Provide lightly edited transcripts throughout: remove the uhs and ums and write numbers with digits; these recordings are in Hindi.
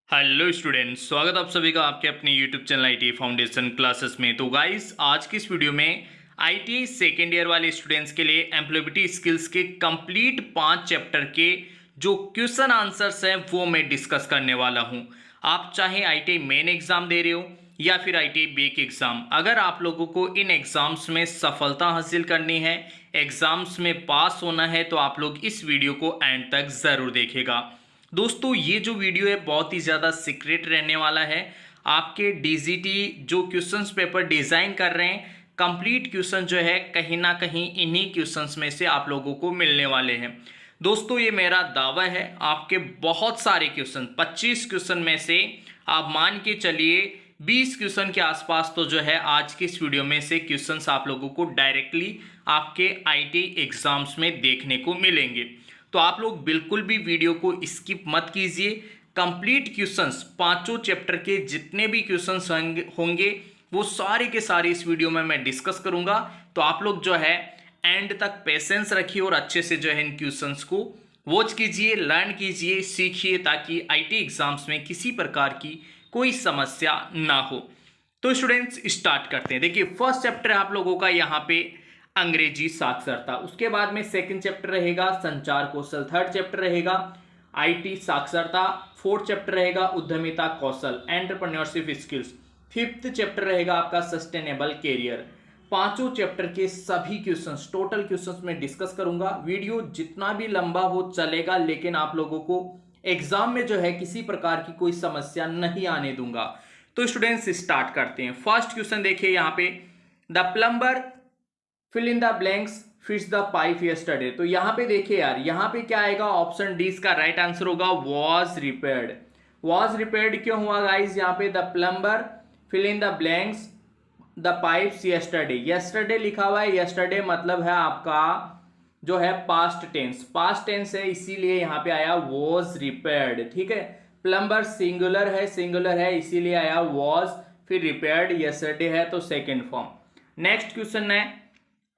हेलो स्टूडेंट्स, स्वागत आप सभी का आपके अपने YouTube channel IT foundation classes में। तो गाइस, आज की इस वीडियो में आईटी सेकेंड ईयर वाले स्टूडेंट्स के लिए एम्प्लॉयबिलिटी स्किल्स के कंप्लीट 5 चैप्टर के जो क्वेश्चन आंसर्स हैं वो मैं डिस्कस करने वाला हूं। आप चाहे आईटी मेन एग्जाम दे रहे हो या फिर आईटी बेक एग्जाम, अगर आप लोगों को इन एग्जाम्स में सफलता हासिल करनी है, एग्जाम्स में पास होना है, तो आप लोग इस वीडियो को एंड तक ज़रूर देखेगा। दोस्तों, ये जो वीडियो है बहुत ही ज़्यादा सीक्रेट रहने वाला है। आपके डीजीटी जो क्वेश्चंस पेपर डिज़ाइन कर रहे हैं, कंप्लीट क्वेश्चन जो है कहीं ना कहीं इन्हीं क्वेश्चंस में से आप लोगों को मिलने वाले हैं। दोस्तों, ये मेरा दावा है, आपके बहुत सारे क्वेश्चन 25 क्वेश्चन में से आप मान के चलिए 20 क्वेश्चन के आसपास तो जो है आज की इस वीडियो में से क्वेश्चंस आप लोगों को डायरेक्टली आपके आईटी एग्जाम्स में देखने को मिलेंगे। तो आप लोग बिल्कुल भी वीडियो को स्किप मत कीजिए। कंप्लीट क्वेश्चंस, पांचों चैप्टर के जितने भी क्वेश्चंस होंगे वो सारे के सारे इस वीडियो में मैं डिस्कस करूंगा। तो आप लोग जो है एंड तक पेशेंस रखिए और अच्छे से जो है इन क्वेश्चंस को वॉच कीजिए, लर्न कीजिए, सीखिए, ताकि आईटी एग्जाम्स में किसी प्रकार की कोई समस्या ना हो। तो स्टूडेंट्स, स्टार्ट करते हैं। देखिए, फर्स्ट चैप्टर आप लोगों का यहाँ पे अंग्रेजी साक्षरता, उसके बाद में सेकंड चैप्टर रहेगा संचार कौशल, थर्ड चैप्टर रहेगा आईटी साक्षरता, फोर्थ चैप्टर रहेगा उद्यमिता कौशल, एंटरप्रेन्योरशिप स्किल्स, फिफ्थ चैप्टर रहेगा आपका सस्टेनेबल कैरियर। पांचों चैप्टर के सभी क्वेश्चंस, टोटल क्वेश्चंस में डिस्कस करूंगा। वीडियो जितना भी लंबा हो चलेगा, लेकिन आप लोगों को एग्जाम में जो है किसी प्रकार की कोई समस्या नहीं आने दूंगा। तो स्टूडेंट्स, स्टार्ट करते हैं। फर्स्ट क्वेश्चन देखिए यहाँ पे, the plumber fill in the blanks fits the pipe yesterday. तो यहां पे देखिए यार, यहां पे क्या आएगा, ऑप्शन डी इसका राइट आंसर होगा वॉज रिपेयर्ड। वॉज रिपेयर्ड क्यों हुआ गाइस? यहां पे the plumber fill in the blanks the pipes yesterday, yesterday लिखा हुआ है। यस्टरडे मतलब है आपका जो है पास्ट टेंस, पास्ट टेंस है, इसीलिए यहां पे आया वॉज रिपेयर्ड। ठीक है, प्लम्बर सिंगुलर है, सिंगुलर है, इसीलिए आया वॉज, फिर रिपेयर्ड, यस्टरडे है तो सेकेंड फॉर्म। नेक्स्ट क्वेश्चन है,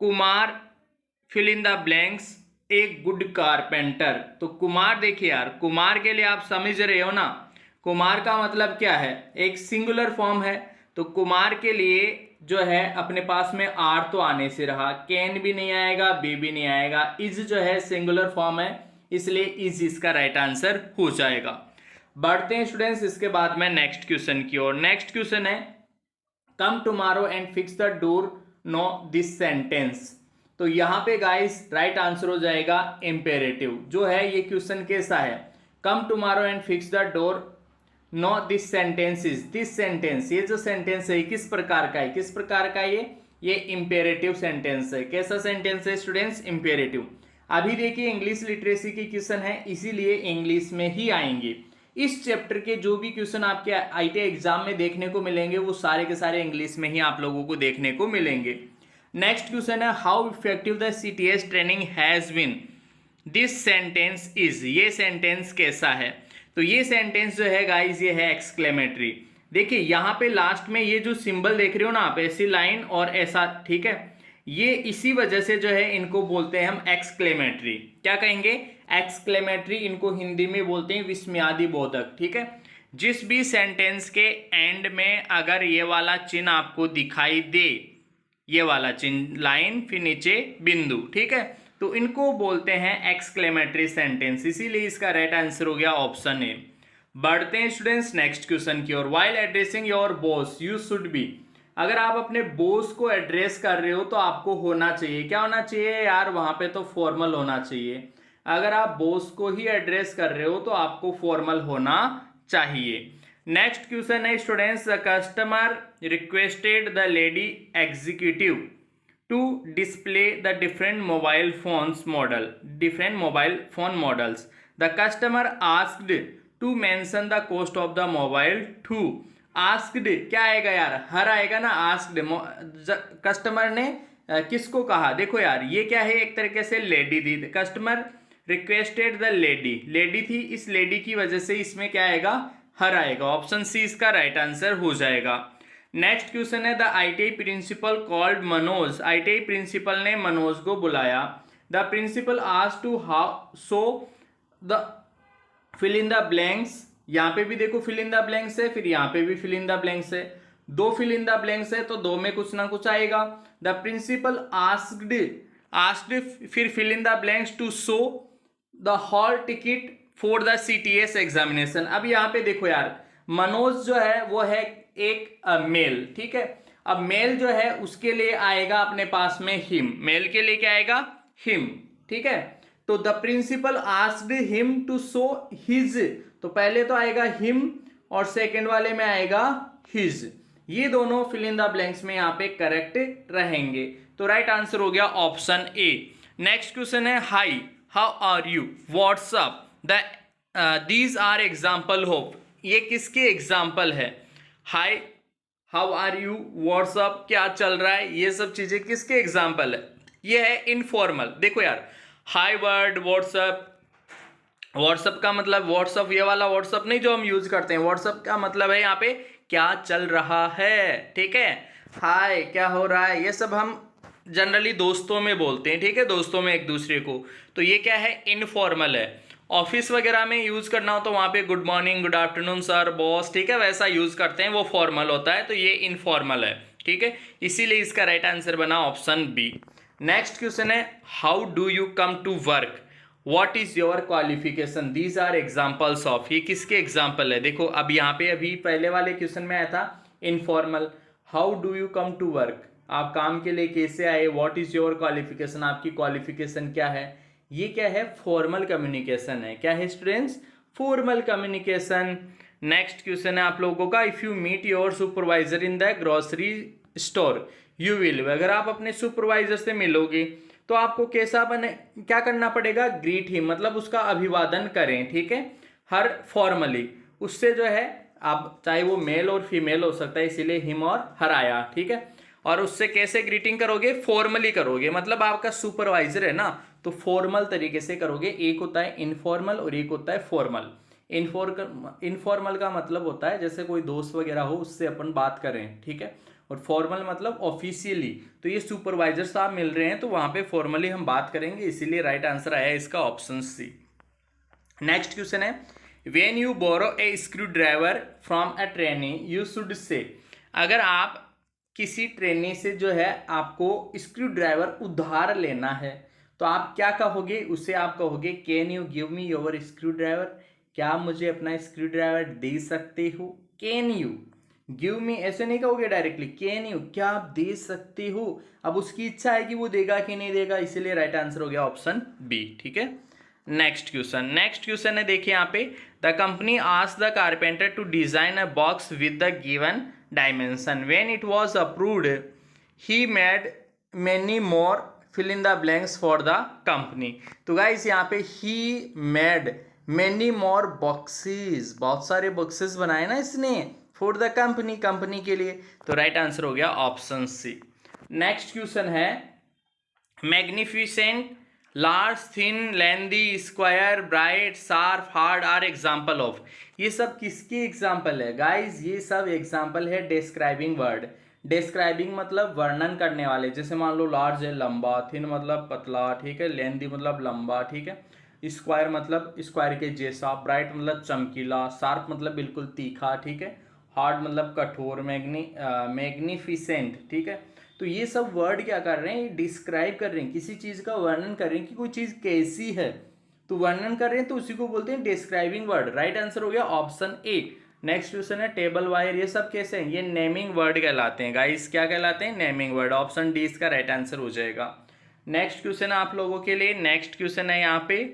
Kumar fill in the blanks a good carpenter. तो कुमार, देखिए यार, कुमार के लिए आप समझ रहे हो ना, कुमार का मतलब क्या है, एक सिंगुलर फॉर्म है। तो कुमार के लिए जो है अपने पास में आर तो आने से रहा, कैन भी नहीं आएगा, बी भी नहीं आएगा, इज जो है सिंगुलर फॉर्म है, इसलिए इज इसका राइट आंसर हो जाएगा। बढ़ते हैं स्टूडेंट्स इसके बाद में नेक्स्ट क्वेश्चन की ओर। नेक्स्ट क्वेश्चन है, come tomorrow and fix the door no this sentence. तो यहां पे गाइस राइट आंसर हो जाएगा इंपेरेटिव। जो है ये क्वेश्चन कैसा है, come tomorrow and fix the door no this sentence is, this sentence, ये जो सेंटेंस है किस प्रकार का है, किस प्रकार का ये इंपेरेटिव सेंटेंस है। कैसा सेंटेंस है स्टूडेंट्स? इंपेरेटिव। अभी देखिए इंग्लिश लिटरेसी की क्वेश्चन है, इसीलिए इंग्लिश में ही आएंगे। इस चैप्टर के जो भी क्वेश्चन आपके आईटी एग्जाम में देखने को मिलेंगे वो सारे के सारे इंग्लिश में ही आप लोगों को देखने को मिलेंगे। नेक्स्ट क्वेश्चन है, how effective the CTS training has been, this sentence is, ये सेंटेंस कैसा है? तो ये सेंटेंस जो है गाइस, ये है एक्सक्लेमेटरी। देखिए यहाँ पे लास्ट में ये जो सिंबल देख रहे हो ना आप, ऐसी लाइन और ऐसा, ठीक है, ये इसी वजह से जो है इनको बोलते हैं हम एक्सक्लेमेटरी। क्या कहेंगे? एक्सक्लेमेटरी। इनको हिंदी में बोलते हैं विस्मयादि बोधक। ठीक है, जिस भी सेंटेंस के एंड में अगर ये वाला चिन्ह आपको दिखाई दे, ये वाला चिन्ह, लाइन फिर नीचे बिंदु, ठीक है, तो इनको बोलते हैं एक्सक्लेमेटरी सेंटेंस, इसीलिए इसका राइट आंसर हो गया ऑप्शन ए। बढ़ते हैं स्टूडेंट्स नेक्स्ट क्वेश्चन की ओर। While addressing your boss you should be, अगर आप अपने बॉस को एड्रेस कर रहे हो तो आपको होना चाहिए, क्या होना चाहिए यार? वहां पे तो फॉर्मल होना चाहिए। अगर आप बॉस को ही एड्रेस कर रहे हो तो आपको फॉर्मल होना चाहिए। नेक्स्ट क्वेश्चन है students, the customer requested the lady executive to display the different mobile phones model, different mobile phone models. The customer asked to mention the cost of the mobile to, asked क्या आएगा यार? हर आएगा ना, आस्क्ड। कस्टमर ने किसको कहा? देखो यार, ये क्या है, एक तरीके से लेडी थी, customer requested the lady, lady थी, इस लेडी की वजह से इसमें क्या आएगा? हर आएगा। ऑप्शन सी इसका राइट आंसर हो जाएगा। नेक्स्ट क्वेश्चन है, the ITI principal called Manoj, ITI principal ने मनोज को बुलाया। The principal asked to how so the fill in the blanks यहाँ पे भी देखो फिल इन द ब्लैंक्स है, फिर यहाँ पे भी फिल इन द ब्लैंक्स है, दो फिल इन द ब्लैंक्स है तो दो में कुछ ना कुछ आएगा। द प्रिंसिपल आस्क्ड फिर fill in the blanks to show the hall ticket for the CTS examination. अब यहाँ पे देखो यार, मनोज जो है वो है एक मेल, ठीक है। अब मेल जो है उसके लिए आएगा अपने पास में हिम, मेल के लिए क्या आएगा, हिम, ठीक है। तो the principal asked him to show his, तो पहले तो आएगा हिम और सेकंड वाले में आएगा हिज। ये दोनों फिल इन द ब्लैंक्स में यहाँ पे करेक्ट रहेंगे। तो राइट आंसर हो गया ऑप्शन ए। नेक्स्ट क्वेश्चन है hi, how are you, what's up, these are example of, ये किसके एग्जाम्पल है। Hi, how are you, what's up, क्या चल रहा है, ये सब चीजें किसके एग्जाम्पल है। ये है इनफॉर्मल। देखो यार, हाई वर्ड व्हाट्सअप, व्हाट्सअप का मतलब व्हाट्सअप ये वाला व्हाट्सअप नहीं जो हम यूज करते हैं, व्हाट्सअप का मतलब है यहाँ पे क्या चल रहा है, ठीक है। हाय क्या हो रहा है, ये सब हम जनरली दोस्तों में बोलते हैं, ठीक है, दोस्तों में एक दूसरे को। तो ये क्या है, इनफॉर्मल है। ऑफिस वगैरह में यूज करना हो तो वहां पे good morning, good afternoon sir, boss, ठीक है, वैसा यूज करते हैं, वो फॉर्मल होता है। तो ये इनफॉर्मल है, ठीक है, इसीलिए इसका राइट आंसर बना ऑप्शन बी। नेक्स्ट क्वेश्चन है how do you come to work, what is your qualification, these are examples of, ये किसके एग्जाम्पल है। देखो अब यहाँ पे अभी पहले वाले क्वेश्चन में आया था informal, how do you come to work, आप काम के लिए कैसे आए, व्हाट इज योर क्वालिफिकेशन, आपकी क्वालिफिकेशन क्या है। ये क्या है, फॉर्मल कम्युनिकेशन है। क्या है students, formal communication. Next question है आप लोगों का, if you meet your supervisor in the grocery store you will, अगर आप अपने सुपरवाइजर से मिलोगे तो आपको कैसा बने, क्या करना पड़ेगा, ग्रीट हिम, मतलब उसका अभिवादन करें, ठीक है, हर फॉर्मली। उससे जो है आप, चाहे वो मेल और फीमेल हो सकता है, इसीलिए हिम और हर आया, ठीक है। और उससे कैसे ग्रीटिंग करोगे, फॉर्मली करोगे, मतलब आपका सुपरवाइजर है ना, तो फॉर्मल तरीके से करोगे। एक होता है इनफॉर्मल और एक होता है फॉर्मल। इनफॉर्मल का मतलब होता है जैसे कोई दोस्त वगैरह हो उससे अपन बात करें, ठीक है, और फॉर्मल मतलब ऑफिशियली। तो ये सुपरवाइजर साहब मिल रहे हैं तो वहां पे फॉर्मली हम बात करेंगे, इसीलिए राइट आंसर आया इसका ऑप्शन सी। नेक्स्ट क्वेश्चन है when you borrow a screw driver from a trainee you should say, अगर आप किसी ट्रेनी से जो है आपको स्क्रू ड्राइवर उधार लेना है तो आप क्या कहोगे, उसे आप कहोगे can you give me your screw driver, क्या मुझे अपना स्क्रू ड्राइवर दे सकते हो। कैन यू गिव मी ऐसे नहीं कहोगे डायरेक्टली, कैन यू, क्या आप दे सकते हो। अब उसकी इच्छा है कि वो देगा कि नहीं देगा, इसीलिए राइट आंसर हो गया ऑप्शन बी, ठीक है। नेक्स्ट क्वेश्चन है, देखिए यहाँ पे, the company asked the carpenter to design a box with the given dimension, when it was approved he made many more fill in the blanks for the company. तो गाइस यहाँ पे he made many more boxes, बहुत सारे बॉक्सेस बनाए ना इसने फॉर द कंपनी, कंपनी के लिए। तो राइट आंसर हो गया ऑप्शन सी। नेक्स्ट क्वेश्चन है magnificent, large, thin, lengthy, square, bright, sharp, hard are example of, ये सब किसके एग्जाम्पल है गाइज, ये सब एग्जाम्पल है डिस्क्राइबिंग वर्ड। डिस्क्राइबिंग मतलब वर्णन करने वाले, जैसे मान लो लार्ज है लंबा, थिन मतलब पतला, ठीक है, लेंदी मतलब लंबा, ठीक है, स्क्वायर मतलब स्क्वायर के जैसा, ब्राइट मतलब चमकीला, शार्प मतलब बिल्कुल तीखा, ठीक है, हार्ड मतलब कठोर, मैग्निफिसेंट, ठीक है। तो ये सब वर्ड क्या कर रहे हैं, डिस्क्राइब कर रहे हैं, किसी चीज का वर्णन कर रहे हैं कि कोई चीज कैसी है, तो वर्णन कर रहे हैं तो उसी को बोलते हैं डिस्क्राइबिंग वर्ड। राइट आंसर हो गया ऑप्शन ए। नेक्स्ट क्वेश्चन है टेबल, वायर, ये सब कैसे हैं, ये नेमिंग वर्ड कहलाते हैं गाइस, क्या कहलाते हैं, नेमिंग वर्ड। ऑप्शन डी इसका राइट आंसर हो जाएगा। नेक्स्ट क्वेश्चन है आप लोगों के लिए, नेक्स्ट क्वेश्चन है यहाँ पे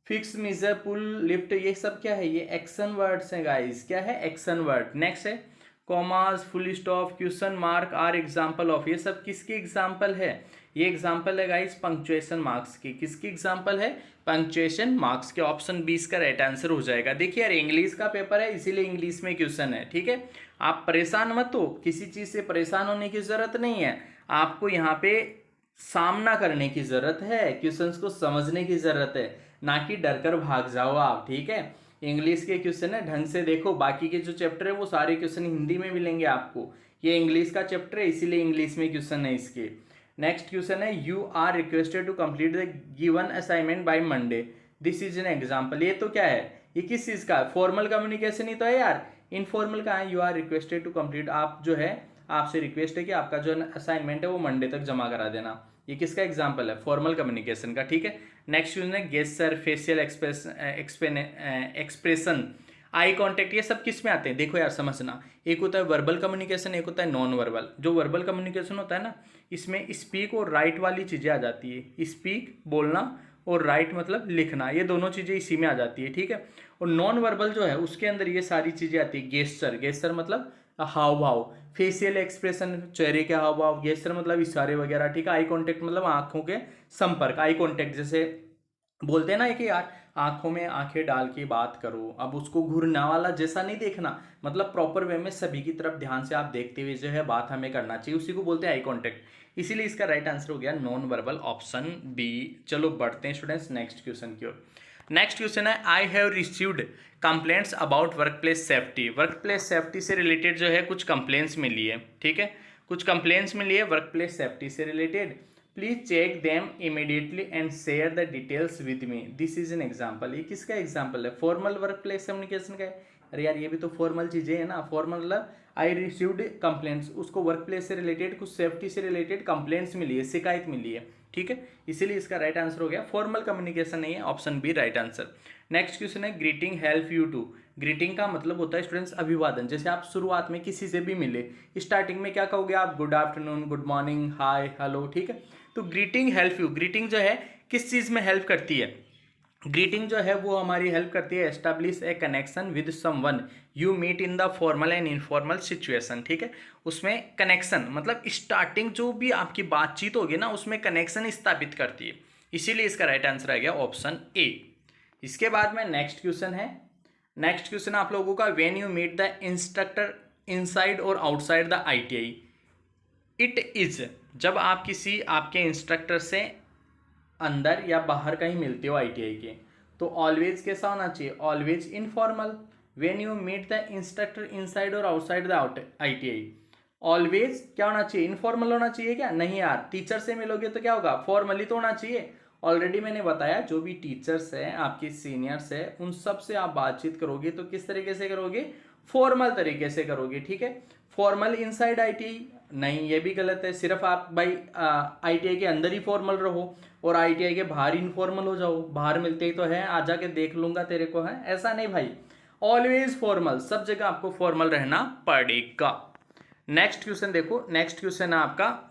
फिक्स, मेजर, पुल, लिफ्ट, ये सब क्या है, ये एक्शन वर्ड्स हैं गाइस, क्या है, एक्शन वर्ड। नेक्स्ट है commas, full stop, question mark are example of, ये सब किसके एग्जाम्पल है, ये एग्जाम्पल है गाइस पंक्चुएशन मार्क्स की, किसकी एग्जाम्पल है, पंक्चुएशन मार्क्स के। ऑप्शन 20 का राइट आंसर हो जाएगा। देखिए यार इंग्लिश का पेपर है इसीलिए इंग्लिश में क्वेश्चन है, ठीक है, आप परेशान मत हो, किसी चीज से परेशान होने की जरूरत नहीं है, आपको यहाँ पे सामना करने की जरूरत है, क्वेश्चंस को समझने की जरूरत है, ना कि डर कर भाग जाओ आप, ठीक है। इंग्लिश के क्वेश्चन है ढंग से देखो, बाकी के जो चैप्टर है वो सारे क्वेश्चन हिंदी में मिलेंगे आपको, ये इंग्लिश का चैप्टर है इसीलिए इंग्लिश में क्वेश्चन है इसके। नेक्स्ट क्वेश्चन है you are requested to complete the given assignment by Monday, this is an example, ये तो क्या है, ये किस चीज़ का है? फॉर्मल कम्युनिकेशन ही तो है यार। इनफॉर्मल का है, you are requested to complete, आप जो है आपसे रिक्वेस्ट है कि आपका जो असाइनमेंट है वो मंडे तक जमा करा देना। ये किसका एग्जाम्पल है? फॉर्मल कम्युनिकेशन का, ठीक है। नेक्स्ट क्वेश्चन है gesture, facial expression, eye contact, ये सब किस में आते हैं? देखो यार समझना, एक होता है वर्बल कम्युनिकेशन, एक होता है नॉन वर्बल। जो वर्बल कम्युनिकेशन होता है ना, इसमें स्पीक और राइट वाली चीज़ें आ जाती है। स्पीक बोलना और राइट मतलब लिखना, ये दोनों चीज़ें इसी में आ जाती है, ठीक है। और नॉन वर्बल जो है उसके अंदर ये सारी चीज़ें आती है। गेस्चर, गेस्चर मतलब हाव भाव, फेशियल एक्सप्रेशन चेहरे के हाव भाव, गेस्चर मतलब इशारे वगैरह, ठीक है। आई कॉन्टेक्ट मतलब आंखों के संपर्क, आई कॉन्टेक्ट जैसे बोलते हैं ना कि यार आंखों में आंखें डाल के बात करो, अब उसको घूरना वाला जैसा नहीं देखना, मतलब प्रॉपर वे में सभी की तरफ ध्यान से आप देखते हुए जो है बात हमें करना चाहिए, उसी को बोलते हैं आई कॉन्टेक्ट। इसीलिए इसका राइट आंसर हो गया नॉन वर्बल, ऑप्शन बी। चलो बढ़ते हैं स्टूडेंट्स नेक्स्ट क्वेश्चन की ओर। नेक्स्ट क्वेश्चन है I have received complaints about work place safety. Work place safety से रिलेटेड जो है कुछ कंप्लेंट्स मिली है, ठीक है। कुछ कंप्लेंट्स मिली है वर्क प्लेस सेफ्टी से related. Please check them immediately and share the details with me, this is an example. ये किसका एग्जाम्पल है? फॉर्मल वर्क प्लेस कम्युनिकेशन का है। अरे यार ये भी तो फॉर्मल चीज़ें है ना। फॉर्मल मतलब आई रिसीव्ड कंप्लेंट्स, उसको वर्क प्लेस से रिलेटेड कुछ सेफ्टी से रिलेटेड कंप्लेंट्स मिली है, शिकायत मिली है, ठीक है। इसीलिए इसका राइट आंसर हो गया फॉर्मल कम्युनिकेशन नहीं है, option B right answer. Next question है greeting help you to. Greeting का मतलब होता है स्टूडेंट्स अभिवादन। जैसे आप शुरुआत में किसी से भी मिले, स्टार्टिंग में क्या कहोगे आप? गुड आफ्टरनून, गुड मॉर्निंग, हाय, हेलो, ठीक है। तो ग्रीटिंग हेल्प यू, ग्रीटिंग जो है किस चीज़ में हेल्प करती है? ग्रीटिंग जो है वो हमारी हेल्प करती है establish a connection with someone you meet in the formal and informal situation, ठीक है। उसमें कनेक्शन मतलब स्टार्टिंग जो भी आपकी बातचीत होगी ना उसमें कनेक्शन स्थापित करती है, इसीलिए इसका राइट आंसर आ गया ऑप्शन ए। इसके बाद में नेक्स्ट क्वेश्चन है, नेक्स्ट क्वेश्चन आप लोगों का when you meet the instructor inside और outside the ITI, it is, जब आप किसी आपके इंस्ट्रक्टर से अंदर या बाहर कहीं मिलते हो आईटीआई के, तो ऑलवेज कैसा होना चाहिए? Always informal. When you meet the instructor inside और आउटसाइड द आईटीआई, ऑलवेज क्या होना चाहिए? इनफॉर्मल होना चाहिए क्या? नहीं यार, टीचर से मिलोगे तो क्या होगा? फॉर्मली तो होना चाहिए। ऑलरेडी मैंने बताया जो भी टीचर्स हैं आपके सीनियर्स हैं उन सब से आप बातचीत करोगे तो किस तरीके से करोगे? फॉर्मल तरीके से करोगे, ठीक है। फॉर्मल इनसाइड आईटीआई नहीं, ये भी गलत है। सिर्फ आप भाई आईटीआई के अंदर ही फॉर्मल रहो और आईटीआई के बाहर इनफॉर्मल हो जाओ, बाहर मिलते ही तो है, आ जाके देख लूंगा तेरे को, है ऐसा नहीं भाई। ऑलवेज फॉर्मल, सब जगह आपको फॉर्मल रहना पड़ेगा। नेक्स्ट क्वेश्चन देखो, नेक्स्ट क्वेश्चन है आपका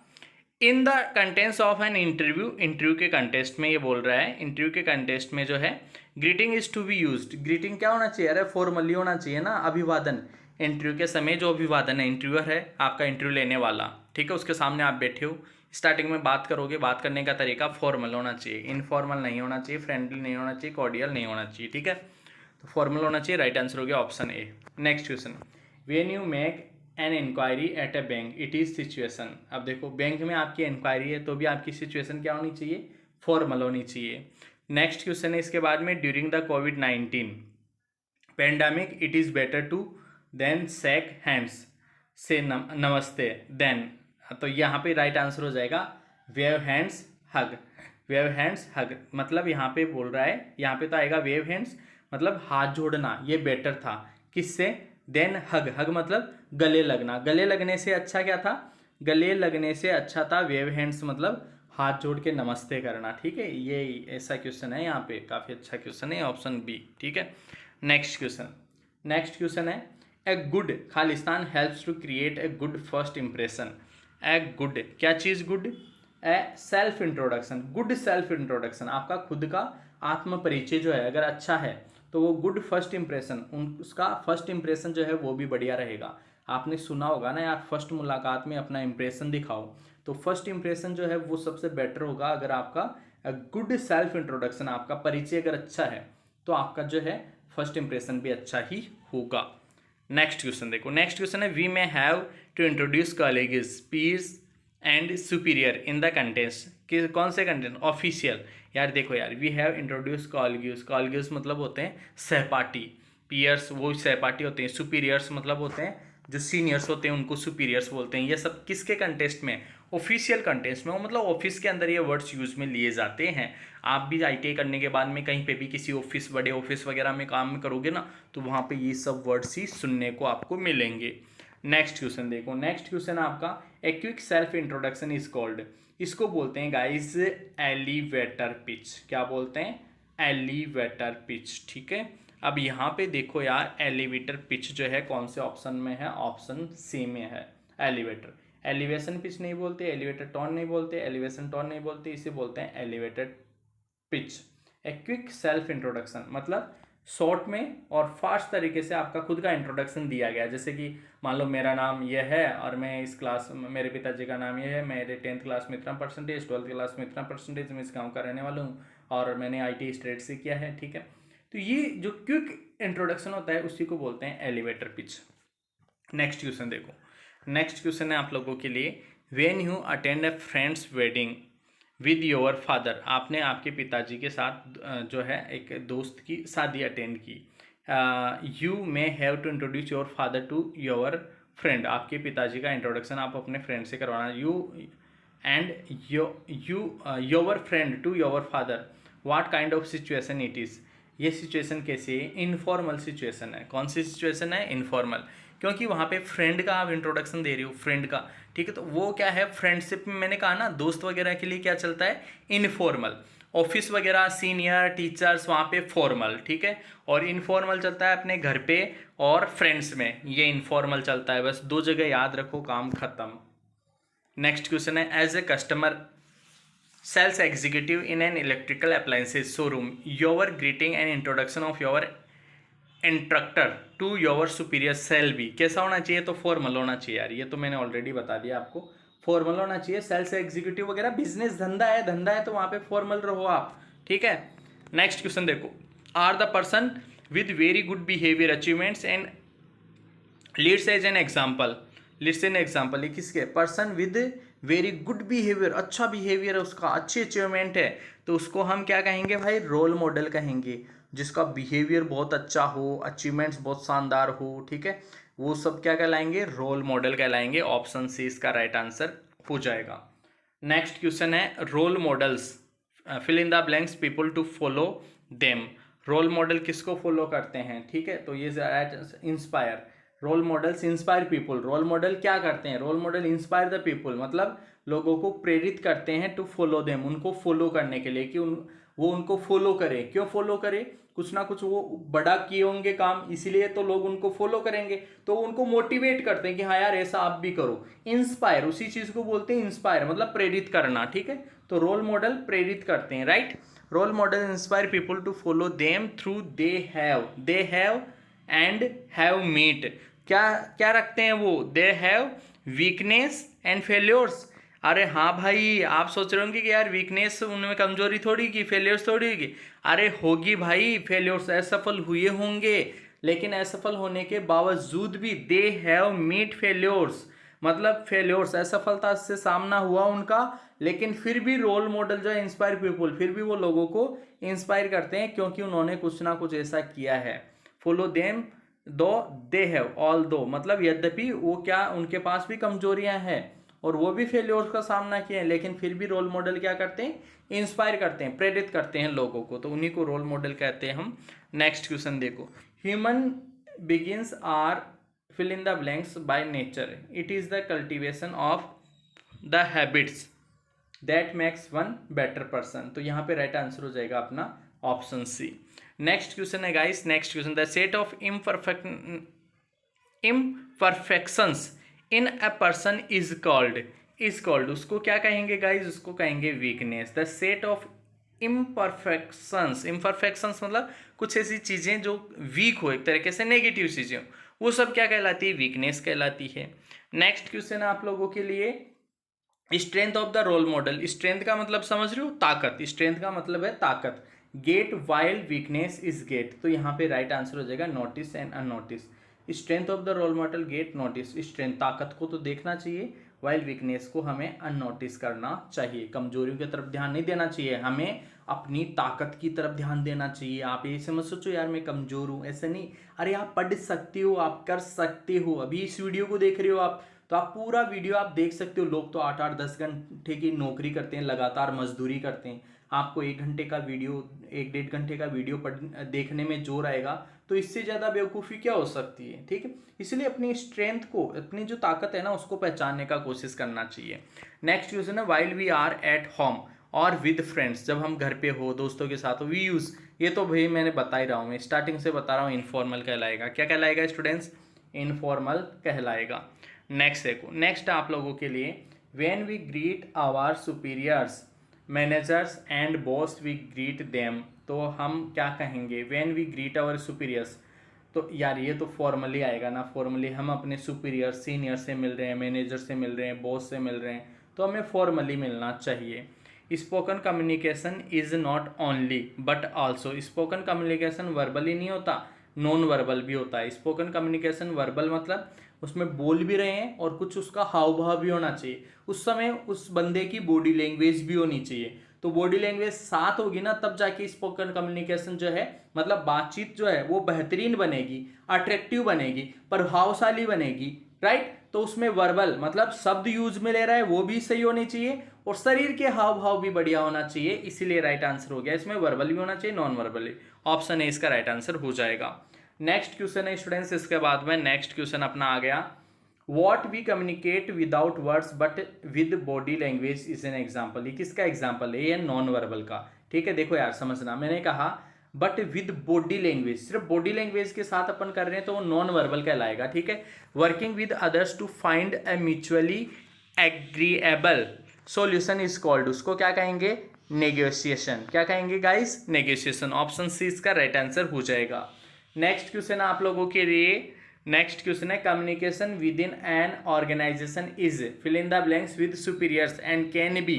इन the contents of an interview. Interview के कंटेस्ट में ये बोल रहा है, इंटरव्यू के कंटेस्ट में जो है greeting is to be used. Greeting क्या होना चाहिए? अरे फॉर्मली होना चाहिए ना, अभिवादन। इंटरव्यू के समय जो अभिवादन है, इंटरव्यूअर है आपका इंटरव्यू लेने वाला, ठीक है, उसके सामने आप बैठे हो, स्टार्टिंग में बात करोगे, बात करने का तरीका फॉर्मल होना चाहिए, इनफॉर्मल नहीं होना चाहिए, फ्रेंडली नहीं होना चाहिए, कॉर्डियल नहीं होना चाहिए, ठीक है। तो फॉर्मल होना चाहिए, राइट आंसर हो गया option A. Next question, when you make an enquiry at a bank it is situation. अब देखो बैंक में आपकी इंक्वायरी है तो भी आपकी सिचुएशन क्या होनी चाहिए? फॉर्मल होनी चाहिए। नेक्स्ट क्वेश्चन है इसके बाद में ड्यूरिंग द कोविड-19 pandemic it is better to than shake hands, say नमस्ते देन, तो यहाँ पे राइट आंसर हो जाएगा वेव हैंड्स हग। वेव हैंड्स हग मतलब यहाँ पे बोल रहा है, यहाँ पे तो आएगा वेव हैंड्स मतलब हाथ जोड़ना, ये बेटर था किससे? देन हग। हग मतलब गले लगना, गले लगने से अच्छा क्या था? गले लगने से अच्छा था वेव हैंड्स मतलब हाथ जोड़ के नमस्ते करना, ठीक है। ये ऐसा क्वेश्चन है यहाँ पे, काफ़ी अच्छा क्वेश्चन है, ऑप्शन बी, ठीक है। नेक्स्ट क्वेश्चन, नेक्स्ट क्वेश्चन है ए गुड खालिस्तान helps to create a good first impression. A good क्या चीज़? Good a self introduction. Good self introduction, आपका खुद का आत्म परिचय जो है अगर अच्छा है तो वो गुड फर्स्ट इंप्रेशन, उसका फर्स्ट इंप्रेशन जो है वो भी बढ़िया रहेगा। आपने सुना होगा ना यार, फर्स्ट मुलाकात में अपना इंप्रेशन दिखाओ, तो फर्स्ट इंप्रेशन जो है वो सबसे बेटर होगा। अगर आपका गुड सेल्फ इंट्रोडक्शन, आपका परिचय अगर अच्छा है तो आपका जो है फर्स्ट इंप्रेशन भी अच्छा ही होगा। नेक्स्ट क्वेश्चन देखो, नेक्स्ट क्वेश्चन है we may have to introduce colleagues peers and superior in the contents. कि कौन से कंटेंट? ऑफिशियल। यार देखो यार, we have introduce colleagues, colleagues मतलब होते हैं सहपाठी, पीयर्स वो सहपाठी होते हैं, सुपीरियर्स मतलब होते हैं जो सीनियर्स होते हैं उनको सुपीरियर्स बोलते हैं। ये सब किसके कंटेस्ट में? ऑफिशियल कंटेंट्स में हो, मतलब ऑफिस के अंदर ये वर्ड्स यूज में लिए जाते हैं। आप भी ITI करने के बाद में कहीं पे भी किसी ऑफिस, बड़े ऑफिस वगैरह में काम करोगे ना, तो वहाँ पे ये सब वर्ड्स ही सुनने को आपको मिलेंगे। नेक्स्ट क्वेश्चन देखो, नेक्स्ट क्वेश्चन आपका, a quick self introduction is called, इसको बोलते हैं गाइस एलिवेटर पिच। क्या बोलते हैं? Elevator pitch. ठीक है, अब यहाँ पे देखो यार, एलिवेटर पिच जो है कौन से ऑप्शन में है? ऑप्शन सी में है, एलिवेटर। एलिवेशन पिच नहीं बोलते, एलिवेटर टोन नहीं बोलते, एलिवेशन टोन नहीं बोलते, इसे बोलते हैं elevator pitch. A quick self introduction मतलब शॉर्ट में और फास्ट तरीके से आपका खुद का इंट्रोडक्शन दिया गया। जैसे कि मान लो मेरा नाम यह है और मैं इस क्लास, मेरे पिताजी का नाम यह है, मेरे 10th क्लास में इतना परसेंटेज, 12th क्लास में इतना परसेंटेज, मैं इस गाँव का रहने वाला हूँ और मैंने ITI स्टेट से किया है। ठीक है, तो ये जो क्विक इंट्रोडक्शन होता है उसी को बोलते हैं एलिवेटर पिच। नेक्स्ट क्वेश्चन देखो, नेक्स्ट क्वेश्चन है आप लोगों के लिए, when you attend a friend's wedding with your father, आपने आपके पिताजी के साथ जो है एक दोस्त की शादी अटेंड की। You may have to introduce your father to your friend, आपके पिताजी का इंट्रोडक्शन आप अपने फ्रेंड से करवाना। You and your friend to your father, what kind of situation it is, ये सिचुएशन कैसी है? इनफॉर्मल सिचुएशन है। कौन सी सिचुएशन है? इनफॉर्मल, क्योंकि वहाँ पे फ्रेंड का आप इंट्रोडक्शन दे रहे हो, फ्रेंड का। ठीक है, तो वो क्या है, फ्रेंडशिप में मैंने कहा ना, दोस्त वगैरह के लिए क्या चलता है? इनफॉर्मल। ऑफिस वगैरह, सीनियर, टीचर्स, वहाँ पे फॉर्मल। ठीक है, और इनफॉर्मल चलता है अपने घर पे और फ्रेंड्स में, ये इनफॉर्मल चलता है। बस 2 जगह याद रखो, काम खत्म। नेक्स्ट क्वेश्चन है, as a customer sales executive in an electrical appliances showroom, your greeting and introduction of your instructor to your superior shall be कैसा होना चाहिए? तो फॉर्मल होना चाहिए यार, ये तो मैंने ऑलरेडी बता दिया आपको, फॉर्मल होना चाहिए। सेल्स एग्जीक्यूटिव वगैरह बिजनेस, धंधा है तो वहाँ पे फॉर्मल रहो आप। ठीक है, नेक्स्ट क्वेश्चन देखो, are the person with very good behaviour achievements and leads as an example, leads an example, किसके? Person with very good behaviour, अच्छा बिहेवियर है उसका, अच्छी अचीवमेंट है, तो उसको हम क्या कहेंगे भाई? रोल मॉडल कहेंगे। जिसका बिहेवियर बहुत अच्छा हो, अचीवमेंट्स बहुत शानदार हो, ठीक है, वो सब क्या कहलाएंगे? रोल मॉडल कहलाएंगे। ऑप्शन सी इसका राइट आंसर हो जाएगा। नेक्स्ट क्वेश्चन है, role models fill in the blanks people to follow them, role model किसको फॉलो करते हैं? ठीक है, तो ये inspire, role models inspire people. Role model क्या करते हैं? Role model inspire the people, मतलब लोगों को प्रेरित करते हैं टू फॉलो देम, उनको फॉलो करने के लिए, कि वो उनको फॉलो करें। क्यों फॉलो करें? कुछ ना कुछ वो बड़ा किए होंगे काम, इसीलिए तो लोग उनको फॉलो करेंगे, तो उनको मोटिवेट करते हैं कि हाँ यार ऐसा आप भी करो। इंस्पायर, उसी चीज को बोलते हैं इंस्पायर, मतलब प्रेरित करना। ठीक है, तो रोल मॉडल प्रेरित करते हैं, right. Role model inspire people to follow them through they have and have meet, क्या क्या रखते हैं वो? They have weakness and failures. अरे हाँ भाई, आप सोच रहे होंगे कि यार वीकनेस उनमें कमजोरी थोड़ी की, फेलियर्स थोड़ी होगी। अरे होगी भाई, फेलियर्स, असफल हुए होंगे, लेकिन असफल होने के बावजूद भी दे हैव मीट फेलियर्स, मतलब फेलियर्स, असफलता से सामना हुआ उनका, लेकिन फिर भी रोल मॉडल जो है इंस्पायर पीपल, फिर भी वो लोगों को इंस्पायर करते हैं, क्योंकि उन्होंने कुछ ना कुछ ऐसा किया है। फॉलो देम दो दे हैव, ऑल दो, मतलब यद्यपि वो क्या, उनके पास भी कमजोरियां हैं और वो भी फेलियर्स का सामना किए हैं, लेकिन फिर भी रोल मॉडल क्या करते हैं? इंस्पायर करते हैं, प्रेरित करते हैं लोगों को, तो उन्हीं को रोल मॉडल कहते हैं हम। नेक्स्ट क्वेश्चन देखो, human beings are fill in the blanks by nature, it is the cultivation of the habits that makes one better person, तो यहाँ पे राइट आंसर हो जाएगा अपना ऑप्शन सी। नेक्स्ट क्वेश्चन है guys, next question, the set of imperfections in a person is called, उसको क्या कहेंगे गाइज? उसको कहेंगे weakness. The set of imperfections मतलब कुछ ऐसी चीजें जो वीक हो, एक तरीके से नेगेटिव चीजें हो, वो सब क्या कहलाती है? वीकनेस कहलाती है। नेक्स्ट क्वेश्चन है आप लोगों के लिए, strength of the role model. Strength का मतलब समझ रहे हो? ताकत, स्ट्रेंथ का मतलब है ताकत। Get while weakness is get, तो यहाँ पे राइट आंसर हो जाएगा notice and unnoticed. Strength of the role model get notice, strength ताकत को तो देखना चाहिए, वाइल वीकनेस को हमें अननोटिस करना चाहिए। कमजोरियों की तरफ ध्यान नहीं देना चाहिए, हमें अपनी ताकत की तरफ ध्यान देना चाहिए। आप ये समझ सोचो यार मैं कमजोर हूँ, ऐसे नहीं। अरे आप पढ़ सकते हो, आप कर सकते हो, अभी इस वीडियो को देख रहे हो आप, तो आप पूरा वीडियो आप देख सकते हो। लोग तो 8-8 10 घंटे की नौकरी करते हैं, लगातार मजदूरी करते हैं। आपको 1 घंटे का वीडियो, 1-1.5 घंटे का वीडियो देखने में जोर आएगा, तो इससे ज़्यादा बेवकूफ़ी क्या हो सकती है। ठीक है, इसलिए अपनी स्ट्रेंथ को, अपनी जो ताकत है ना, उसको पहचानने का कोशिश करना चाहिए। नेक्स्ट क्वेश्चन है, while we are at home और विद फ्रेंड्स, जब हम घर पे हो, दोस्तों के साथ हो, वी यूज़, ये तो भाई मैंने बता ही रहा हूँ, मैं स्टार्टिंग से बता रहा हूँ, इनफॉर्मल कहलाएगा। क्या कहलाएगा स्टूडेंट्स? इनफॉर्मल कहलाएगा। नेक्स्ट देखो, नेक्स्ट आप लोगों के लिए, when we greet our superiors, managers and boss, we greet them, तो हम क्या कहेंगे? When we greet our superiors, तो यार ये तो फॉर्मली आएगा ना। फॉर्मली हम अपने सुपीरियर, सीनियर से मिल रहे हैं, मैनेजर से मिल रहे हैं, बॉस से मिल रहे हैं, तो हमें फॉर्मली मिलना चाहिए। Spoken communication is not only but also, spoken communication verbally नहीं होता, नॉन वर्बल भी होता है। स्पोकन कम्युनिकेशन वर्बल मतलब उसमें बोल भी रहे हैं और कुछ उसका हाव भाव भी होना चाहिए, उस समय उस बंदे की बॉडी लैंग्वेज भी होनी चाहिए। तो बॉडी लैंग्वेज साथ होगी ना, तब जाके स्पोकन कम्युनिकेशन जो है, मतलब बातचीत जो है वो बेहतरीन बनेगी, अट्रैक्टिव बनेगी, प्रभावशाली बनेगी, राइट। तो उसमें वर्बल मतलब शब्द यूज में ले रहा है वो भी सही होनी चाहिए, और शरीर के हाव भाव भी बढ़िया होना चाहिए, इसीलिए राइट आंसर हो गया। इसमें वर्बल भी होना चाहिए, नॉन वर्बल। ऑप्शन ए इसका राइट आंसर हो जाएगा। नेक्स्ट क्वेश्चन है स्टूडेंट्स, इसके बाद में नेक्स्ट क्वेश्चन अपना आ गया, what we communicate without words but with body language is an example. ये किसका एग्जाम्पल है? ये नॉन वर्बल का। ठीक है, देखो यार समझना, मैंने कहा बट विद बॉडी लैंग्वेज, सिर्फ बॉडी लैंग्वेज के साथ अपन कर रहे हैं तो वो नॉन वर्बल कहलाएगा। ठीक है, working with others to find a mutually agreeable solution is called, उसको क्या कहेंगे? नेगोशिएशन। क्या कहेंगे गाइस? नेगोशिएशन। ऑप्शन सी इसका राइट आंसर हो जाएगा। नेक्स्ट क्वेश्चन आप लोगों के लिए, नेक्स्ट क्वेश्चन है, communication within an organization is, fill in the blanks with superiors and can be.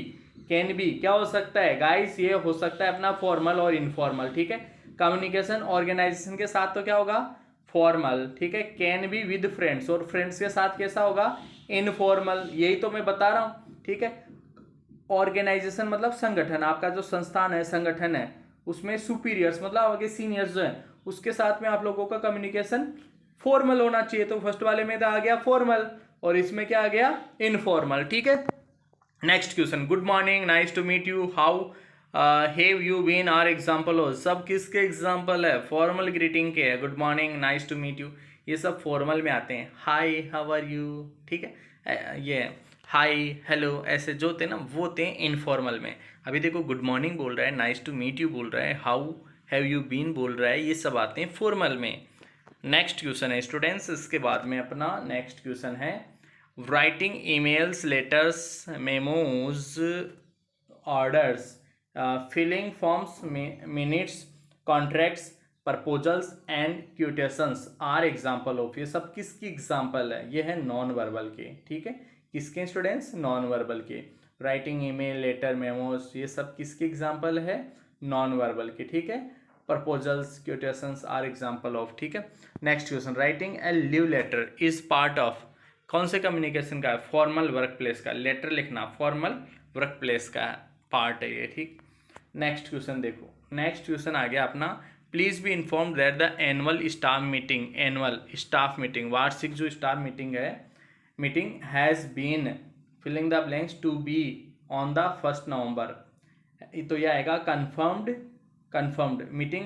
Can be क्या हो सकता है गाइस? ये हो सकता है अपना फॉर्मल और इनफॉर्मल। ठीक है, कम्युनिकेशन ऑर्गेनाइजेशन के साथ तो क्या होगा? फॉर्मल। ठीक है, कैन बी विद फ्रेंड्स, और फ्रेंड्स के साथ कैसा होगा? इनफॉर्मल। यही तो मैं बता रहा हूँ। ठीक है, ऑर्गेनाइजेशन मतलब संगठन, आपका जो संस्थान है, संगठन है, उसमें सुपीरियर्स मतलब आगे सीनियर्स जो है, उसके साथ में आप लोगों का कम्युनिकेशन फॉर्मल होना चाहिए। तो फर्स्ट वाले में तो आ गया फॉर्मल, और इसमें क्या आ गया? इनफॉर्मल। ठीक है, next question, good morning, nice to meet you, how have you been, are example हो। सब किसके एग्जाम्पल है? फॉर्मल ग्रीटिंग के है। Good morning, nice to meet you, ये सब फॉर्मल में आते हैं। हाय, हाउ आर यू, ठीक है, ये हाय, हेलो, ऐसे जो होते हैं ना, वो होते हैं इनफॉर्मल में। अभी देखो, गुड मॉर्निंग बोल रहा है, नाइस टू मीट यू बोल रहा है, हाउ हैव यू बीन बोल रहा है, ये सब आते हैं फॉर्मल में। नेक्स्ट क्वेश्चन है स्टूडेंट्स, इसके बाद में अपना नेक्स्ट क्वेश्चन है, writing emails, letters, memos, orders, filling forms, minutes, contracts, proposals and quotations are example of. ये सब किसकी एग्जाम्पल है? ये है नॉन वर्बल के। ठीक है, किसके स्टूडेंट्स? नॉन वर्बल के। राइटिंग ईमेल, लेटर, मेमोज, ये सब किसके एग्जाम्पल है? नॉन वर्बल के। ठीक है, proposals, quotations are example of. ठीक है, next question, writing a leave letter is part of, कौन से कम्युनिकेशन का है? फॉर्मल वर्क प्लेस का। लेटर लिखना फॉर्मल वर्क प्लेस का पार्ट है ये। ठीक, नेक्स्ट क्वेश्चन देखो, नेक्स्ट क्वेश्चन आ गया अपना, please be inform that the annual staff meeting, annual staff meeting, वार्षिक जो स्टाफ मीटिंग है, meeting has been, filling the blanks, to be on the 1 November. तो यह आएगा confirmed, confirmed meeting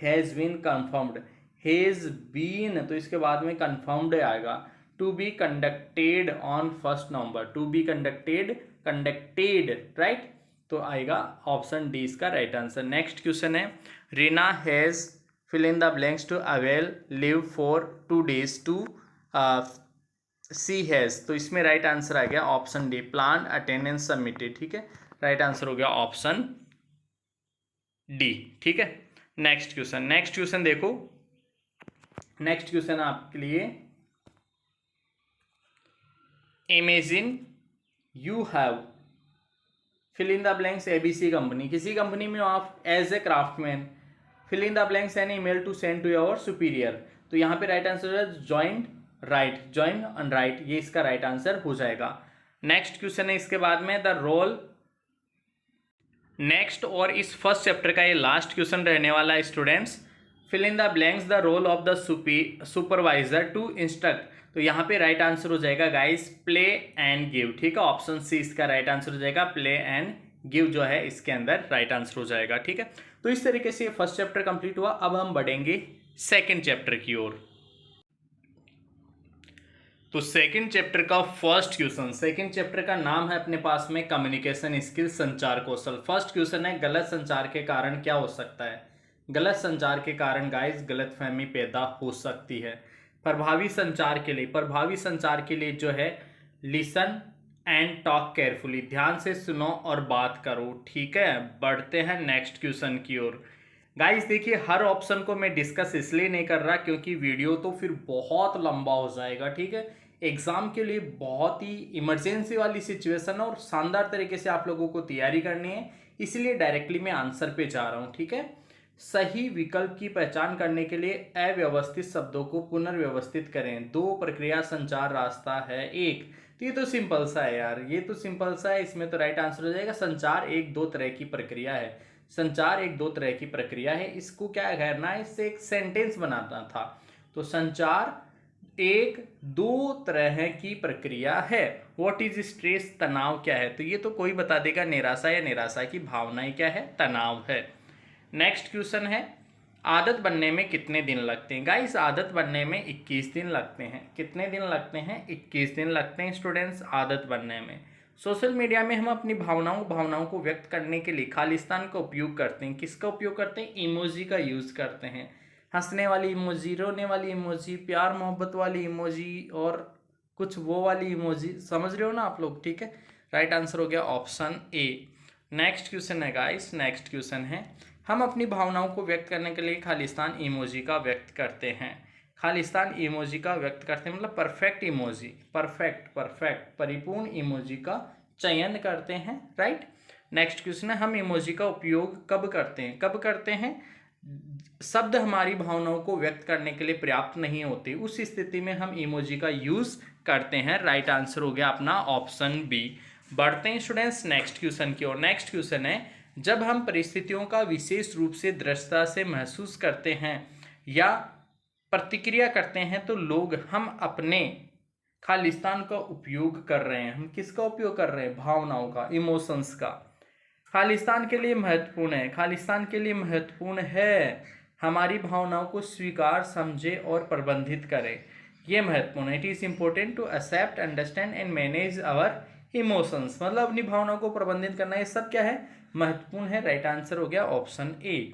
has been confirmed, has been, तो इसके बाद में कन्फर्म्ड आएगा। To be conducted on 1 November, to be conducted, conducted, right, तो आएगा ऑप्शन डी इसका राइट आंसर। नेक्स्ट क्वेश्चन है, Reena has, fill in the blanks, to avail leave for 2 days to see has, तो इसमें राइट आंसर आ गया option D, plan attendance submitted. ठीक है, राइट आंसर हो गया ऑप्शन डी। ठीक है, नेक्स्ट क्वेश्चन, नेक्स्ट क्वेश्चन देखो, नेक्स्ट क्वेश्चन आपके लिए, imagine you have, fill in the blanks, ABC company, किसी कंपनी में आप as a craftsman, fill in the blanks an email to send to your superior, तो यहाँ पे राइट आंसर है joint, write, join and write, ये इसका राइट आंसर हो जाएगा। नेक्स्ट क्वेश्चन है इसके बाद में, द रोल, नेक्स्ट और इस फर्स्ट चैप्टर का ये लास्ट क्वेश्चन रहने वाला है students, fill in the blanks the role of the supervisor to instruct. तो यहाँ पे राइट आंसर हो जाएगा गाइस प्ले एंड गिव। ठीक है, ऑप्शन सी इसका राइट आंसर हो जाएगा, प्ले एंड गिव जो है इसके अंदर राइट आंसर हो जाएगा। ठीक है, तो इस तरीके से फर्स्ट चैप्टर कंप्लीट हुआ। अब हम बढ़ेंगे सेकंड चैप्टर की ओर। तो सेकंड चैप्टर का फर्स्ट क्वेश्चन, सेकंड चैप्टर का नाम है अपने पास में कम्युनिकेशन स्किल, संचार कौशल। फर्स्ट क्वेश्चन है गलत संचार के कारण क्या हो सकता है। गलत संचार के कारण गाइस गलतफहमी पैदा हो सकती है। प्रभावी संचार के लिए जो है लिसन एंड टॉक केयरफुली, ध्यान से सुनो और बात करो। ठीक है, बढ़ते हैं नेक्स्ट क्वेश्चन की ओर। गाइस देखिए, हर ऑप्शन को मैं डिस्कस इसलिए नहीं कर रहा क्योंकि वीडियो तो फिर बहुत लंबा हो जाएगा। ठीक है, एग्जाम के लिए बहुत ही इमरजेंसी वाली सिचुएशन है और शानदार तरीके से आप लोगों को तैयारी करनी है, इसलिए डायरेक्टली मैं आंसर पे जा रहा हूं। ठीक है, सही विकल्प की पहचान करने के लिए अव्यवस्थित शब्दों को पुनर्व्यवस्थित करें। दो प्रक्रिया संचार रास्ता है एक। तो ये तो सिंपल सा है यार, ये तो सिंपल सा है, इसमें तो राइट आंसर हो जाएगा संचार एक दो तरह की प्रक्रिया है। संचार एक दो तरह की प्रक्रिया है, इसको क्या करना है, इससे एक सेंटेंस बनाना था। तो संचार एक दो तरह की प्रक्रिया है। व्हाट इज स्ट्रेस, तनाव क्या है, तो ये तो कोई बता देगा, निराशा या निराशा की भावनाएं क्या है, तनाव है। नेक्स्ट क्वेश्चन है आदत बनने में कितने दिन लगते हैं। गाइस आदत बनने में 21 दिन लगते हैं। कितने दिन लगते हैं, 21 दिन लगते हैं स्टूडेंट्स आदत बनने में। सोशल मीडिया में हम अपनी भावनाओं को व्यक्त करने के लिए खालिस्तान का उपयोग करते हैं। किसका उपयोग करते हैं, इमोजी का यूज करते हैं। हंसने वाली इमोजी, रोने वाली इमोजी, प्यार मोहब्बत वाली इमोजी और कुछ वो वाली इमोजी, समझ रहे हो ना आप लोग। ठीक है, राइट आंसर हो गया ऑप्शन ए। नेक्स्ट क्वेश्चन है गाइस, नेक्स्ट क्वेश्चन है हम अपनी भावनाओं को व्यक्त करने के लिए खालिस्तान इमोजी का व्यक्त करते हैं। खालिस्तान इमोजी का व्यक्त करते हैं मतलब परफेक्ट इमोजी, परफेक्ट परिपूर्ण इमोजी का चयन करते हैं। राइट, नेक्स्ट क्वेश्चन है हम इमोजी का उपयोग कब करते हैं, शब्द हमारी भावनाओं को व्यक्त करने के लिए पर्याप्त नहीं होते, उस स्थिति में हम इमोजी का यूज करते हैं। राइट आंसर हो गया अपना ऑप्शन बी। बढ़ते हैं स्टूडेंट्स नेक्स्ट क्वेश्चन की ओर। नेक्स्ट क्वेश्चन है जब हम परिस्थितियों का विशेष रूप से दृढ़ता से महसूस करते हैं या प्रतिक्रिया करते हैं तो लोग हम अपने खालिस्तान का उपयोग कर रहे हैं। हम किसका उपयोग कर रहे हैं, भावनाओं का, इमोशंस का। खालिस्तान के लिए महत्वपूर्ण है हमारी भावनाओं को स्वीकार, समझे और प्रबंधित करें। ये महत्वपूर्ण है। It is important to accept, understand and manage our emotions, मतलब अपनी भावनाओं को प्रबंधित करना, ये सब क्या है, महत्वपूर्ण है। राइट आंसर हो गया ऑप्शन ए।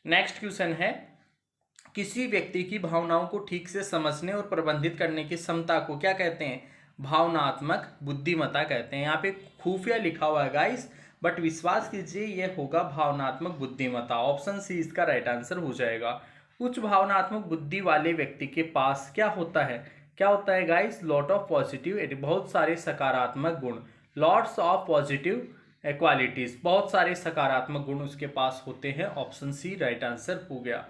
नेक्स्ट क्वेश्चन है किसी व्यक्ति की भावनाओं को ठीक से समझने और प्रबंधित करने की क्षमता को क्या कहते हैं, भावनात्मक बुद्धिमत्ता कहते हैं। यहाँ पे खुफिया लिखा हुआ है गाइस, बट विश्वास कीजिए ये होगा भावनात्मक बुद्धिमत्ता। ऑप्शन सी इसका राइट आंसर हो जाएगा। उच्च भावनात्मक बुद्धि वाले व्यक्ति के पास क्या होता है गाइस, लॉट ऑफ पॉजिटिव, बहुत सारे सकारात्मक गुण, लॉट्स ऑफ पॉजिटिव क्वालिटीज, बहुत सारे सकारात्मक गुण उसके पास होते हैं। ऑप्शन सी राइट आंसर हो गया।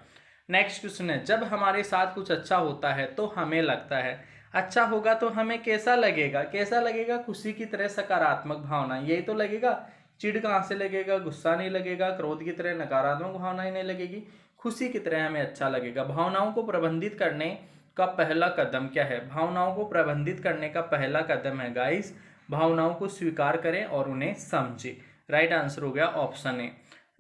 नेक्स्ट क्वेश्चन है जब हमारे साथ कुछ अच्छा होता है तो हमें लगता है, अच्छा होगा तो हमें कैसा लगेगा, खुशी की तरह सकारात्मक भावना, यही तो लगेगा। चिढ़ कहाँ से लगेगा, गुस्सा नहीं लगेगा, क्रोध की तरह नकारात्मक भावनाएं नहीं लगेगी, खुशी की तरह हमें अच्छा लगेगा। भावनाओं को प्रबंधित करने का पहला कदम क्या है, भावनाओं को प्रबंधित करने का पहला कदम है गाइस, भावनाओं को स्वीकार करें और उन्हें समझें। राइट आंसर हो गया ऑप्शन ए।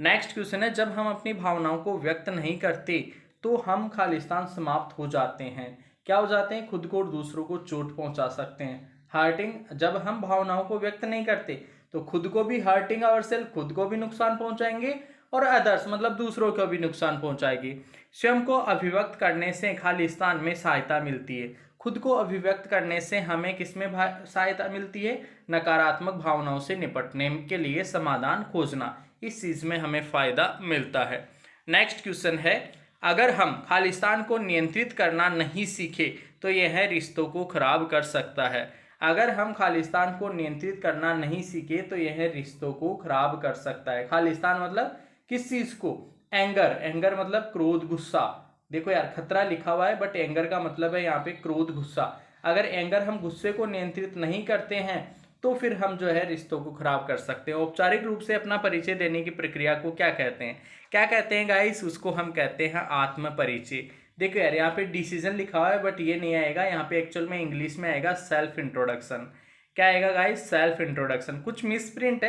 नेक्स्ट क्वेश्चन है जब हम अपनी भावनाओं को व्यक्त नहीं करते तो हम खालिस्तान समाप्त हो जाते हैं। क्या हो जाते हैं, खुद को और दूसरों को चोट पहुंचा सकते हैं, हर्टिंग। जब हम भावनाओं को व्यक्त नहीं करते तो खुद को भी हर्टिंग आवरसेल्फ, खुद को भी नुकसान पहुंचाएंगे और अदर्स मतलब दूसरों को भी नुकसान पहुंचाएगी। स्वयं को अभिव्यक्त करने से खालिस्तान में सहायता मिलती है। खुद को अभिव्यक्त करने से हमें किसमें सहायता मिलती है, नकारात्मक भावनाओं से निपटने के लिए समाधान खोजना, इस चीज़ में हमें फायदा मिलता है। नेक्स्ट क्वेश्चन है अगर हम खालिस्तान को नियंत्रित करना नहीं सीखे तो यह रिश्तों को खराब कर सकता है। अगर हम खालिस्तान को नियंत्रित करना नहीं सीखे तो यह रिश्तों को खराब कर सकता है। खालिस्तान मतलब किस चीज़ को, एंगर मतलब क्रोध, गुस्सा। देखो यार खतरा लिखा हुआ है बट एंगर का मतलब है यहाँ पे क्रोध, गुस्सा। अगर एंगर हम गुस्से को नियंत्रित नहीं करते हैं तो फिर हम जो है रिश्तों को खराब कर सकते हैं। औपचारिक रूप से अपना परिचय देने की प्रक्रिया को क्या कहते हैं? क्या कहते हैं गाइस? उसको हम कहते हैं आत्म परिचय। देखो यार, यहाँ पे डिसीजन लिखा हुआ है बट ये नहीं आएगा, यहाँ पे एक्चुअल में इंग्लिश में आएगा सेल्फ इंट्रोडक्शन। क्या आएगा गाइस? Self introduction. कुछ मिसप्रिंट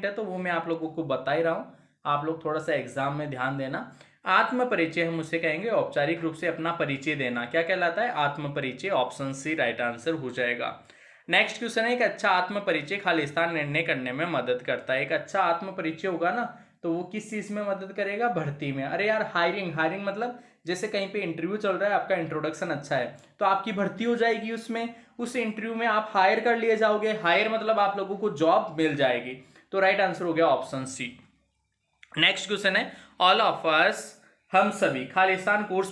है तो वो मैं आप लोगों को बता ही रहा हूँ, आप लोग थोड़ा सा एग्जाम में ध्यान देना। आत्म परिचय हम उसे कहेंगे औपचारिक रूप से अपना परिचय देना। क्या कहलाता है? आत्म परिचय। ऑप्शन सी राइट आंसर हो जाएगा। नेक्स्ट क्वेश्चन है, एक अच्छा आत्म परिचय खालिस्तान निर्णय करने में मदद करता है। एक अच्छा आत्म परिचय होगा ना तो वो किस चीज में मदद करेगा? भर्ती में। अरे यार, हायरिंग मतलब जैसे कहीं पे इंटरव्यू चल रहा है, आपका इंट्रोडक्शन अच्छा है तो आपकी भर्ती हो जाएगी उसमें, उस इंटरव्यू में आप हायर कर लिए जाओगे। हायर मतलब आप लोगों को जॉब मिल जाएगी। तो राइट आंसर हो गया ऑप्शन सी। नेक्स्ट क्वेश्चन है, ऑल ऑफ अस, हम सभी खालिस्तान कोर्स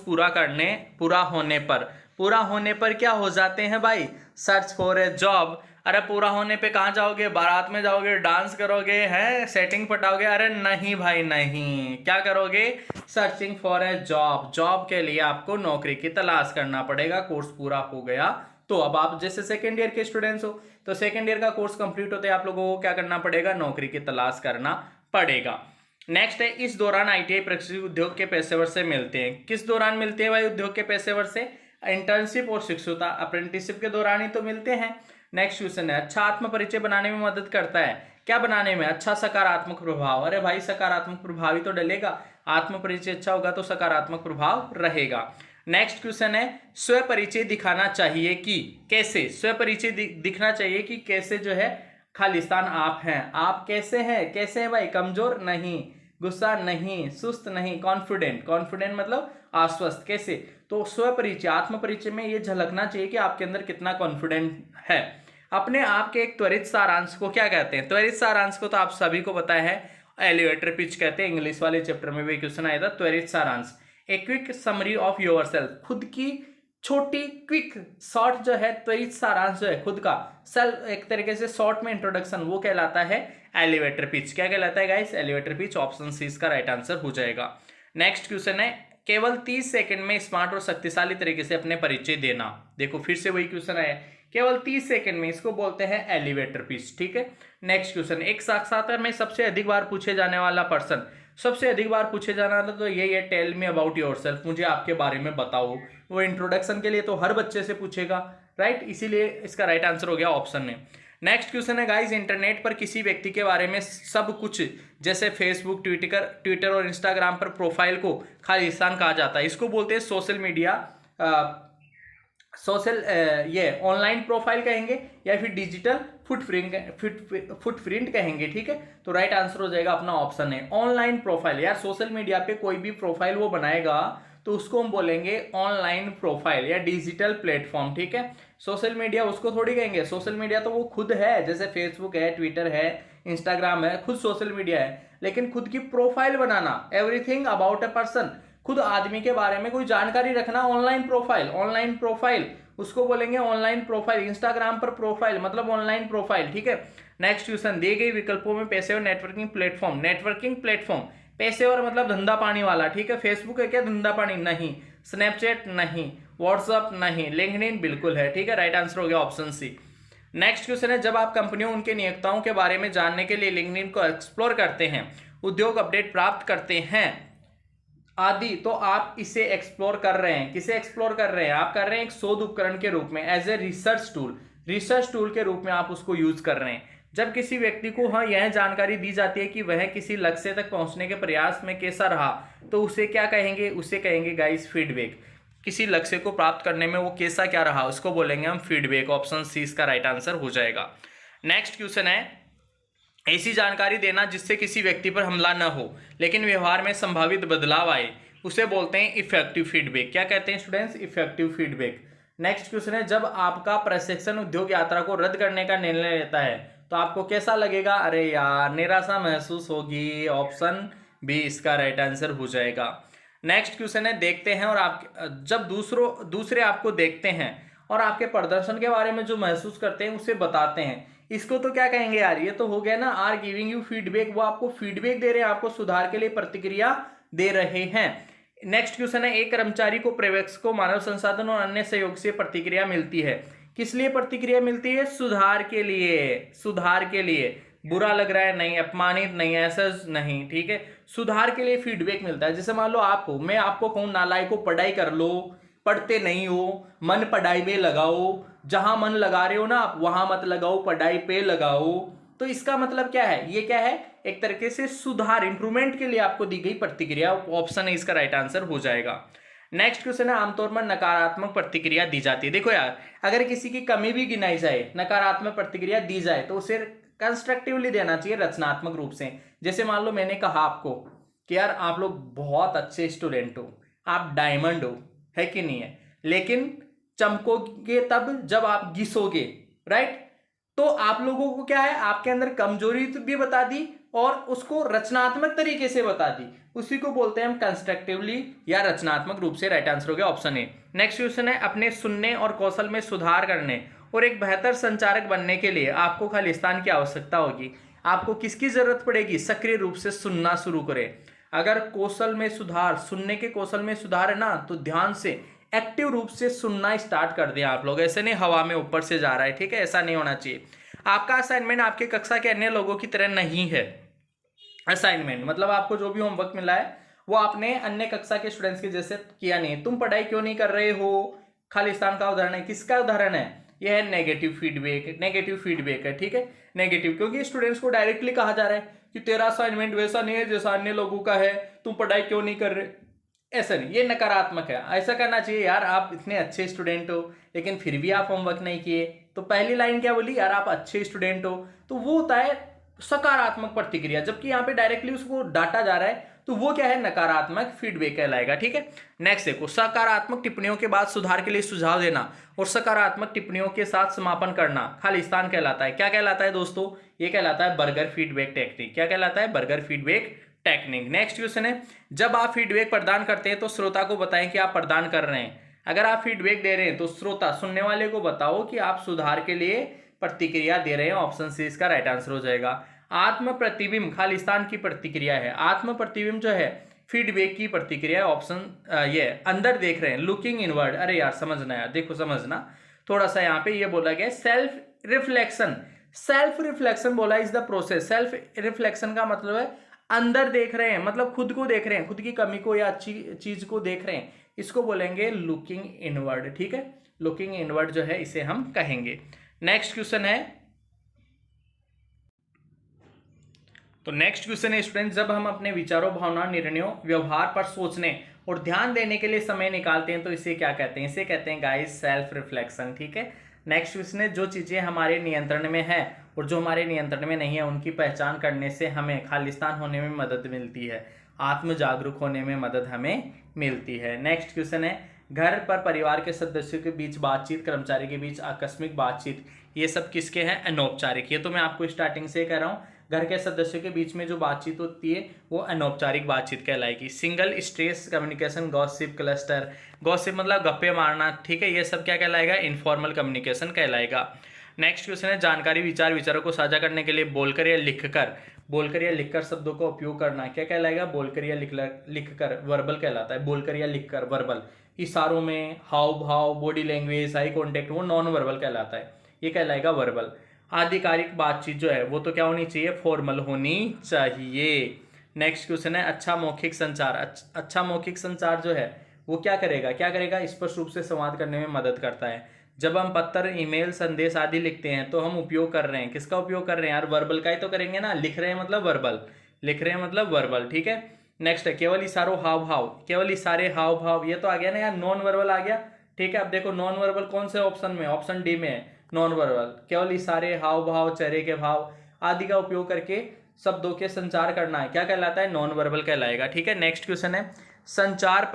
पूरा होने पर क्या हो जाते हैं भाई? Search for a job. अरे पूरा होने पे कहाँ जाओगे? बारात में जाओगे, डांस करोगे, हैं सेटिंग पटाओगे? अरे नहीं भाई नहीं, क्या करोगे? Searching for a job. Job के लिए आपको नौकरी की तलाश करना पड़ेगा। कोर्स पूरा हो गया तो अब आप जैसे सेकेंड ईयर के स्टूडेंट्स हो तो सेकेंड ईयर का कोर्स कंप्लीट होते हैं आप लोगों को क्या करना पड़ेगा? नौकरी की तलाश करना पड़ेगा। नेक्स्ट है, इस दौरान आईटीआई प्रशिक्षित उद्योग के पेशेवर से मिलते हैं। किस दौरान मिलते हैं भाई उद्योग के पेशेवर से? इंटर्नशिप और शिक्षुता, अप्रेंटिसशिप के दौरान ही तो मिलते हैं। नेक्स्ट क्वेश्चन है, अच्छा आत्म परिचय बनाने में मदद करता है। क्या बनाने में? अच्छा सकारात्मक प्रभाव। अरे भाई सकारात्मक प्रभाव ही तो डलेगा, आत्म परिचय अच्छा होगा तो सकारात्मक प्रभाव रहेगा। नेक्स्ट क्वेश्चन है, स्व परिचय दिखाना चाहिए कि कैसे? स्व परिचय दिखना चाहिए कि कैसे जो है खालिस्तान आप हैं। आप कैसे हैं भाई? कमजोर नहीं, गुस्सा नहीं, सुस्त नहीं, कॉन्फिडेंट। कॉन्फिडेंट मतलब आश्वस्त। कैसे? तो स्व परिचय, आत्म परिचय में ये झलकना चाहिए कि आपके अंदर कितना कॉन्फिडेंट है। अपने आप के एक त्वरित सारांश को क्या कहते हैं? त्वरित सारांश को तो आप सभी को पता है, एलिवेटर पिच कहते हैं। इंग्लिश वाले चैप्टर में भी क्वेश्चन आया था त्वरित सारांश। A quick summary of yourself, खुद की छोटी क्विक शॉर्ट जो है, त्वरित सारांश जो है खुद का, सेल्फ एक तरीके से शॉर्ट में इंट्रोडक्शन, वो कहलाता है एलिवेटर पिच। क्या कहलाता है guys? Elevator pitch. Option C इसका राइट आंसर हो जाएगा। नेक्स्ट क्वेश्चन है, केवल 30 सेकंड में स्मार्ट और शक्तिशाली तरीके से अपने परिचय देना। देखो फिर से वही क्वेश्चन है, केवल 30 सेकंड में, इसको बोलते हैं एलिवेटर पिच। ठीक है। नेक्स्ट क्वेश्चन, एक साक्षात्कार में सबसे अधिक बार पूछे जाने वाला प्रश्न, सबसे अधिक बार पूछे जाना वाला तो यही है, टेल मी अबाउट योरसेल्फ, मुझे आपके बारे में बताओ। वो इंट्रोडक्शन के लिए तो हर बच्चे से पूछेगा, राइट, इसीलिए इसका राइट आंसर हो गया ऑप्शन में। नेक्स्ट क्वेश्चन है गाइस, इंटरनेट पर किसी व्यक्ति के बारे में सब कुछ, जैसे फेसबुक, ट्विटर और इंस्टाग्राम पर प्रोफाइल को खालिस्तान कहा जाता है। इसको बोलते हैं सोशल मीडिया, ये ऑनलाइन प्रोफाइल कहेंगे या फिर डिजिटल फुटप्रिंट कहेंगे। ठीक है, तो राइट आंसर हो जाएगा अपना ऑप्शन है ऑनलाइन प्रोफाइल। यार सोशल मीडिया पे कोई भी प्रोफाइल वो बनाएगा तो उसको हम बोलेंगे ऑनलाइन प्रोफाइल या डिजिटल प्लेटफॉर्म। ठीक है, सोशल मीडिया उसको थोड़ी कहेंगे, सोशल मीडिया तो वो खुद है, जैसे फेसबुक है, ट्विटर है, इंस्टाग्राम है, खुद सोशल मीडिया है। लेकिन खुद की profile banana, everything about a person, खुद आदमी के बारे में कोई जानकारी रखना, ऑनलाइन प्रोफाइल। ऑनलाइन प्रोफाइल उसको बोलेंगे ऑनलाइन प्रोफाइल। इंस्टाग्राम पर प्रोफाइल मतलब ऑनलाइन प्रोफाइल। ठीक है। नेक्स्ट क्वेश्चन, दिए गए विकल्पों में पेशेवर नेटवर्किंग प्लेटफॉर्म, नेटवर्किंग प्लेटफॉर्म पेशेवर मतलब धंधा पानी वाला। ठीक है, फेसबुक है क्या धंधा पानी? नहीं। स्नैपचैट नहीं, व्हाट्सअप नहीं, लिंक्डइन बिल्कुल है। ठीक है, राइट आंसर हो गया ऑप्शन सी। नेक्स्ट क्वेश्चन है, जब आप कंपनियों उनके नियोक्ताओं के बारे में जानने के लिए लिंक्डइन को एक्सप्लोर करते हैं, उद्योग अपडेट प्राप्त करते हैं आदि, तो आप इसे एक्सप्लोर कर रहे हैं। किसे एक्सप्लोर कर रहे हैं? आप कर रहे हैं एक शोध उपकरण के रूप में, as a research tool, research tool के रूप में आप उसको यूज कर रहे हैं। जब किसी व्यक्ति को यह जानकारी दी जाती है कि वह किसी लक्ष्य तक पहुंचने के प्रयास में कैसा रहा, तो उसे क्या कहेंगे? उसे कहेंगे गाइस फीडबैक। किसी लक्ष्य को प्राप्त करने में वो कैसा क्या रहा, उसको बोलेंगे हम फीडबैक। ऑप्शन सी इसका राइट आंसर हो जाएगा। नेक्स्ट क्वेश्चन है, ऐसी जानकारी देना जिससे किसी व्यक्ति पर हमला न हो लेकिन व्यवहार में संभावित बदलाव आए, उसे बोलते हैं इफेक्टिव फीडबैक। क्या कहते हैं students? Effective feedback. Next question है, जब आपका प्रशिक्षण उद्योग यात्रा को रद्द करने का निर्णय लेता है तो आपको कैसा लगेगा? अरे यार निराशा महसूस होगी। ऑप्शन बी इसका राइट आंसर हो जाएगा। नेक्स्ट क्वेश्चन है, देखते हैं और आप जब दूसरे आपको देखते हैं और आपके प्रदर्शन के बारे में जो महसूस करते हैं उसे बताते हैं, इसको तो क्या कहेंगे यार? ये तो हो गया ना, आर गिविंग यू फीडबैक। वो आपको फीडबैक दे रहे हैं, आपको सुधार के लिए प्रतिक्रिया दे रहे हैं। नेक्स्ट क्वेश्चन है, एक कर्मचारी को पर्यवेक्षक को मानव संसाधन और अन्य सहयोग से प्रतिक्रिया मिलती है, किस लिए प्रतिक्रिया मिलती है? सुधार के लिए, सुधार के लिए। बुरा लग रहा है नहीं, अपमानित नहीं, ऐसा नहीं, ठीक है, सुधार के लिए फीडबैक मिलता है। जैसे मान लो आप हो, मैं आपको कहूँ नालायक को पढ़ाई कर लो, पढ़ते नहीं हो, मन पढ़ाई में लगाओ, जहां मन लगा रहे हो ना आप वहां मत लगाओ, पढ़ाई पे लगाओ। तो इसका मतलब क्या है? ये क्या है? एक तरीके से सुधार, इंप्रूवमेंट के लिए आपको दी गई प्रतिक्रिया। ऑप्शन है इसका राइट आंसर हो जाएगा। नेक्स्ट क्वेश्चन है, आमतौर पर नकारात्मक प्रतिक्रिया दी जाती है। देखो यार, अगर किसी की कमी भी गिनाई जाए, नकारात्मक प्रतिक्रिया दी जाए, तो उसे कंस्ट्रक्टिवली देना चाहिए, रचनात्मक रूप से। जैसे मान लो मैंने कहा आपको कि यार आप लोग बहुत अच्छे स्टूडेंट हो, आप डायमंड हो, है कि नहीं है, लेकिन चमकोगे तब जब आप घिसोगे, राइट? तो आप लोगों को क्या है, आपके अंदर कमजोरी भी बता दी और उसको रचनात्मक तरीके से बता दी। उसी को बोलते हैं हम कंस्ट्रक्टिवली या रचनात्मक रूप से। राइट आंसर हो गया ऑप्शन ए। नेक्स्ट क्वेश्चन है, अपने सुनने और कौशल में सुधार करने और एक बेहतर संचारक बनने के लिए आपको खालिस्तान की आवश्यकता होगी। आपको किसकी जरूरत पड़ेगी? सक्रिय रूप से सुनना शुरू करें। अगर कौशल में सुधार, सुनने के कौशल में सुधार है ना, तो ध्यान से एक्टिव रूप से सुनना स्टार्ट कर दें आप लोग। ऐसे नहीं हवा में ऊपर से जा रहा है, ठीक है, ऐसा नहीं होना चाहिए। आपका असाइनमेंट आपके कक्षा के अन्य लोगों की तरह नहीं है। असाइनमेंट मतलब आपको जो भी होमवर्क मिला है वो आपने अन्य कक्षा के स्टूडेंट्स के जैसे किया नहीं। तुम पढ़ाई क्यों नहीं कर रहे हो, खालिस्तान का उदाहरण है। किसका उदाहरण है? यह है नेगेटिव फीडबैक। नेगेटिव फीडबैक है, ठीक है, नेगेटिव, क्योंकि स्टूडेंट्स को डायरेक्टली कहा जा रहा है कि तेरा असाइनमेंट वैसा नहीं है जैसा अन्य लोगों का है, तुम पढ़ाई क्यों नहीं कर रहे। ऐसा नहीं, ये नकारात्मक है। ऐसा करना चाहिए, यार आप इतने अच्छे स्टूडेंट हो लेकिन फिर भी आप होमवर्क नहीं किए। तो पहली लाइन क्या बोली? यार आप अच्छे स्टूडेंट हो, तो वो होता है सकारात्मक प्रतिक्रिया। जबकि यहाँ पे डायरेक्टली उसको डांटा जा रहा है, तो वो क्या है? नकारात्मक फीडबैक कहलाएगा, ठीक है। नेक्स्ट देखो, सकारात्मक टिप्पणियों के बाद सुधार के लिए सुझाव देना और सकारात्मक टिप्पणियों के साथ समापन करना खालिस्तान कहलाता है। क्या कहलाता है दोस्तों? ये कहलाता है बर्गर फीडबैक टेक्निक। क्या कहलाता है? Burger feedback technique. Next question है, जब आप फीडबैक प्रदान करते हैं तो श्रोता को बताएं कि आप प्रदान कर रहे हैं। अगर आप फीडबैक दे रहे हैं तो श्रोता, सुनने वाले को बताओ कि आप सुधार के लिए प्रतिक्रिया दे रहे हैं। ऑप्शन सी इसका राइट आंसर हो जाएगा। आत्म प्रतिबिंब खालिस्तान की प्रतिक्रिया है। आत्म प्रतिबिंब जो है फीडबैक की प्रतिक्रिया। ऑप्शन ये अंदर देख रहे हैं, लुकिंग इनवर्ड। अरे यार समझना, यार देखो समझना थोड़ा सा, यहाँ पे ये बोला गया सेल्फ रिफ्लेक्शन। सेल्फ रिफ्लेक्शन बोला is the process. Self reflection का मतलब है अंदर देख रहे हैं, मतलब खुद को देख रहे हैं, खुद की कमी को या अच्छी चीज को देख रहे हैं, इसको बोलेंगे लुकिंग इनवर्ड, ठीक है। लुकिंग इनवर्ड जो है इसे हम कहेंगे। नेक्स्ट क्वेश्चन है, तो नेक्स्ट क्वेश्चन है स्टूडेंट, जब हम अपने विचारों, भावना, निर्णयों, व्यवहार पर सोचने और ध्यान देने के लिए समय निकालते हैं तो इसे क्या कहते हैं? इसे कहते हैं गाइस सेल्फ रिफ्लेक्शन, ठीक है। नेक्स्ट क्वेश्चन है, जो चीजें हमारे नियंत्रण में है और जो हमारे नियंत्रण में नहीं है उनकी पहचान करने से हमें खालिस्तान होने में मदद मिलती है, आत्म जागरूक होने में मदद हमें मिलती है। नेक्स्ट क्वेश्चन है, घर पर परिवार के सदस्यों के बीच बातचीत, कर्मचारी के बीच आकस्मिक बातचीत, ये सब किसके हैं? अनौपचारिक। ये तो मैं आपको स्टार्टिंग से कह रहा हूँ, घर के सदस्यों के बीच में जो बातचीत होती है वो अनौपचारिक बातचीत कहलाएगी। Single stress communication, gossip, cluster, gossip मतलब गप्पे मारना, ठीक है, ये सब क्या कहलाएगा? इनफॉर्मल कम्युनिकेशन कहलाएगा। नेक्स्ट क्वेश्चन है, जानकारी, विचारों को साझा करने के लिए बोलकर या लिखकर शब्दों का उपयोग करना क्या कहलाएगा? बोलकर या लिखकर, वर्बल कहलाता है। बोलकर या लिखकर, वर्बल। इशारों में, हाव भाव, बॉडी लैंग्वेज, आई कॉन्टेक्ट, वो नॉन वर्बल कहलाता है, ये कहलाएगा वर्बल। आधिकारिक बातचीत जो है वो तो क्या होनी चाहिए? फॉर्मल होनी चाहिए। नेक्स्ट क्वेश्चन है, अच्छा मौखिक संचार। अच्छा मौखिक संचार जो है वो क्या करेगा? स्पष्ट रूप से संवाद करने में मदद करता है। जब हम पत्र, ईमेल, संदेश आदि लिखते हैं तो हम उपयोग कर रहे हैं, किसका उपयोग कर रहे हैं यार? वर्बल का ही तो करेंगे ना। लिख रहे हैं मतलब वर्बल, ठीक है। नेक्स्ट है, केवल इशारों, हाव भाव, केवल इशारे, हाव भाव, ये तो आ गया ना यार, नॉन वर्बल आ गया, ठीक है। अब देखो नॉन वर्बल कौन से ऑप्शन में? ऑप्शन डी में है नॉन वर्बल। केवल इशारे, हाव भाव, चेहरे के भाव आदि का उपयोग करके शब्दों के संचार करना है, क्या कहलाता है? नॉन वर्बल कहलाएगा, ठीक है। नेक्स्ट क्वेश्चन है, संचार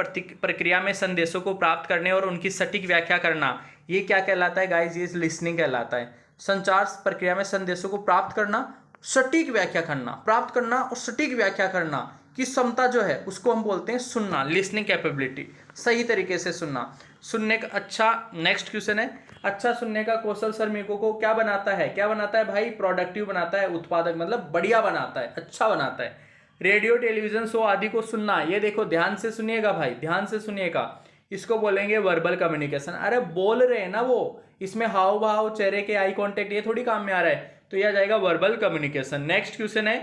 प्रक्रिया में संदेशों को प्राप्त करने और उनकी सटीक व्याख्या करना, ये क्या कहलाता है गाइस? ये लिसनिंग कहलाता है। संचार प्रक्रिया में संदेशों को प्राप्त करना, सटीक व्याख्या करना, प्राप्त करना और सटीक व्याख्या करना की क्षमता जो है उसको हम बोलते हैं सुनना, लिसनिंग कैपेबिलिटी, सही तरीके से सुनना, सुनने का अच्छा। नेक्स्ट क्वेश्चन है, अच्छा सुनने का कौशल श्रमिकों को क्या बनाता है भाई? प्रोडक्टिव बनाता है, उत्पादक मतलब बढ़िया बनाता है, अच्छा बनाता है। रेडियो, टेलीविजन शो आदि को सुनना, ये देखो ध्यान से सुनिएगा भाई, ध्यान से सुनिएगा। इसको बोलेंगे वर्बल कम्युनिकेशन। अरे बोल रहे हैं ना वो, इसमें हाव भाव, चेहरे के आई कांटेक्ट, ये थोड़ी काम में आ रहा है, तो यह आ जाएगा वर्बल कम्युनिकेशन। नेक्स्ट क्वेश्चन है,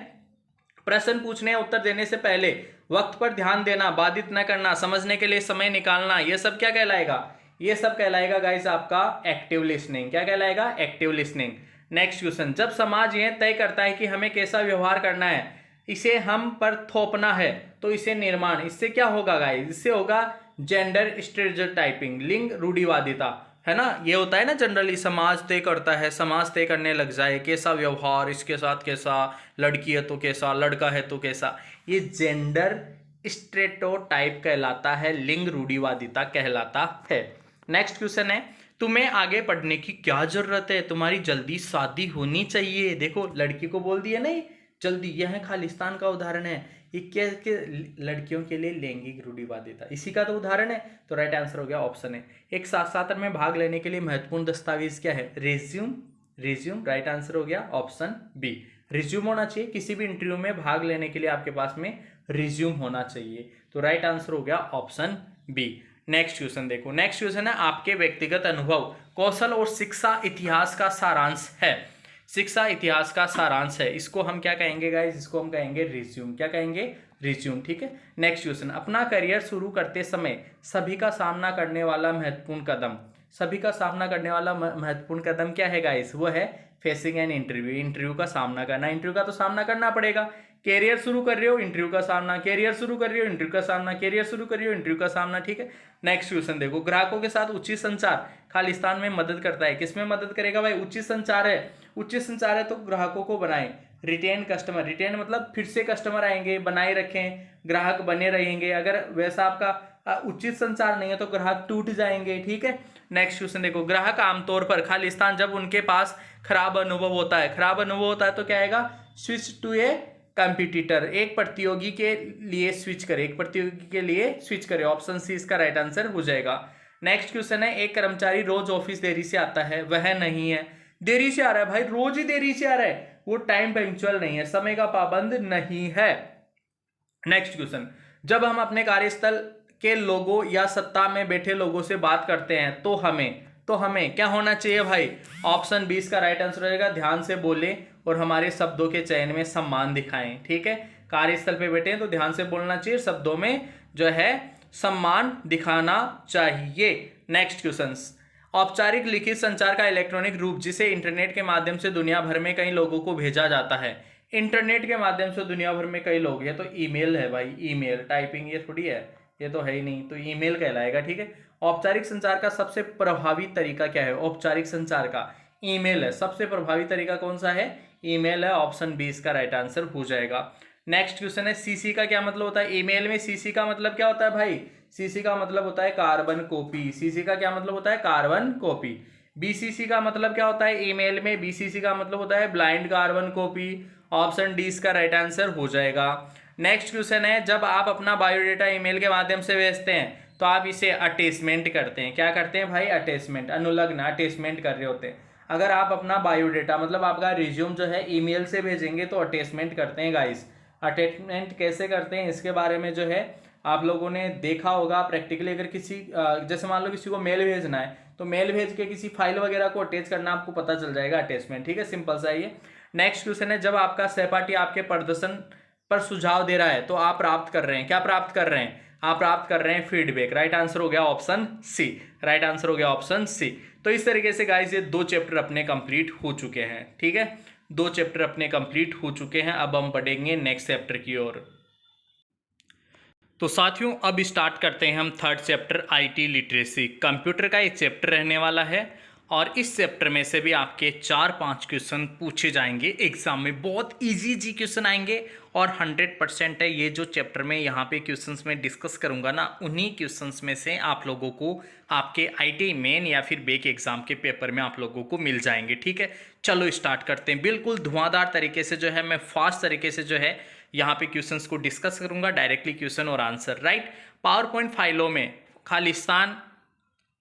प्रश्न पूछने या उत्तर देने से पहले वक्त पर ध्यान देना, बाधित न करना, समझने के लिए समय निकालना, यह सब क्या कहलाएगा? ये सब कहलाएगा गाइस आपका एक्टिव लिसनिंग। क्या कहलाएगा? Active listening. नेक्स्ट क्वेश्चन, जब समाज यह तय करता है कि हमें कैसा व्यवहार करना है, इसे हम पर थोपना है, तो इसे निर्माण, इससे क्या होगा गाइस? इससे होगा जेंडर स्टेरियोटाइपिंग, लिंग रूढ़िवादिता, है ना। ये होता है ना जनरली, समाज तय करता है, समाज तय करने लग जाए कैसा व्यवहार, इसके साथ कैसा, लड़की है तो कैसा, लड़का है तो कैसा, ये जेंडर स्टेरियोटाइप कहलाता है, लिंग रूढ़िवादिता कहलाता है। नेक्स्ट क्वेश्चन है, तुम्हें आगे पढ़ने की क्या जरूरत है, तुम्हारी जल्दी शादी होनी चाहिए। देखो लड़की को बोल दिया नहीं जल्दी, यह खालिस्तान का उदाहरण है। ये क्या के लड़कियों के लिए लैंगिक रूढ़िवादिता, इसी का तो उदाहरण है। तो राइट आंसर हो गया ऑप्शन है। एक साक्षात्कार में भाग लेने के लिए महत्वपूर्ण दस्तावेज क्या है? रेज्यूम। रेज्यूम राइट आंसर हो गया ऑप्शन बी। रिज्यूम होना चाहिए, किसी भी इंटरव्यू में भाग लेने के लिए आपके पास में रिज्यूम होना चाहिए। तो राइट आंसर हो गया ऑप्शन बी। नेक्स्ट क्वेश्चन देखो, नेक्स्ट क्वेश्चन है, आपके व्यक्तिगत अनुभव, कौशल और शिक्षा इतिहास का सारांश है। शिक्षा इतिहास का सारांश है, इसको हम क्या कहेंगे गाइस? इसको हम कहेंगे रिज्यूम। क्या कहेंगे? रिज्यूम। ठीक है। नेक्स्ट क्वेश्चन, अपना करियर शुरू करते समय सभी का सामना करने वाला महत्वपूर्ण कदम, सभी का सामना करने वाला महत्वपूर्ण कदम क्या है गाइस? वो है फेसिंग एन इंटरव्यू, इंटरव्यू का सामना करना। इंटरव्यू का तो सामना करना पड़ेगा। कैरियर शुरू कर रहे हो, इंटरव्यू का सामना, कैरियर शुरू कर रहे हो, इंटरव्यू का सामना, कैरियर शुरू कर रहे हो, इंटरव्यू का सामना। ठीक है। नेक्स्ट क्वेश्चन देखो, ग्राहकों के साथ उचित संचार खालिस्तान में मदद करता है। किसमें मदद करेगा भाई? उचित संचार है, उचित संचार है तो ग्राहकों को बनाए। रिटेन कस्टमर, रिटेन मतलब फिर से कस्टमर आएंगे, बनाए रखें, ग्राहक बने रहेंगे। अगर वैसा आपका उचित संचार नहीं है तो ग्राहक टूट जाएंगे। ठीक है। नेक्स्ट क्वेश्चन देखो, ग्राहक आमतौर पर खालिस्तान जब उनके पास खराब अनुभव होता है, खराब अनुभव होता है तो क्या आएगा? स्विच टू ए कंपटीटर, एक प्रतियोगी के लिए स्विच करे, एक प्रतियोगी के लिए स्विच करे। ऑप्शन सी इसका राइट आंसर हो जाएगा। नेक्स्ट क्वेश्चन है, एक कर्मचारी रोज ऑफिस देरी से आता है, वह नहीं है। देरी से आ रहा है भाई, रोज ही देरी से आ रहा है, वो टाइम पंक्चुअल नहीं है, समय का पाबंद नहीं है। नेक्स्ट क्वेश्चन, जब हम अपने कार्यस्थल के लोगों या सत्ता में बैठे लोगों से बात करते हैं तो हमें क्या होना चाहिए भाई? ऑप्शन 20 का राइट आंसर रहेगा, ध्यान से बोले और हमारे शब्दों के चयन में सम्मान दिखाएं। ठीक है। कार्यस्थल पे बैठे हैं तो ध्यान से बोलना चाहिए, शब्दों में जो है सम्मान दिखाना चाहिए। नेक्स्ट क्वेश्चन, औपचारिक लिखित संचार का इलेक्ट्रॉनिक रूप जिसे इंटरनेट के माध्यम से दुनिया भर में कई लोगों को भेजा जाता है। इंटरनेट के माध्यम से दुनिया भर में कई लोग, ये तो ईमेल है भाई, ईमेल, टाइपिंग ये थोड़ी है, ये तो है ही नहीं, तो ईमेल कहलाएगा। ठीक है। औपचारिक संचार का सबसे प्रभावी तरीका क्या है? औपचारिक संचार का ईमेल है, सबसे प्रभावी तरीका कौन सा है? ईमेल है। ऑप्शन 20 का राइट आंसर हो जाएगा। नेक्स्ट क्वेश्चन है, सीसी का क्या मतलब होता है? ईमेल में सीसी का मतलब क्या होता है भाई? सीसी का मतलब होता है कार्बन कॉपी। सीसी का क्या मतलब होता है? Carbon copy. बीसीसी का मतलब क्या होता है? ईमेल में बीसीसी का मतलब होता है blind carbon copy. Option D इसका राइट आंसर हो जाएगा। नेक्स्ट क्वेश्चन है, जब आप अपना बायोडेटा ईमेल के माध्यम से भेजते हैं तो आप इसे अटैचमेंट करते हैं। क्या करते हैं भाई? अटैचमेंट, अनुलग्न, अटैचमेंट कर रहे होते हैं। अगर आप अपना बायोडेटा मतलब आपका रिज्यूम जो है ईमेल से भेजेंगे तो अटैचमेंट करते हैं गाइस। अटैचमेंट कैसे करते हैं इसके बारे में जो है आप लोगों ने देखा होगा प्रैक्टिकली। अगर किसी जैसे मान लो किसी को मेल भेजना है तो मेल भेज के किसी फाइल वगैरह को अटैच करना आपको पता चल जाएगा, अटैचमेंट। ठीक है, सिंपल सा ये। नेक्स्ट क्वेश्चन है, जब आपका सहपाठी आपके प्रदर्शन पर सुझाव दे रहा है तो आप प्राप्त कर रहे हैं, क्या प्राप्त कर रहे हैं? आप प्राप्त कर रहे हैं फीडबैक। राइट आंसर हो गया ऑप्शन सी। राइट आंसर हो गया ऑप्शन सी। तो इस तरीके से गाइस ये 2 चैप्टर अपने कंप्लीट हो चुके हैं। ठीक है, 2 चैप्टर अपने कंप्लीट हो चुके हैं। अब हम पढ़ेंगे नेक्स्ट चैप्टर की ओर। तो साथियों अब स्टार्ट करते हैं हम 3rd chapter IT literacy. Computer का एक चैप्टर रहने वाला है और इस चैप्टर में से भी आपके 4-5 क्वेश्चन पूछे जाएंगे एग्जाम में। बहुत इजी क्वेश्चन आएंगे और 100% है ये जो चैप्टर में यहाँ पे क्वेश्चंस में डिस्कस करूँगा ना, उन्हीं क्वेश्चंस में से आप लोगों को आपके आईटी मेन या फिर बेक एग्जाम के पेपर में आप लोगों को मिल जाएंगे। ठीक है, चलो स्टार्ट करते हैं। बिल्कुल धुआंधार तरीके से जो है मैं फास्ट तरीके से जो है यहाँ पे क्वेश्चंस को डिस्कस करूंगा, डायरेक्टली क्वेश्चन और आंसर। राइट, पावर पॉइंट फाइलों में खालिस्तान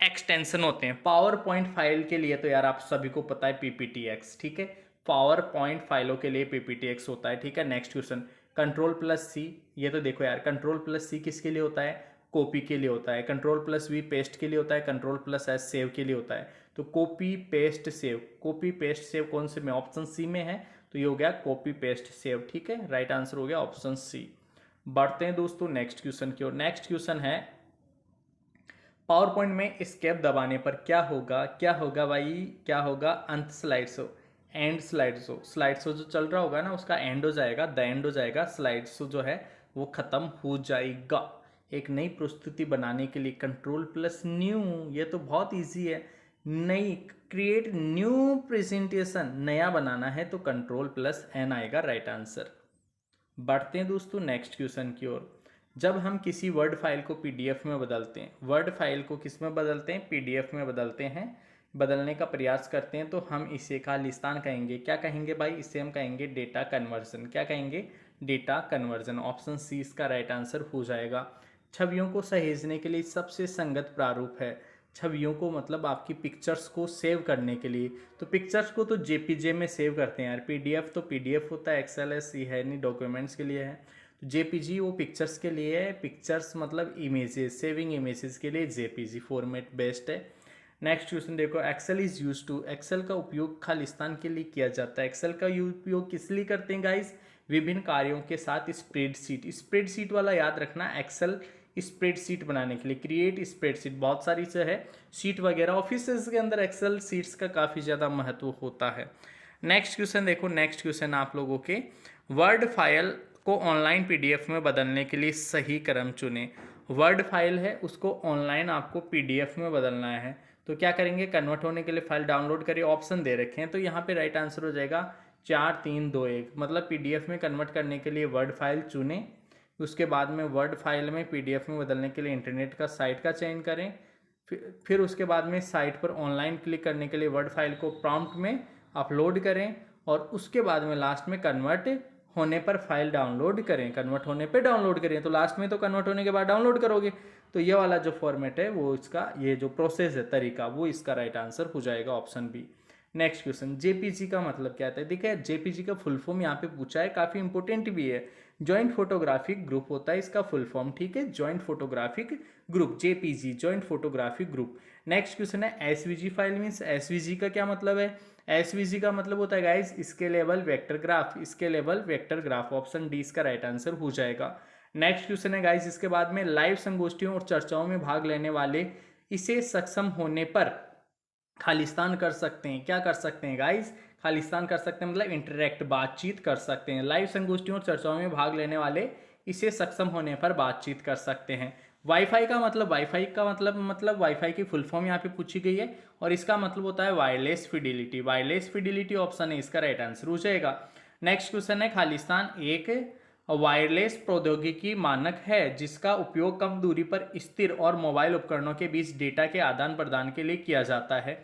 एक्सटेंशन होते हैं। पावर पॉइंट फाइल के लिए तो यार आप सभी को पता है PPTX। ठीक है, पावर पॉइंट फाइलों के लिए PPTX होता है। ठीक है। नेक्स्ट क्वेश्चन, कंट्रोल प्लस सी, ये तो देखो यार कंट्रोल प्लस सी किसके लिए होता है? कॉपी के लिए होता है, Ctrl+V पेस्ट के लिए होता है, Ctrl+S सेव के लिए होता है। तो copy paste save, copy paste save कौन से में, ऑप्शन सी में है, तो ये हो गया कॉपी पेस्ट सेव। ठीक है, राइट आंसर हो गया ऑप्शन सी। बढ़ते हैं दोस्तों नेक्स्ट क्वेश्चन की ओर। नेक्स्ट क्वेश्चन है पावर पॉइंट में एस्केप दबाने पर क्या होगा, क्या होगा भाई, क्या होगा, अंत slide show, and slide show, slide show जो चल रहा होगा ना उसका एंड हो जाएगा, द एंड हो जाएगा, स्लाइड शो जो है वो खत्म हो जाएगा। एक नई प्रस्तुति बनाने के लिए Ctrl+न्यू, ये तो बहुत इजी है, नई क्रिएट न्यू प्रेजेंटेशन, नया बनाना है तो Ctrl+N आएगा राइट आंसर। बढ़ते हैं दोस्तों नेक्स्ट क्वेश्चन की ओर। जब हम किसी वर्ड फाइल को पीडीएफ में बदलते हैं, वर्ड फाइल को किस में बदलते हैं, पीडीएफ में बदलते हैं, बदलने का प्रयास करते हैं, तो हम इसे खालिस्तान कहेंगे। क्या कहेंगे भाई, इसे हम कहेंगे डेटा कन्वर्जन। क्या कहेंगे, डेटा कन्वर्जन। ऑप्शन सी इसका राइट आंसर हो जाएगा। छवियों को सहेजने के लिए सबसे संगत प्रारूप है, छवियों को मतलब आपकी पिक्चर्स को सेव करने के लिए, तो पिक्चर्स को तो जेपीजे में सेव करते हैं यार, पीडीएफ तो पीडीएफ होता है, एक्सएलएस ये है नहीं, डॉक्यूमेंट्स के लिए है, तो जेपीजी वो पिक्चर्स के लिए है, पिक्चर्स मतलब इमेजेस, सेविंग इमेजेस के लिए जेपीजी फॉर्मेट बेस्ट है। नेक्स्ट क्वेश्चन देखो, Excel is use to, Excel का उपयोग खालिस्तान के लिए किया जाता है। एक्सेल का उपयोग किस लिए करते हैं गाइस, विभिन्न कार्यों के साथ स्प्रेडशीट, स्प्रेडशीट वाला याद रखना, एक्सेल स्प्रेडशीट बनाने के लिए, क्रिएट स्प्रेडशीट, बहुत सारी जो है शीट वगैरह ऑफिस के अंदर एक्सेल शीट्स का काफ़ी ज़्यादा महत्व होता है। नेक्स्ट क्वेश्चन देखो, नेक्स्ट क्वेश्चन आप लोगों के, वर्ड फाइल को ऑनलाइन पीडीएफ में बदलने के लिए सही क्रम चुनें। वर्ड फाइल है उसको ऑनलाइन आपको पीडीएफ में बदलना है, तो क्या करेंगे, कन्वर्ट होने के लिए फाइल डाउनलोड करिए, ऑप्शन दे रखे हैं, तो यहाँ पे राइट आंसर हो जाएगा 4 3 2 1, मतलब पीडीएफ में कन्वर्ट करने के लिए वर्ड फाइल चुनें, उसके बाद में वर्ड फाइल में पीडीएफ में बदलने के लिए इंटरनेट का साइट का चयन करें, फिर उसके बाद में साइट पर ऑनलाइन क्लिक करने के लिए वर्ड फाइल को प्रॉम्प्ट में अपलोड करें, और उसके बाद में लास्ट में कन्वर्ट होने पर फाइल डाउनलोड करें, कन्वर्ट होने पे डाउनलोड करें, तो लास्ट में तो कन्वर्ट होने के बाद डाउनलोड करोगे, तो ये वाला जो फॉर्मेट है वो इसका, ये जो प्रोसेस है तरीका, वो इसका राइट आंसर हो जाएगा option B. Next question, JPG का मतलब क्या है, देखिए जेपीजी का फुल फॉर्म यहाँ पे पूछा है, काफ़ी इंपॉर्टेंट भी है, जॉइंट फोटोग्राफिक ग्रुप होता है इसका फुल फॉर्म। ठीक है, joint photographic group, JPG, joint photographic group. Next question है, एसवीजी फाइल मीन्स, एसवीजी का क्या मतलब है, एसवीजी का मतलब होता है guys scalable vector graph, scalable vector graph, option D इसका राइट आंसर हो जाएगा। नेक्स्ट क्वेश्चन है गाइस, इसके बाद में लाइव संगोष्ठियों और चर्चाओं में भाग लेने वाले इसे सक्षम होने पर खालिस्तान कर सकते हैं। क्या कर सकते हैं गाइस, खालिस्तान कर सकते हैं, मतलब इंटरेक्ट, बातचीत कर सकते हैं। लाइव संगोष्ठियों और चर्चाओं में भाग लेने वाले इसे सक्षम होने पर बातचीत कर सकते हैं। वाईफाई का मतलब, वाईफाई का मतलब वाईफाई की फुल फॉर्म यहाँ पे पूछी गई है, और इसका मतलब होता है wireless fidelity, wireless fidelity option है इसका राइट आंसर हो जाएगा। नेक्स्ट क्वेश्चन है, खालिस्तान एक वायरलेस प्रौद्योगिकी मानक है जिसका उपयोग कम दूरी पर स्थिर और मोबाइल उपकरणों के बीच डेटा के आदान प्रदान के लिए किया जाता है।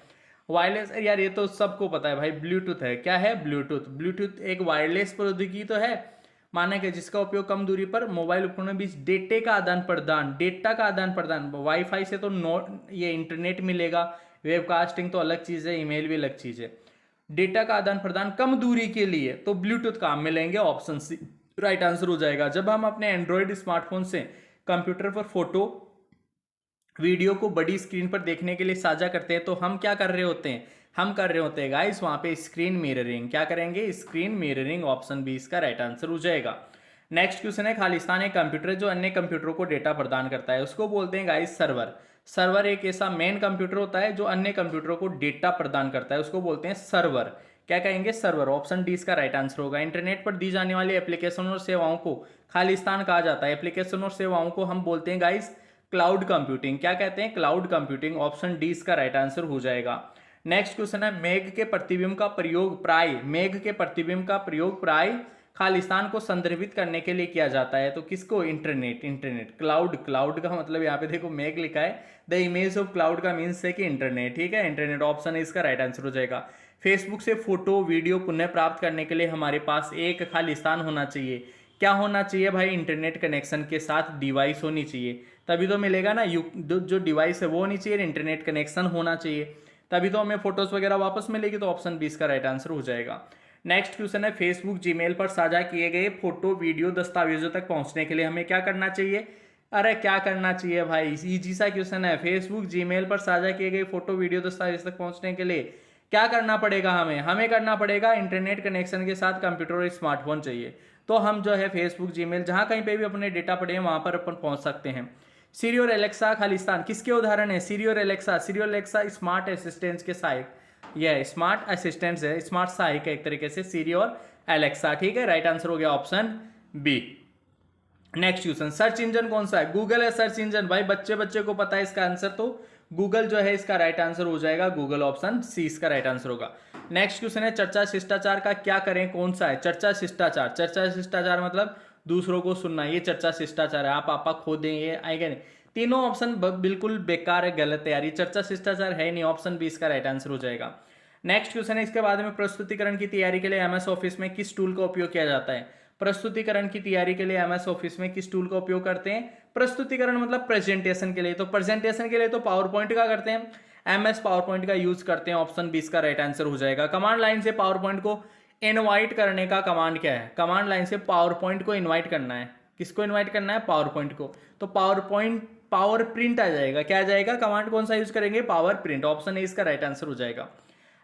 वायरलेस यार ये तो सबको पता है भाई, ब्लूटूथ है, क्या है, ब्लूटूथ, ब्लूटूथ एक वायरलेस प्रौद्योगिकी तो है, मानक है जिसका उपयोग कम दूरी पर मोबाइल उपकरणों के बीच डेटा का आदान प्रदान, डेटा का आदान प्रदान, वाईफाई से तो ये इंटरनेट मिलेगा, वेबकास्टिंग तो अलग चीज़ है, ईमेल भी अलग चीज़ है, डेटा का आदान प्रदान कम दूरी के लिए तो ब्लूटूथ काम में लेंगे, ऑप्शन सी राइट आंसर हो जाएगा। जब हम अपने एंड्रॉयड स्मार्टफोन से कंप्यूटर पर फोटो वीडियो को बड़ी स्क्रीन पर देखने के लिए साझा करते हैं, तो हम क्या कर रहे होते हैं, हम कर रहे होते हैं गाइस वहां पे स्क्रीन मिररिंग, क्या करेंगे, स्क्रीन मिररिंग, ऑप्शन बी इसका राइट आंसर हो जाएगा। नेक्स्ट क्वेश्चन है, खालिस्तान एक कंप्यूटर जो अन्य कंप्यूटरों को डेटा प्रदान करता है, उसको बोलते हैं गाइस सर्वर। सर्वर एक ऐसा मेन कंप्यूटर होता है जो अन्य कंप्यूटरों को डेटा प्रदान करता है, उसको बोलते हैं सर्वर। क्या कहेंगे, सर्वर, ऑप्शन डी इसका राइट आंसर होगा। इंटरनेट पर दी जाने वाली एप्लीकेशन और सेवाओं को खालिस्तान कहा जाता है, एप्लीकेशन और सेवाओं को हम बोलते हैं गाइस क्लाउड कंप्यूटिंग। क्या कहते हैं, क्लाउड कंप्यूटिंग, ऑप्शन डी इसका राइट आंसर हो जाएगा। नेक्स्ट क्वेश्चन है, मेघ के प्रतिबिंब का प्रयोग प्राय, मेघ के प्रतिबिंब का प्रयोग प्राय खालिस्तान को संदर्भित करने के लिए किया जाता है, तो किसको, इंटरनेट, इंटरनेट, क्लाउड, क्लाउड का मतलब यहाँ पे देखो मेघ लिखा है, द इमेज ऑफ क्लाउड का मीन्स है कि इंटरनेट, ठीक है, इंटरनेट, ऑप्शन है इसका राइट आंसर हो जाएगा। फेसबुक से फोटो वीडियो पुनः प्राप्त करने के लिए हमारे पास एक खालिस्तान होना चाहिए, क्या होना चाहिए भाई, इंटरनेट कनेक्शन के साथ डिवाइस होनी चाहिए, तभी तो मिलेगा ना, जो डिवाइस है वो होनी चाहिए, इंटरनेट कनेक्शन होना चाहिए, तभी तो हमें फोटोज वगैरह वापस मिलेगी, तो ऑप्शन 20 का राइट आंसर हो जाएगा। नेक्स्ट क्वेश्चन है, फेसबुक जीमेल पर साझा किए गए फोटो वीडियो दस्तावेजों तक पहुंचने के लिए हमें क्या करना चाहिए, अरे क्या करना चाहिए भाई, इजी सा क्वेश्चन है। फेसबुक जीमेल पर साझा किए गए फोटो वीडियो दस्तावेज तक पहुंचने के लिए क्या करना पड़ेगा हमें करना पड़ेगा इंटरनेट कनेक्शन के साथ कंप्यूटर और स्मार्टफोन चाहिए। तो हम जो है फेसबुक जीमेल जहां कहीं पे भी अपने डेटा पड़े हैं वहां पर अपन पहुंच सकते हैं। सीरी और एलेक्सा खालिस्तान किसके उदाहरण है? सीरी और एलेक्सा, सीरी और एलेक्सा स्मार्ट असिस्टेंट्स के सहायक, यह स्मार्ट असिस्टेंट्स है, स्मार्ट सहायक है एक तरीके से सीरी और एलेक्सा। ठीक है, राइट आंसर हो गया option B. Next question, search engine कौन सा है? गूगल है सर्च इंजन। भाई बच्चे बच्चे को पता है इसका आंसर, तो गूगल जो है इसका राइट आंसर हो जाएगा, गूगल ऑप्शन सी इसका राइट आंसर होगा। नेक्स्ट क्वेश्चन है, चर्चा शिष्टाचार का क्या करें कौन सा है? चर्चा शिष्टाचार, चर्चा शिष्टाचार मतलब दूसरों को सुनना, ये चर्चा शिष्टाचार है। आप आपा खो दें, ये आएगा नहीं। तीनों ऑप्शन बिल्कुल बेकार है, गलत है यार, ये चर्चा शिष्टाचार है नहीं, ऑप्शन बी इसका राइट आंसर हो जाएगा। नेक्स्ट क्वेश्चन है, इसके बाद में प्रस्तुतिकरण की तैयारी के लिए एमएस ऑफिस में किस टूल का उपयोग किया जाता है? प्रस्तुतिकरण की तैयारी के लिए एमएस ऑफिस में किस टूल का उपयोग करते हैं? प्रस्तुतिकरण मतलब प्रेजेंटेशन के लिए, तो प्रेजेंटेशन के लिए तो पावर पॉइंट का करते हैं, एमएस पावर पॉइंट का यूज करते हैं, ऑप्शन 20 का राइट आंसर हो जाएगा। कमांड लाइन से पावर पॉइंट को इनवाइट करने का कमांड क्या है? कमांड लाइन से पावर पॉइंट को इनवाइट करना है, किसको इनवाइट करना है? पावर पॉइंट को। तो पावर पॉइंट पावर प्रिंट आ जाएगा, क्या आ जाएगा? कमांड कौन सा यूज करेंगे? पावर प्रिंट, ऑप्शन ए इसका राइट आंसर हो जाएगा।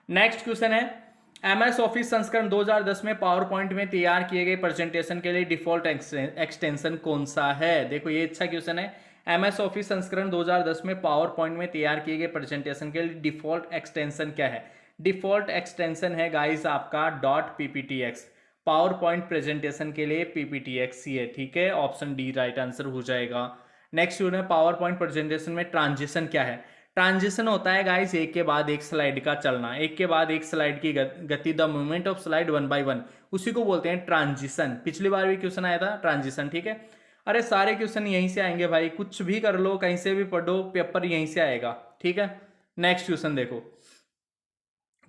नेक्स्ट क्वेश्चन है, एमएस ऑफिस संस्करण 2010 में पावर पॉइंट में तैयार किए गए प्रेजेंटेशन के लिए डिफॉल्ट एक्सटेंशन कौन सा है? देखो ये अच्छा क्वेश्चन है। एमएस ऑफिस संस्करण 2010 में पावर पॉइंट में तैयार किए गए प्रेजेंटेशन के लिए डिफॉल्ट एक्सटेंशन क्या है? डिफॉल्ट एक्सटेंशन है गाइस आपका .pptx। पावर पॉइंट प्रेजेंटेशन के लिए PPTX ही है, ठीक है, ऑप्शन डी राइट आंसर हो जाएगा। नेक्स्ट है, पावर पॉइंट प्रेजेंटेशन में ट्रांजिशन क्या है? ट्रांजिशन होता है गाइस एक के बाद एक स्लाइड का चलना, एक के बाद एक स्लाइड की गति, the movement of slide one by one, उसी को बोलते हैं ट्रांजिशन। पिछली बार भी क्वेश्चन आया था ट्रांजिशन, ठीक है। अरे सारे क्वेश्चन यहीं से आएंगे भाई, कुछ भी कर लो, कहीं से भी पढ़ो, पेपर यहीं से आएगा, ठीक है। नेक्स्ट क्वेश्चन देखो,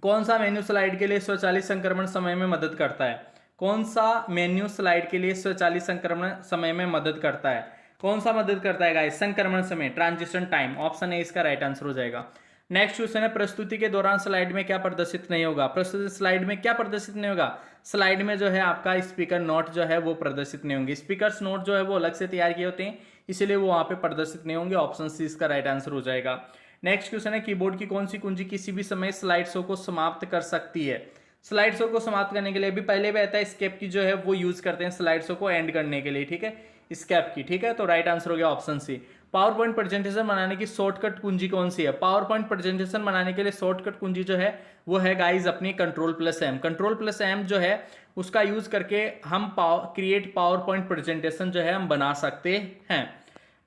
कौन सा मेन्यू स्लाइड के लिए स्वचालित संक्रमण समय में मदद करता है? कौन सा मेन्यू स्लाइड के लिए स्वचालित संक्रमण समय में मदद करता है? कौन सा मदद करता है गाइस? संक्रमण समय, ट्रांजिशन टाइम, ऑप्शन ए इसका राइट आंसर हो जाएगा। नेक्स्ट क्वेश्चन है, प्रस्तुति के दौरान स्लाइड में क्या प्रदर्शित नहीं होगा? प्रस्तुति स्लाइड में क्या प्रदर्शित नहीं होगा? स्लाइड में जो है आपका स्पीकर नोट जो है वो प्रदर्शित नहीं होंगे, स्पीकर नोट जो है वो अलग से तैयार किए होते हैं, इसलिए वो वहां पे प्रदर्शित नहीं होंगे, ऑप्शन सी इसका राइट आंसर हो जाएगा। नेक्स्ट क्वेश्चन है, कीबोर्ड की कौन सी कुंजी किसी भी समय स्लाइड शो को समाप्त कर सकती है? स्लाइड शो को समाप्त करने के लिए भी पहले भी आता है, स्केप की जो है वो यूज करते हैं स्लाइड शो को एंड करने के लिए, ठीक है, स्केप की, ठीक है। तो राइट आंसर हो गया option C. PowerPoint presentation बनाने की शॉर्टकट कुंजी कौन सी है? पावर पॉइंट प्रेजेंटेशन बनाने के लिए शॉर्टकट कुंजी जो है वो है गाइज अपनी कंट्रोल+M। कंट्रोल+M जो है उसका यूज करके हम क्रिएट पावर पॉइंट प्रेजेंटेशन जो है हम बना सकते हैं।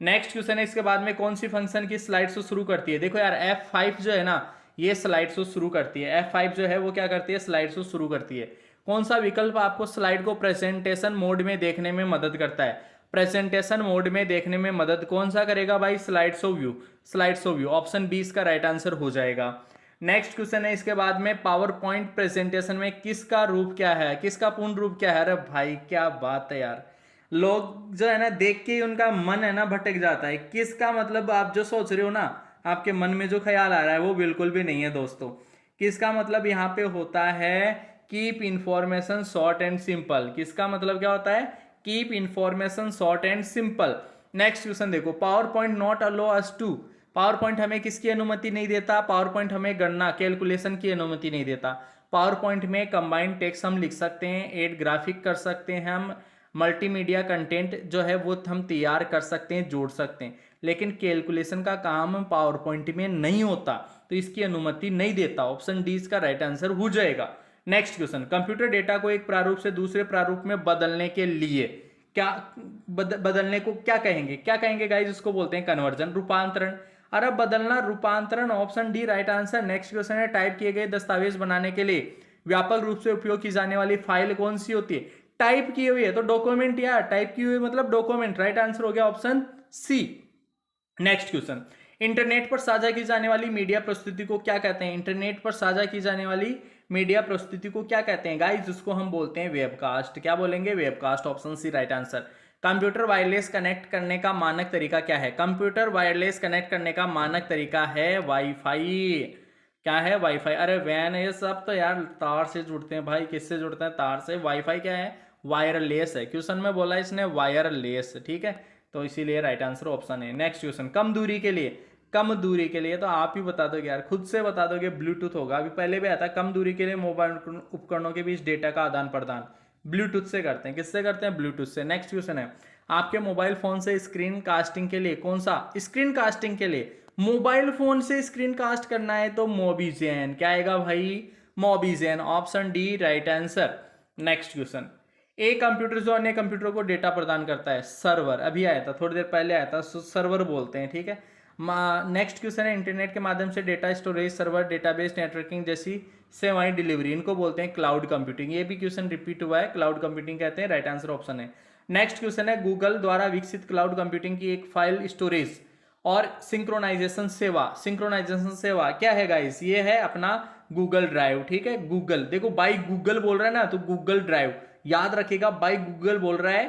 नेक्स्ट क्वेश्चन है, इसके बाद में कौन सी फंक्शन की स्लाइड शो शुरू करती है? देखो यार F5 जो है ना ये स्लाइड शो शुरू करती है, F5 जो है वो क्या करती है? स्लाइड शो शुरू करती है। कौन सा विकल्प आपको स्लाइड को प्रेजेंटेशन मोड में देखने में मदद करता है? प्रेजेंटेशन मोड में देखने में मदद कौन सा करेगा भाई? Slide show view, slide show view, option B इसका राइट आंसर हो जाएगा। नेक्स्ट क्वेश्चन है, इसके बाद में पावर पॉइंट प्रेजेंटेशन में किसका रूप क्या है? किसका पूर्ण रूप क्या है? अरे भाई क्या बात है यार, लोग जो है ना देख के ही उनका मन है ना भटक जाता है। किसका मतलब आप जो सोच रहे हो ना, आपके मन में जो ख्याल आ रहा है वो बिल्कुल भी नहीं है दोस्तों। किसका मतलब यहाँ पे होता है keep information short and simple. किसका मतलब क्या होता है? Keep information short and simple. Next question देखो, PowerPoint not allow us to, PowerPoint हमें किसकी अनुमति नहीं देता? पावर पॉइंट हमें गणना कैलकुलेशन की अनुमति नहीं देता। पावर पॉइंट में कंबाइंड टेक्स्ट हम लिख सकते हैं, एड ग्राफिक कर सकते हैं, हम मल्टीमीडिया कंटेंट जो है वो हम तैयार कर सकते हैं, जोड़ सकते हैं, लेकिन कैलकुलेशन का काम पावर पॉइंट में नहीं होता, तो इसकी अनुमति नहीं देता, ऑप्शन डी इसका राइट आंसर हो जाएगा। नेक्स्ट क्वेश्चन, कंप्यूटर डेटा को एक प्रारूप से दूसरे प्रारूप में बदलने के लिए क्या बदलने को क्या कहेंगे? क्या कहेंगे गाइस? उसको बोलते हैं कन्वर्जन, रूपांतरण। अरे बदलना, रूपांतरण, option D right answer. Next question है, टाइप किए गए दस्तावेज बनाने के लिए व्यापक रूप से उपयोग की जाने वाली फाइल कौन सी होती है? टाइप की हुई है तो डॉक्यूमेंट यार, टाइप की हुई मतलब डॉक्यूमेंट, राइट आंसर हो गया option C. Next question, internet पर साझा की जाने वाली मीडिया प्रस्तुति को क्या कहते हैं? इंटरनेट पर साझा की जाने वाली मीडिया प्रस्तुति को क्या कहते हैं गाइस? जिसको हम बोलते हैं वेबकास्ट। क्या बोलेंगे? Webcast, option C right answer. Computer wireless connect करने का मानक तरीका क्या है? कंप्यूटर वायरलेस कनेक्ट करने का मानक तरीका है वाईफाई। क्या है? वाईफाई। अरे वैन ये सब तो यार तार से जुड़ते हैं भाई, किससे जुड़ते हैं? तार से। वाईफाई क्या है? वायरलेस है, क्वेश्चन में बोला इसने वायरलेस, ठीक है। तो इसीलिए राइट आंसर ऑप्शन है। नेक्स्ट क्वेश्चन, कम दूरी के लिए, कम दूरी के लिए तो आप ही बता दोगे यार, खुद से बता दोगे, ब्लूटूथ होगा। अभी पहले भी आता कम दूरी के लिए मोबाइल उपकरणों के बीच डेटा का आदान प्रदान ब्लूटूथ से करते हैं। किससे करते हैं? ब्लूटूथ से। नेक्स्ट क्वेश्चन है, आपके मोबाइल फोन से स्क्रीन कास्टिंग के लिए कौन सा, स्क्रीन कास्टिंग के लिए मोबाइल फोन से स्क्रीन कास्ट करना है तो मोबिजेन। क्या आएगा भाई? Mobizen, option D right answer. Next question, एक कंप्यूटर जो अन्य कंप्यूटर को डेटा प्रदान करता है, सर्वर। अभी आया था, थोड़ी देर पहले आया था, सर्वर बोलते हैं, ठीक है। नेक्स्ट क्वेश्चन है, इंटरनेट के माध्यम से data storage, server, database, networking जैसी सेवाएं डिलीवरी, इनको बोलते हैं क्लाउड कंप्यूटिंग। ये भी क्वेश्चन रिपीट हुआ है, क्लाउड कंप्यूटिंग कहते हैं, राइट आंसर ऑप्शन है। नेक्स्ट क्वेश्चन है, गूगल द्वारा विकसित क्लाउड कंप्यूटिंग की एक फाइल स्टोरेज और सिंक्रोनाइजेशन सेवा। सिंक्रोनाइजेशन सेवा क्या है गाइस? ये है अपना गूगल ड्राइव, ठीक है। गूगल, देखो बाई गूगल बोल रहा है ना, तो गूगल ड्राइव याद रखेगा, बाई गूगल बोल रहा है।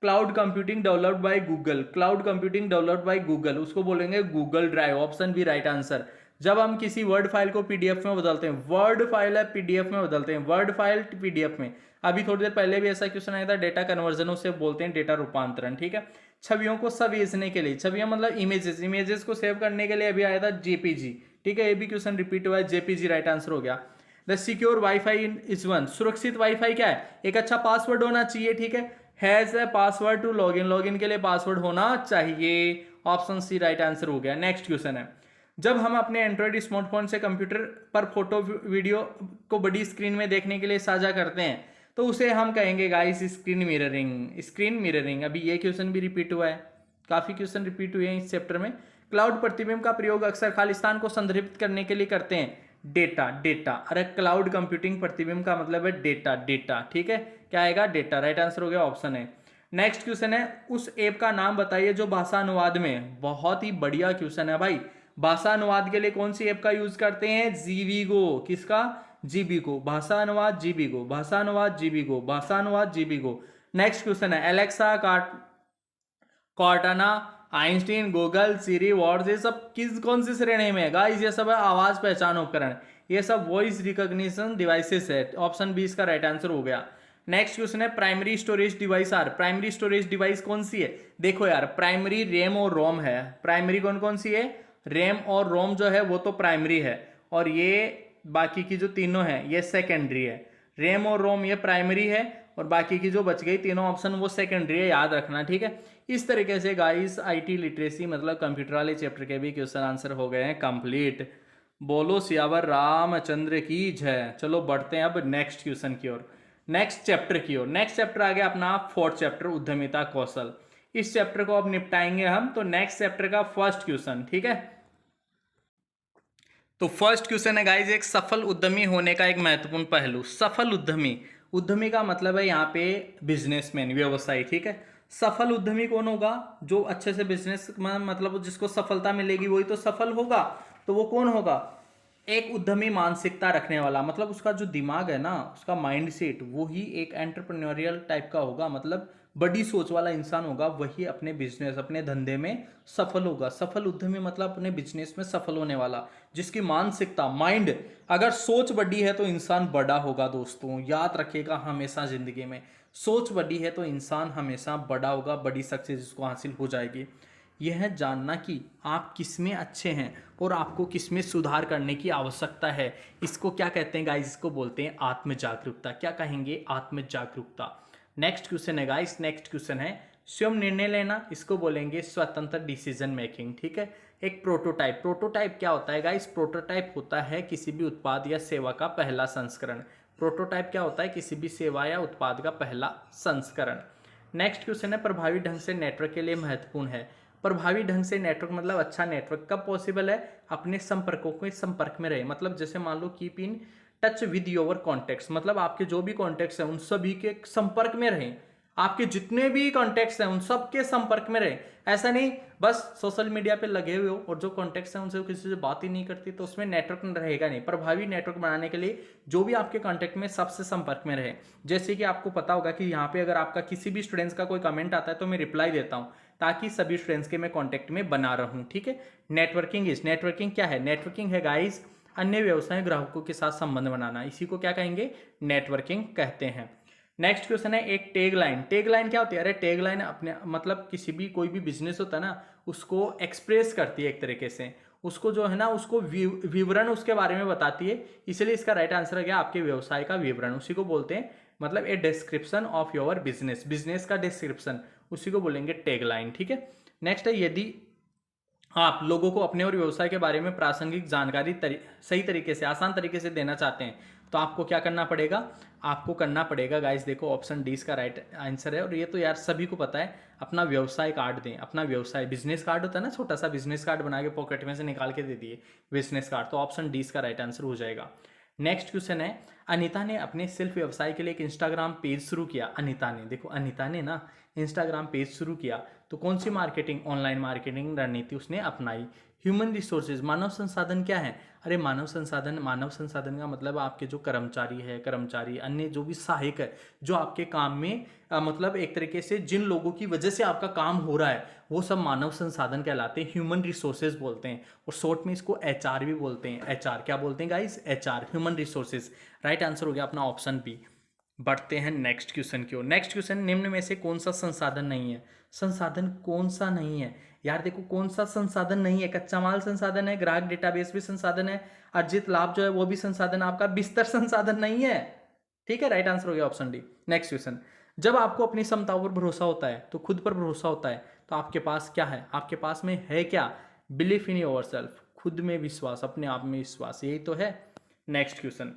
Cloud computing developed by Google, cloud computing developed by Google, उसको बोलेंगे Google drive, option B right answer. जब हम किसी वर्ड फाइल को पीडीएफ में बदलते हैं, वर्ड फाइल है पीडीएफ में बदलते हैं, वर्ड फाइल पीडीएफ में, अभी थोड़ी देर पहले भी ऐसा क्वेश्चन आया था, डेटा कन्वर्जन उसे बोलते हैं डेटा रूपांतरण, ठीक है। छवियों को सवेजने के लिए, छवियां मतलब इमेजेस, इमेजेस को सेव करने के लिए अभी आया था जेपीजी, ठीक है। ये भी क्वेश्चन रिपीट हुआ है, जेपीजी राइट आंसर हो गया। The secure WiFi is one, सुरक्षित वाईफाई क्या है? एक अच्छा पासवर्ड होना चाहिए, ठीक है। Has a password to login, login के लिए पासवर्ड होना चाहिए, ऑप्शन सी राइट आंसर हो गया। नेक्स्ट क्वेश्चन है, जब हम अपने एंड्रॉइड स्मार्टफोन से कंप्यूटर पर फोटो वीडियो को बड़ी स्क्रीन में देखने के लिए साझा करते हैं तो उसे हम कहेंगे guys screen mirroring, screen mirroring. अभी ये क्वेश्चन भी रिपीट हुआ है, काफी क्वेश्चन रिपीट हुए हैं इस चैप्टर में। क्लाउड प्रतिबिंब का प्रयोग अक्सर खालिस्तान को संदर्भित करने के लिए करते हैं, डेटा, डेटा। अरे क्लाउड कंप्यूटिंग प्रतिबिंब का मतलब है डेटा, डेटा, ठीक है। क्या आएगा? डेटा, राइट आंसर हो गया, ऑप्शन है। नेक्स्ट क्वेश्चन है, उस ऐप का नाम बताइए जो भाषा अनुवाद में, बहुत ही बढ़िया क्वेश्चन है भाई, भाषा अनुवाद के लिए कौन सी ऐप का यूज करते हैं? जीबीगो। किसका? जीबीगो। भाषा अनुवाद जीबीगो, भाषा अनुवाद जीबीगो, भाषा अनुवाद जीबीगो। नेक्स्ट क्वेश्चन है, एलेक्सा, कॉर्टाना, आइंस्टीन, गूगल, सीरी, वर्ड्स, ये सब कौन सी श्रेणी में है गाइस? ये सब है आवाज पहचान उपकरण, ये सब वॉइस रिकॉग्निशन डिवाइसेस है, ऑप्शन बी इसका राइट आंसर हो गया। नेक्स्ट क्वेश्चन है, primary storage device are, primary storage device कौन सी है? देखो यार, प्राइमरी रैम और रोम है। प्राइमरी कौन कौन सी है? रैम और रोम जो है वो तो प्राइमरी है, और ये बाकी की जो तीनों है ये सेकेंडरी है। रैम और रोम ये प्राइमरी है, और बाकी की जो बच गई तीनों ऑप्शन वो सेकेंडरी है, याद रखना, ठीक है। इस तरीके से गाइस आईटी लिटरेसी मतलब कंप्यूटर वाले चैप्टर के भी क्वेश्चन आंसर हो गए हैं कंप्लीट। बोलो सियावर रामचंद्र की जय। चलो बढ़ते हैं अब नेक्स्ट क्वेश्चन की ओर, नेक्स्ट चैप्टर की ओर। नेक्स्ट चैप्टर आ गया अपना फोर्थ चैप्टर, उद्यमिता कौशल। इस चैप्टर को अब निपटाएंगे हम, तो नेक्स्ट चैप्टर का फर्स्ट क्वेश्चन, ठीक है। तो फर्स्ट क्वेश्चन है गाइज, एक सफल उद्यमी होने का एक महत्वपूर्ण पहलू। सफल उद्यमी, उद्यमी का मतलब है यहाँ पे बिजनेसमैन, व्यवसायी, ठीक है। सफल उद्यमी कौन होगा? जो अच्छे से बिजनेस मतलब जिसको सफलता मिलेगी वही तो सफल होगा। तो वो कौन होगा? एक उद्यमी मानसिकता रखने वाला, मतलब उसका जो दिमाग है ना, उसका माइंड सेट, वो ही एक एंटरप्रेन्योरियल टाइप का होगा, मतलब बड़ी सोच वाला इंसान होगा, वही अपने बिजनेस, अपने धंधे में सफल होगा। सफल उद्यमी मतलब अपने बिजनेस में सफल होने वाला, जिसकी मानसिकता, माइंड, अगर सोच बड़ी है तो इंसान बड़ा होगा। दोस्तों याद रखिएगा हमेशा जिंदगी में, सोच बड़ी है तो इंसान हमेशा बड़ा होगा, बड़ी सक्सेस इसको हासिल हो जाएगी। यह है जानना कि आप किस में अच्छे हैं और आपको किस में सुधार करने की आवश्यकता है, इसको क्या कहते हैं गाइस? इसको बोलते हैं आत्म जागरूकता। क्या कहेंगे? आत्म जागरूकता। नेक्स्ट क्वेश्चन है गाइस, नेक्स्ट क्वेश्चन है स्वयं निर्णय लेना, इसको बोलेंगे स्वतंत्र डिसीजन मेकिंग, ठीक है। एक प्रोटोटाइप, प्रोटोटाइप क्या होता है गाइस? प्रोटोटाइप होता है किसी भी उत्पाद या सेवा का पहला संस्करण। प्रोटोटाइप क्या होता है? किसी भी सेवा या उत्पाद का पहला संस्करण। नेक्स्ट क्वेश्चन है, प्रभावी ढंग से नेटवर्क के लिए महत्वपूर्ण है। प्रभावी ढंग से नेटवर्क मतलब अच्छा नेटवर्क कब पॉसिबल है? अपने संपर्कों के संपर्क में रहे, मतलब जैसे मान लो keep in touch with your contacts, मतलब आपके जो भी कॉन्टेक्ट्स हैं उन सभी के संपर्क में रहें। आपके जितने भी कॉन्टेक्ट्स हैं उन सब के संपर्क में रहें। ऐसा नहीं बस सोशल मीडिया पे लगे हुए हो और जो कॉन्टेक्ट्स हैं उनसे किसी से बात ही नहीं करती, तो उसमें नेटवर्क रहेगा नहीं। प्रभावी नेटवर्क बनाने के लिए जो भी आपके कॉन्टेक्ट में सबसे संपर्क में रहे। जैसे कि आपको पता होगा कि यहाँ पे अगर आपका किसी भी स्टूडेंट्स का कोई कमेंट आता है तो मैं रिप्लाई देता हूँ, ताकि सभी स्टूडेंट्स के मैं कॉन्टेक्ट में बना रहूँ, ठीक है। नेटवर्किंग क्या है? नेटवर्किंग है गाइस अन्य व्यवसाय ग्राहकों के साथ संबंध बनाना, इसी को क्या कहेंगे? नेटवर्किंग कहते हैं। नेक्स्ट क्वेश्चन है एक टैग लाइन। टैग लाइन क्या होती है? अरे टैग लाइन अपने मतलब किसी भी कोई भी बिजनेस होता है ना, उसको एक्सप्रेस करती है एक तरीके से, उसको जो है ना उसको विवरण उसके बारे में बताती है। इसलिए इसका राइट आंसर है क्या? आपके व्यवसाय का विवरण, उसी को बोलते हैं मतलब a description of your business, business का डिस्क्रिप्शन, उसी को बोलेंगे टैग लाइन। ठीक है। नेक्स्ट है यदि आप लोगों को अपने और व्यवसाय के बारे में प्रासंगिक जानकारी सही तरीके से आसान तरीके से देना चाहते हैं तो आपको क्या करना पड़ेगा? आपको करना पड़ेगा गाइस, देखो ऑप्शन डी इसका राइट आंसर है। और ये तो यार सभी को पता है, अपना व्यवसाय कार्ड दें। अपना व्यवसाय बिजनेस कार्ड होता है ना, छोटा सा बिजनेस कार्ड बना के पॉकेट में से निकाल के दे दिए बिजनेस कार्ड, तो ऑप्शन डी इसका राइट आंसर हो जाएगा। नेक्स्ट क्वेश्चन है अनीता ने अपने सेल्फ व्यवसाय के लिए एक इंस्टाग्राम पेज शुरू किया। अनीता ने, देखो अनीता ने ना इंस्टाग्राम पेज शुरू किया तो कौन सी मार्केटिंग ऑनलाइन मार्केटिंग रणनीति उसने अपनाई? ह्यूमन रिसोर्सेज, मानव संसाधन क्या है? अरे मानव संसाधन का मतलब आपके जो कर्मचारी है, कर्मचारी अन्य जो भी सहायक है जो आपके काम में मतलब एक तरीके से जिन लोगों की वजह से आपका काम हो रहा है वो सब मानव संसाधन कहलाते हैं, ह्यूमन रिसोर्सेज बोलते हैं। और शॉर्ट में इसको एचआर भी बोलते हैं। एचआर क्या बोलते हैं guys? HR, human resources. Right answer हो गया अपना ऑप्शन बी। बढ़ते हैं नेक्स्ट क्वेश्चन की ओर। नेक्स्ट क्वेश्चन, निम्न में से कौन सा संसाधन नहीं है? संसाधन कौन सा नहीं है यार? देखो कौन सा संसाधन नहीं है? कच्चा माल संसाधन है, ग्राहक डेटाबेस भी संसाधन है, अर्जित लाभ जो है वो भी संसाधन, आपका बिस्तर संसाधन नहीं है। ठीक है, राइट आंसर हो गया ऑप्शन डी। नेक्स्ट क्वेश्चन, जब आपको अपनी क्षमताओं पर भरोसा होता है तो खुद पर भरोसा होता है तो आपके पास क्या है? आपके पास में है क्या? बिलीफ इन योर सेल्फ, खुद में विश्वास, अपने आप में विश्वास, यही तो है। नेक्स्ट क्वेश्चन,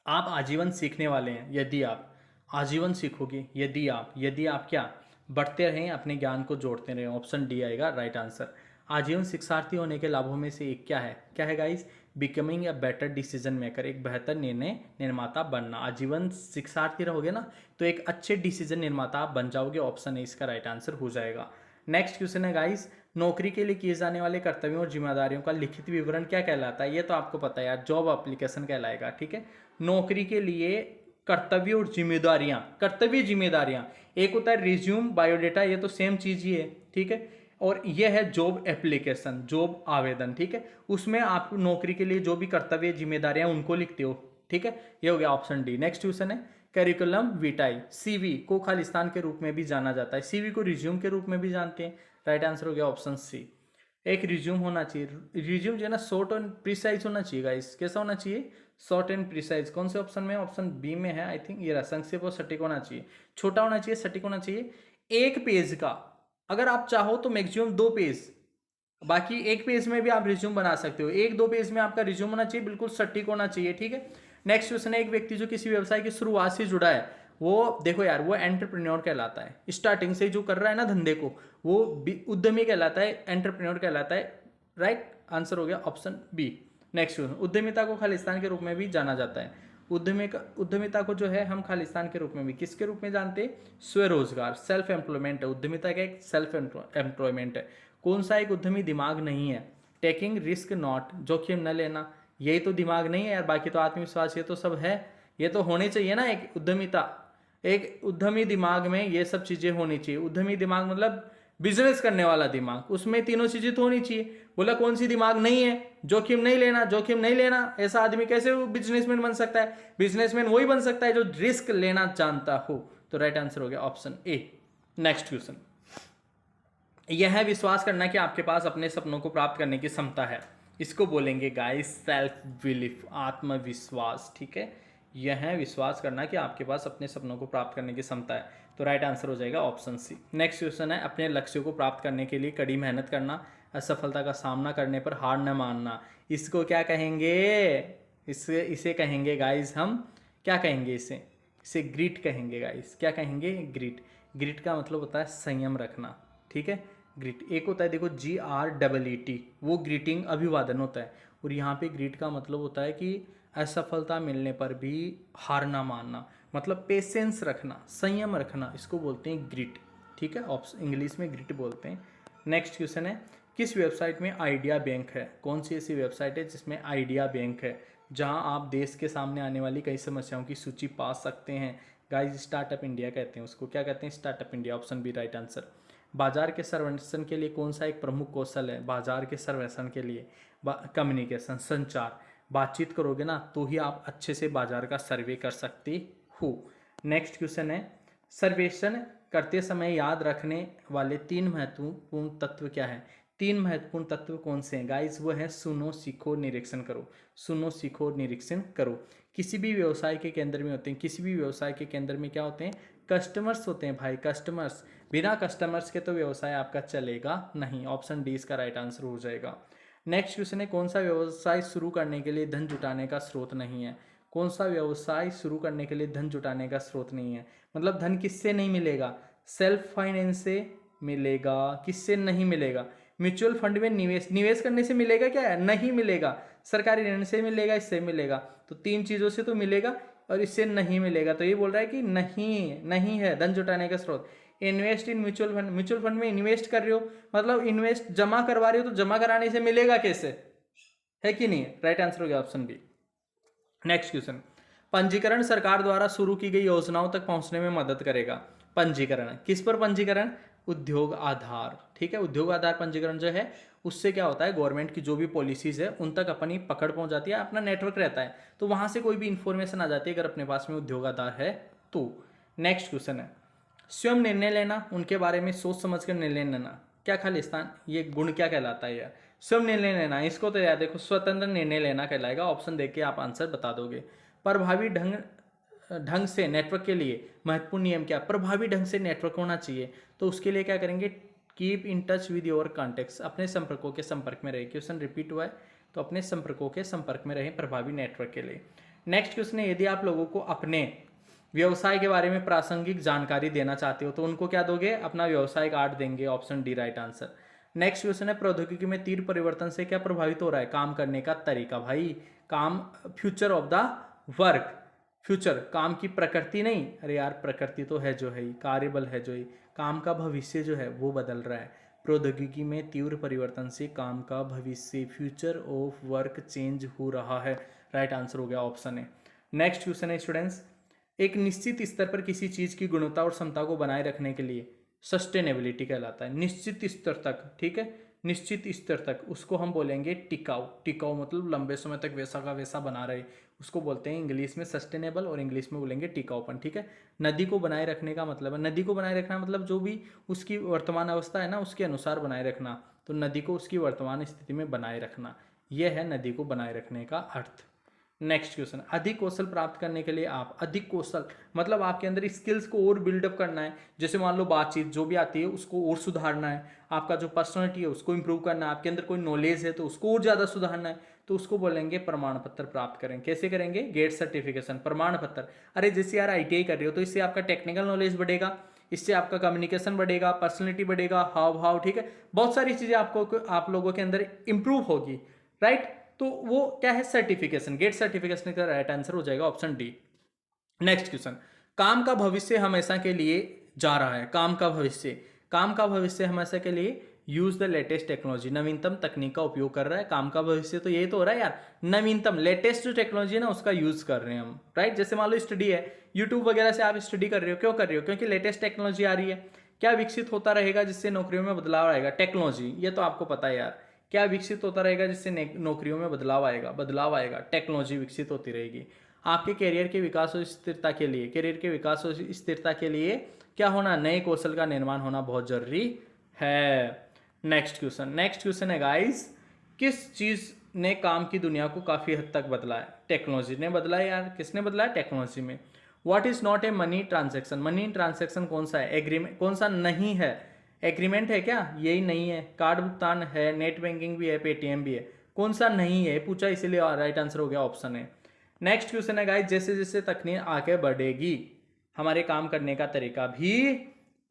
आप आजीवन सीखने वाले हैं। यदि आप आजीवन सीखोगे, यदि आप क्या बढ़ते रहें, अपने ज्ञान को जोड़ते रहें, ऑप्शन डी आएगा राइट आंसर। आजीवन शिक्षार्थी होने के लाभों में से एक क्या है? क्या है guys? Becoming a better decision maker, एक बेहतर निर्णय निर्माता बनना। आजीवन शिक्षार्थी रहोगे ना तो एक अच्छे डिसीजन निर्माता आप बन जाओगे, ऑप्शन ए इसका राइट आंसर हो जाएगा। नेक्स्ट क्वेश्चन है गाइस, नौकरी के लिए किए जाने वाले कर्तव्यों और जिम्मेदारियों का लिखित विवरण क्या कहलाता है? ये तो आपको पता है यार, जॉब एप्लीकेशन कहलाएगा। ठीक है, नौकरी के लिए कर्तव्य और जिम्मेदारियां, कर्तव्य जिम्मेदारियां, एक होता है रिज्यूम, बायोडेटा, ये तो सेम चीज ही है। ठीक है, और ये है जॉब एप्लीकेशन, जॉब आवेदन। ठीक है, उसमें आप नौकरी के लिए जो भी कर्तव्य जिम्मेदारियां उनको लिखते हो। ठीक है, ये हो गया ऑप्शन डी। नेक्स्ट क्वेश्चन है करिकुलम विटाई, सीवी को खालिस्तान के रूप में भी जाना जाता है, सीवी को रिज्यूम के रूप में भी जानते हैं। राइट आंसर हो गया ऑप्शन सी। एक रिज्यूम होना चाहिए, रिज्यूम जो है ना शॉर्ट और प्रिसाइज होना चाहिए गाइस। कैसा होना चाहिए? Short and precise. कौन से ऑप्शन में? ऑप्शन बी में है आई थिंक। ये रहा, संक्षेप और सटीक होना चाहिए, छोटा होना चाहिए, सटीक होना चाहिए। एक पेज का, अगर आप चाहो तो मैक्सिमम 2 पेज, बाकी एक पेज में भी आप रिज्यूम बना सकते हो। 1-2 पेज में आपका रिज्यूम होना चाहिए, बिल्कुल सटीक होना चाहिए। ठीक है। नेक्स्ट क्वेश्चन है, एक व्यक्ति जो किसी व्यवसाय की शुरुआत से जुड़ा है, वो देखो यार वो एंटरप्रेन्योर कहलाता है। स्टार्टिंग से जो कर रहा है ना धंधे को, वो उद्यमी कहलाता है, एंटरप्रेन्योर कहलाता है। राइट आंसर हो गया ऑप्शन बी। नेक्स्ट क्वेश्चन, उद्यमिता को खालिस्तान के रूप में भी जाना जाता है। उद्यमिता को जो है हम खालिस्तान के रूप में भी किसके रूप में जानते हैं? स्वरोजगार, सेल्फ एम्प्लॉयमेंट है। उद्यमिता का एक सेल्फ एम्प्लॉयमेंट है। कौन सा एक उद्यमी दिमाग नहीं है? टेकिंग रिस्क नॉट, जोखिम न लेना, यही तो दिमाग नहीं है यार। बाकी तो आत्मविश्वास, ये तो सब है, ये तो होने चाहिए ना। एक उद्यमिता, एक उद्यमी दिमाग में ये सब चीजें होनी चाहिए। उद्यमी दिमाग मतलब बिजनेस करने वाला दिमाग, उसमें तीनों चीजें तो होनी चाहिए। बोला कौन सी दिमाग नहीं है? जोखिम नहीं लेना, जोखिम नहीं लेना। ऐसा आदमी कैसे बिजनेसमैन बन सकता है? बिजनेसमैन वही बन सकता है जो रिस्क लेना जानता हो। तो राइट आंसर हो गया ऑप्शन ए। नेक्स्ट क्वेश्चन, यह है विश्वास करना कि आपके पास अपने सपनों को प्राप्त करने की क्षमता है, इसको बोलेंगे गाइस सेल्फ बिलीफ, आत्मविश्वास। ठीक है, यह है विश्वास करना कि आपके पास अपने सपनों को प्राप्त करने की क्षमता है, तो राइट आंसर हो जाएगा ऑप्शन सी। नेक्स्ट क्वेश्चन है, अपने लक्ष्यों को प्राप्त करने के लिए कड़ी मेहनत करना, असफलता का सामना करने पर हार न मानना, इसको क्या कहेंगे? इसे कहेंगे गाइस हम, क्या कहेंगे इसे ग्रिट कहेंगे गाइस। क्या कहेंगे? ग्रिट। ग्रिट का मतलब होता है संयम रखना। ठीक है, ग्रिट। एक होता है देखो GREET, वो ग्रीटिंग अभिवादन होता है। और यहाँ पे ग्रिट का मतलब होता है कि असफलता मिलने पर भी हार ना मानना, मतलब पेशेंस रखना, संयम रखना, इसको बोलते हैं ग्रिट। ठीक है, ऑप्शन इंग्लिश में ग्रिट बोलते हैं। नेक्स्ट क्वेश्चन है, किस वेबसाइट में आइडिया बैंक है? कौन सी ऐसी वेबसाइट है जिसमें आइडिया बैंक है, जहां आप देश के सामने आने वाली कई समस्याओं की सूची पा सकते हैं? गाइस स्टार्टअप इंडिया कहते हैं उसको। क्या कहते हैं? Startup India, option B right answer. बाजार के सर्वेक्षण के लिए कौन सा एक प्रमुख कौशल है? बाजार के सर्वेक्षण के लिए कम्युनिकेशन, संचार। बातचीत करोगे ना तो ही आप अच्छे से बाजार का सर्वे कर सकते हो। नेक्स्ट क्वेश्चन है, सर्वेक्षण करते समय याद रखने वाले 3 महत्वपूर्ण तत्व क्या है? 3 महत्वपूर्ण तत्व कौन से हैं गाइस? वो है सुनो, सीखो, निरीक्षण करो। सुनो, सीखो, निरीक्षण करो। किसी भी व्यवसाय के केंद्र में होते हैं, किसी भी व्यवसाय के केंद्र में क्या होते हैं? कस्टमर्स होते हैं भाई, कस्टमर्स। बिना कस्टमर्स के तो व्यवसाय आपका चलेगा नहीं। ऑप्शन डी इसका राइट आंसर हो जाएगा। नेक्स्ट क्वेश्चन है, कौन सा व्यवसाय शुरू करने के लिए धन जुटाने का स्रोत नहीं है? कौन सा व्यवसाय शुरू करने के लिए धन जुटाने का स्रोत नहीं है? मतलब धन किससे नहीं मिलेगा? सेल्फ फाइनेंस से मिलेगा। किससे नहीं मिलेगा? म्यूचुअल फंड में निवेश करने से मिलेगा क्या? नहीं मिलेगा। सरकारी ऋण से मिलेगा, इससे मिलेगा। तो 3 चीजों से तो मिलेगा और इससे नहीं मिलेगा। तो ये बोल रहा है कि नहीं है धन जुटाने का स्रोत। Invest in mutual fund, mutual fund में इन्वेस्ट कर रहे हो, मतलब इन्वेस्ट जमा करवा रहे हो, तो जमा कराने से मिलेगा कैसे? है कि नहीं? राइट आंसर हो गया ऑप्शन बी। नेक्स्ट क्वेश्चन, पंजीकरण सरकार द्वारा शुरू की गई योजनाओं तक पहुंचने में मदद करेगा। पंजीकरण किस पर? पंजीकरण उद्योग आधार। ठीक है, उद्योग आधार पंजीकरण जो है उससे क्या होता है, गवर्नमेंट की जो भी पॉलिसीज है उन तक अपनी पकड़ पहुंच जाती है, अपना नेटवर्क रहता है, तो वहां से कोई भी इंफॉर्मेशन आ जाती है अगर अपने पास में उद्योग आधार है तो। नेक्स्ट क्वेश्चन है, स्वयं निर्णय लेना, उनके बारे में सोच समझ कर निर्णय लेना, क्या खालिस्तान, ये गुण क्या कहलाता है यार? स्वयं निर्णय लेना, इसको तो यार देखो स्वतंत्र निर्णय लेना कहलाएगा। ऑप्शन देख के आप आंसर बता दोगे। प्रभावी ढंग से नेटवर्क के लिए महत्वपूर्ण नियम क्या? प्रभावी ढंग से नेटवर्क होना चाहिए, तो उसके लिए क्या करेंगे? Keep in touch with your contacts, अपने संपर्कों के संपर्क में रहे। क्वेश्चन रिपीट हुआ है, तो अपने संपर्कों के संपर्क में रहें प्रभावी नेटवर्क के लिए। नेक्स्ट क्वेश्चन है, यदि आप लोगों को अपने व्यवसाय के बारे में प्रासंगिक जानकारी देना चाहते हो तो उनको क्या दोगे? अपना व्यवसाय कार्ड देंगे। Option D right answer. Next question है, प्रौद्योगिकी में तीव्र परिवर्तन से क्या प्रभावित हो रहा है? काम करने का तरीका भाई, काम, future of the work, future, काम की प्रकृति नहीं, अरे यार प्रकृति तो है जो है ही, कार्यबल है जो ही, काम का भविष्य जो है वो बदल रहा है। प्रौद्योगिकी में तीव्र परिवर्तन से काम का भविष्य, फ्यूचर ऑफ वर्क चेंज हो रहा है। राइट आंसर हो गया ऑप्शन है। नेक्स्ट क्वेश्चन है स्टूडेंट्स, एक निश्चित स्तर पर किसी चीज की गुणवत्ता और क्षमता को बनाए रखने के लिए सस्टेनेबिलिटी कहलाता है। निश्चित स्तर तक, ठीक है, निश्चित स्तर तक, उसको हम बोलेंगे टिकाऊ। टिकाऊ मतलब लंबे समय तक वैसा का वैसा बना रहे, उसको बोलते हैं इंग्लिश में सस्टेनेबल और इंग्लिश में बोलेंगे टिकाऊपन। ठीक है, नदी को बनाए रखने का मतलब है, नदी को बनाए रखना मतलब जो भी उसकी वर्तमान अवस्था है ना उसके अनुसार बनाए रखना, तो नदी को उसकी वर्तमान स्थिति में बनाए रखना, यह है नदी को बनाए रखने का अर्थ। नेक्स्ट क्वेश्चन, अधिक कौशल प्राप्त करने के लिए आप, अधिक कौशल मतलब आपके अंदर स्किल्स को और बिल्डअप करना है। जैसे मान लो बातचीत जो भी आती है उसको और सुधारना है, आपका जो पर्सनालिटी है उसको इंप्रूव करना है, आपके अंदर कोई नॉलेज है तो उसको और ज़्यादा सुधारना है, तो उसको बोलेंगे प्रमाण पत्र प्राप्त करें। कैसे करेंगे? गेट सर्टिफिकेशन, प्रमाण पत्र। अरे जैसे यार ITI कर रहे हो तो इससे आपका टेक्निकल नॉलेज बढ़ेगा, इससे आपका कम्युनिकेशन बढ़ेगा, पर्सनैलिटी बढ़ेगा, हाव भाव, ठीक है, बहुत सारी चीज़ें आपको आप लोगों के अंदर इंप्रूव होगी। राइट, तो वो क्या है? सर्टिफिकेशन, गेट सर्टिफिकेशन का राइट आंसर हो जाएगा ऑप्शन डी। नेक्स्ट क्वेश्चन, काम का भविष्य हमेशा के लिए जा रहा है। काम का भविष्य, काम का भविष्य हमेशा के लिए यूज द लेटेस्ट टेक्नोलॉजी, नवीनतम तकनीक का उपयोग कर रहा है। काम का भविष्य तो यही तो हो रहा है यार, नवीनतम लेटेस्ट जो टेक्नोलॉजी है ना उसका यूज कर रहे हैं हम। राइट, जैसे मान लो स्टडी है, यूट्यूब वगैरह से आप स्टडी कर रहे हो, क्यों कर रहे हो? क्योंकि लेटेस्ट टेक्नोलॉजी आ रही है। क्या विकसित होता रहेगा जिससे नौकरियों में बदलाव आएगा? टेक्नोलॉजी, ये तो आपको पता है यार। क्या विकसित होता रहेगा जिससे नौकरियों में बदलाव आएगा? बदलाव आएगा, टेक्नोलॉजी विकसित होती रहेगी। आपके करियर के विकास और स्थिरता के लिए, करियर के विकास और स्थिरता के लिए क्या होना? नए कौशल का निर्माण होना बहुत जरूरी है। नेक्स्ट क्वेश्चन है गाइस, किस चीज ने काम की दुनिया को काफी हद तक बदला है? टेक्नोलॉजी ने बदला है यार। किसने बदला है? टेक्नोलॉजी में। What is not a money transaction, money transaction कौन सा है? एग्रीमेंट, कौन सा नहीं है? एग्रीमेंट है क्या? यही नहीं है। कार्ड भुगतान है, नेट बैंकिंग भी है, पेटीएम भी है, कौन सा नहीं है पूछा, इसीलिए राइट आंसर हो गया ऑप्शन है। नेक्स्ट क्वेश्चन है गाइस, जैसे जैसे तकनीक आगे बढ़ेगी हमारे काम करने का तरीका भी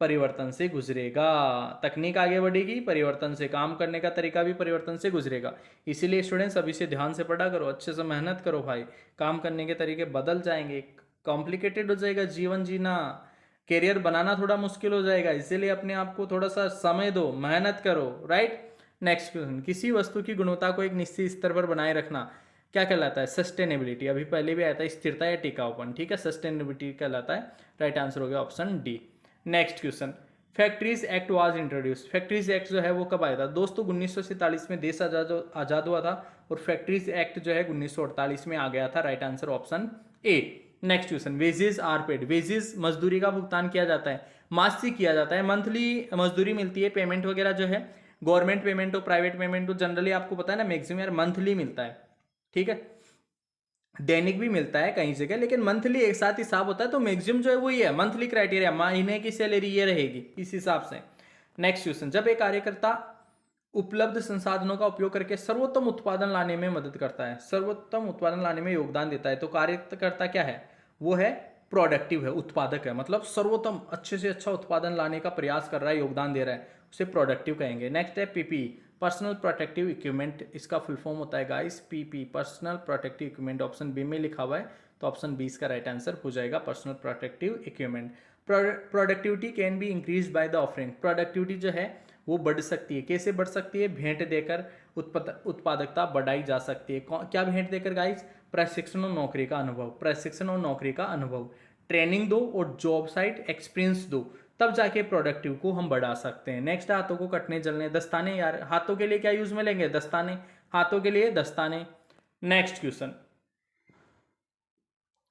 परिवर्तन से गुजरेगा। तकनीक आगे बढ़ेगी, परिवर्तन से, काम करने का तरीका भी परिवर्तन से गुजरेगा। इसीलिए स्टूडेंट्स अभी से ध्यान से पढ़ा करो, अच्छे से मेहनत करो भाई, काम करने के तरीके बदल जाएंगे, कॉम्प्लिकेटेड हो जाएगा जीवन जीना, करियर बनाना थोड़ा मुश्किल हो जाएगा, इसीलिए अपने आप को थोड़ा सा समय दो, मेहनत करो। राइट, नेक्स्ट क्वेश्चन, किसी वस्तु की गुणवत्ता को एक निश्चित स्तर पर बनाए रखना क्या कहलाता है? सस्टेनेबिलिटी। अभी पहले भी आया था, स्थिरता या टिकाऊपन। ठीक है, सस्टेनेबिलिटी कहलाता है। राइट आंसर हो गया option D. Next question, factories act was introduce. Factories act जो है वो कब आया था दोस्तों? 1947 में देश आजाद हुआ था और फैक्ट्रीज एक्ट जो है 1948 में आ गया था। Right answer option A. Next question, wages are paid, wages मजदूरी का भुगतान किया जाता है, मासिक किया जाता है, मंथली मजदूरी मिलती है, पेमेंट वगैरह जो है गवर्नमेंट पेमेंट हो प्राइवेट पेमेंट हो जनरली आपको पता है ना मैक्सिमम यार मंथली मिलता है, ठीक है, दैनिक भी मिलता है कहीं जगह लेकिन मंथली एक साथ हिसाब होता है तो मैक्सिमम जो है वही है मंथली क्राइटेरिया, महीने की सैलरी ये रहेगी इस हिसाब से। नेक्स्ट क्वेश्चन, जब एक कार्यकर्ता उपलब्ध संसाधनों का उपयोग करके सर्वोत्तम उत्पादन लाने में मदद करता है, सर्वोत्तम उत्पादन लाने में योगदान देता है, तो कार्यकर्ता क्या है, वो है प्रोडक्टिव है, उत्पादक है, मतलब सर्वोत्तम अच्छे से अच्छा उत्पादन लाने का प्रयास कर रहा है, योगदान दे रहा है, उसे प्रोडक्टिव कहेंगे। नेक्स्ट है पीपी, पर्सनल प्रोटेक्टिव इक्विपमेंट, इसका फुल फॉर्म होता है guys PP, personal protective equipment, option B में लिखा हुआ है तो ऑप्शन बी इसका राइट आंसर हो जाएगा personal protective equipment. Productivity can be increase by the offering, productivity जो है वो बढ़ सकती है, कैसे बढ़ सकती है, भेंट देकर उत्पादकता बढ़ाई जा सकती है, क्या भेंट देकर गाइस, प्रशिक्षण और नौकरी का अनुभव, प्रशिक्षण और नौकरी का अनुभव, ट्रेनिंग दो और जॉब साइट एक्सपीरियंस दो, तब जाके प्रोडक्टिव को हम बढ़ा सकते हैं। नेक्स्ट, हाथों को कटने जलने, दस्ताने, यार हाथों के लिए क्या यूज में लेंगे, दस्ताने, हाथों के लिए दस्ताने। नेक्स्ट क्वेश्चन,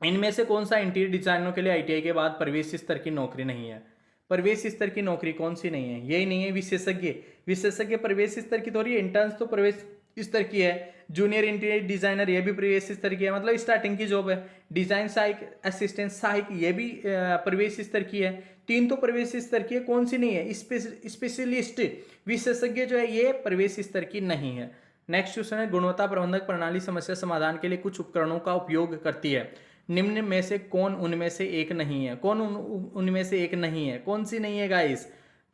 इनमें से कौन सा इंटीरियर डिजाइनरों के लिए आईटीआई के बाद प्रवेश स्तर की नौकरी नहीं है, प्रवेश स्तर की नौकरी कौन सी नहीं है, यही नहीं है विशेषज्ञ, विशेषज्ञ प्रवेश स्तर की थोड़ी, इंटर्न्स तो प्रवेश स्तर की है, जूनियर इंटीरियर डिजाइनर ये भी प्रवेश स्तर की है, मतलब स्टार्टिंग की जॉब है, डिजाइन सहायक असिस्टेंट सहायक ये भी प्रवेश स्तर की है, तीन तो प्रवेश स्तर की है, कौन सी नहीं है, स्पेशलिस्ट विशेषज्ञ जो है ये प्रवेश स्तर की नहीं है। नेक्स्ट क्वेश्चन है, गुणवत्ता प्रबंधक प्रणाली समस्या समाधान के लिए कुछ उपकरणों का उपयोग करती है, निम्न में से कौन उनमें से एक नहीं है, कौन उनमें से एक नहीं है, कौन सी नहीं है गाइस,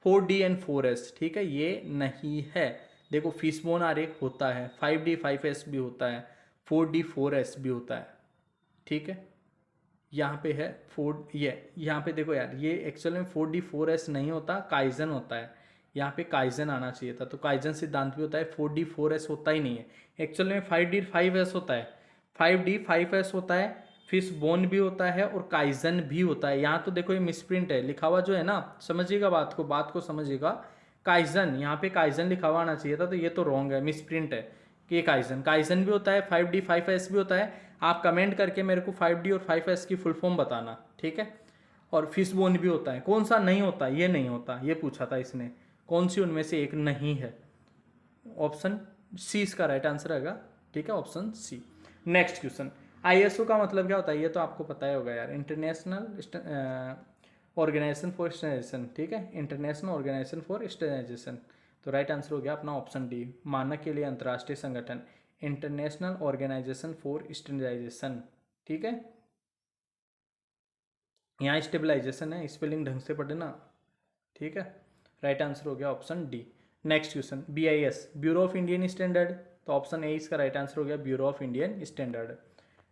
4D एंड 4S, ठीक है, ये नहीं है। देखो फिशबोन आरेख होता है, 5D 5S भी होता है, 4D 4S भी होता है, ठीक है, यहाँ पे है 4, ये यहाँ पे देखो यार ये एक्चुअल में 4D 4S नहीं होता, काइजन होता है, यहाँ पे काइजन आना चाहिए था, तो काइजन सिद्धांत भी होता है, 4D 4S होता ही नहीं है, एक्चुअल में 5D 5S होता है, 5D 5S होता है, फिश बोन भी होता है और काइजन भी होता है। यहाँ तो देखो ये मिसप्रिंट है, लिखा हुआ जो है ना, समझिएगा बात को समझिएगा, काइजन, यहाँ पे काइजन लिखा हुआ आना चाहिए था, तो ये तो रॉन्ग है, मिसप्रिंट है कि काइजन भी होता है, 5D 5S भी होता है। आप कमेंट करके मेरे को 5D और 5S की फुल फॉर्म बताना, ठीक है, और फिश बोन भी होता है, कौन सा नहीं होता, ये नहीं होता, ये पूछा था इसने, कौन सी उनमें से एक नहीं है, ऑप्शन सी इसका राइट आंसर रहेगा, ठीक है, option C. Next question, ISO का मतलब क्या होता है, ये तो आपको पता ही होगा यार, इंटरनेशनल ऑर्गेनाइजेशन फॉर स्टैंडर्डाइजेशन, ठीक है, इंटरनेशनल ऑर्गेनाइजेशन फॉर स्टैंडर्डाइजेशन, तो राइट आंसर हो गया अपना ऑप्शन डी, मानक के लिए अंतर्राष्ट्रीय संगठन, इंटरनेशनल ऑर्गेनाइजेशन फॉर स्टैंडर्डाइजेशन, ठीक है, यहाँ स्टेबलाइजेशन है, स्पेलिंग ढंग से पढ़ना, ठीक है, राइट आंसर हो गया option D. Next question, BIS, bureau of Indian standard, तो ऑप्शन ए इसका राइट आंसर हो गया bureau of Indian standard.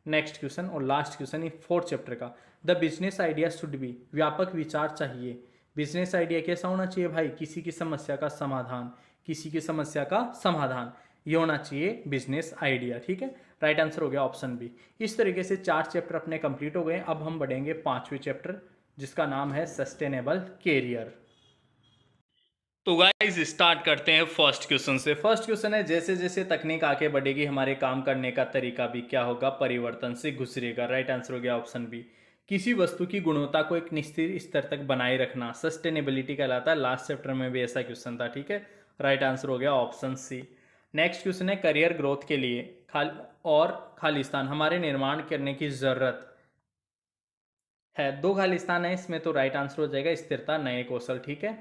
Next question और लास्ट क्वेश्चन, 4th चैप्टर का, the business idea should be, व्यापक विचार चाहिए, बिजनेस आइडिया कैसा होना चाहिए भाई, किसी की समस्या का समाधान, किसी की समस्या का समाधान, ये होना चाहिए बिजनेस आइडिया, ठीक है, राइट आंसर हो गया ऑप्शन बी। इस तरीके से 4 चैप्टर अपने कंप्लीट हो गए, अब हम बढ़ेंगे 5वें चैप्टर जिसका नाम है सस्टेनेबल कैरियर। तो गाइस स्टार्ट करते हैं फर्स्ट क्वेश्चन से। फर्स्ट क्वेश्चन है, जैसे जैसे तकनीक आगे बढ़ेगी हमारे काम करने का तरीका भी क्या होगा, परिवर्तन से गुजरेगा, राइट आंसर हो गया ऑप्शन बी। किसी वस्तु की गुणवत्ता को एक निश्चित स्तर तक बनाए रखना सस्टेनेबिलिटी कहलाता है, लास्ट चैप्टर में भी ऐसा क्वेश्चन था, ठीक है, राइट आंसर हो गया ऑप्शन सी। नेक्स्ट क्वेश्चन है, करियर ग्रोथ के लिए खालिस्तान हमारे निर्माण करने की जरूरत है, 2 खालिस्तान है इसमें, तो राइट आंसर हो जाएगा स्थिरता, नए कौशल, ठीक है।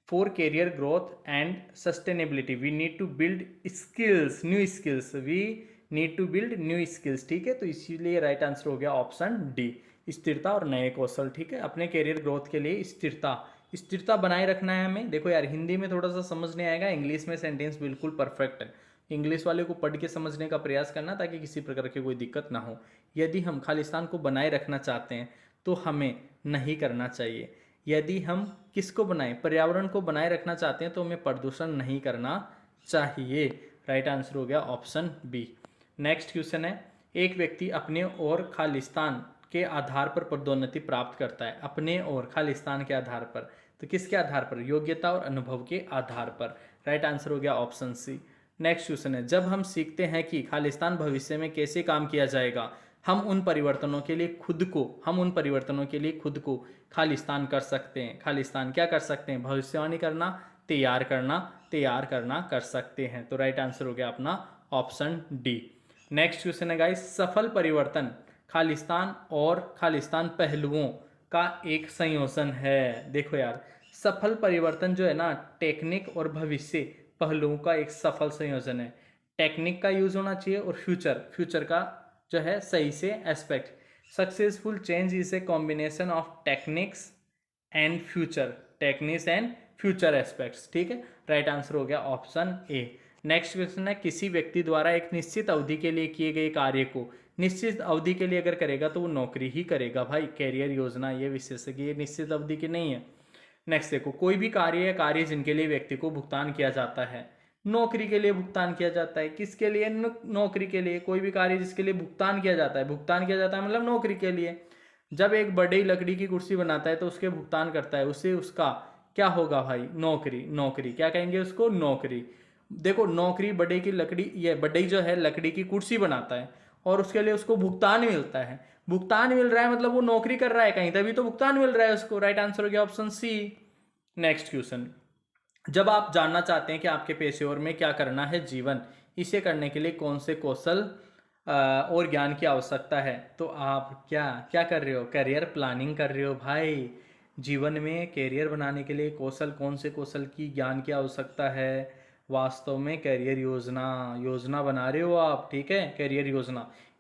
For career growth and sustainability we need to build skills, new skills, we need to build new skills, ठीक है, तो इसीलिए राइट आंसर हो गया ऑप्शन डी, स्थिरता और नए कौशल, ठीक है, अपने कैरियर ग्रोथ के लिए स्थिरता बनाए रखना है हमें। देखो यार हिंदी में थोड़ा सा समझ नहीं आएगा, इंग्लिश में सेंटेंस बिल्कुल परफेक्ट है, इंग्लिश वाले को पढ़ के समझने का प्रयास करना ताकि किसी प्रकार की कोई दिक्कत ना हो। यदि हम खालिस्तान को बनाए रखना चाहते हैं तो हमें नहीं करना चाहिए, यदि हम किसको बनाएं, पर्यावरण को बनाए रखना चाहते हैं तो हमें प्रदूषण नहीं करना चाहिए, राइट आंसर हो गया ऑप्शन बी। नेक्स्ट क्वेश्चन है, एक व्यक्ति अपने और खालिस्तान के आधार पर पदोन्नति प्राप्त करता है, अपने और खालिस्तान के आधार पर, तो किसके आधार पर, योग्यता और अनुभव के आधार पर, राइट आंसर हो गया ऑप्शन सी। नेक्स्ट क्वेश्चन है, जब हम सीखते हैं कि खालिस्तान भविष्य में कैसे काम किया जाएगा, हम उन परिवर्तनों के लिए खुद को खालिस्तान कर सकते हैं। खालिस्तान क्या कर सकते हैं? भविष्यवाणी करना, तैयार करना कर सकते हैं। तो राइट आंसर हो गया अपना ऑप्शन डी। नेक्स्ट क्वेश्चन है गाइस, सफल परिवर्तन खालिस्तान पहलुओं का एक संयोजन है। देखो यार, सफल परिवर्तन जो है ना, टेक्निक और भविष्य पहलुओं का एक सफल संयोजन है। टेक्निक का यूज होना चाहिए और फ्यूचर का जो है सही से aspect. Successful change is a combination of techniques and future aspects. ठीक है, राइट आंसर हो गया ऑप्शन ए। नेक्स्ट क्वेश्चन है, किसी व्यक्ति द्वारा एक निश्चित अवधि के लिए किए गए कार्य को निश्चित अवधि के लिए अगर करेगा तो वो नौकरी ही करेगा भाई। कैरियर योजना ये विशेषज्ञ ये निश्चित अवधि की नहीं है। नेक्स्ट देखो, कोई भी कार्य या कार्य जिनके लिए व्यक्ति को भुगतान किया जाता है, नौकरी के लिए भुगतान किया जाता है। किसके लिए? नौकरी के लिए। कोई भी कार्य जिसके लिए भुगतान किया जाता है मतलब नौकरी के लिए। जब एक बढ़ई लकड़ी की कुर्सी बनाता है तो उसके भुगतान करता है, उससे उसका क्या होगा भाई? नौकरी क्या कहेंगे उसको? नौकरी। देखो, नौकरी बढ़ई की लकड़ी, ये बढ़ई जो है लकड़ी की कुर्सी बनाता है और उसके लिए उसको भुगतान मिलता है। भुगतान मिल रहा है मतलब वो नौकरी कर रहा है कहीं, तभी तो भुगतान मिल रहा है उसको। राइट आंसर हो गया ऑप्शन सी। नेक्स्ट क्वेश्चन, जब आप जानना चाहते हैं कि आपके पेशेवर में क्या करना है जीवन, इसे करने के लिए कौन से कौशल और ज्ञान की आवश्यकता है, तो आप क्या क्या कर रहे हो? करियर प्लानिंग कर रहे हो भाई। जीवन में करियर बनाने के लिए कौन से कौशल की ज्ञान की आवश्यकता है? वास्तव में करियर योजना बना रहे हो आप। ठीक है,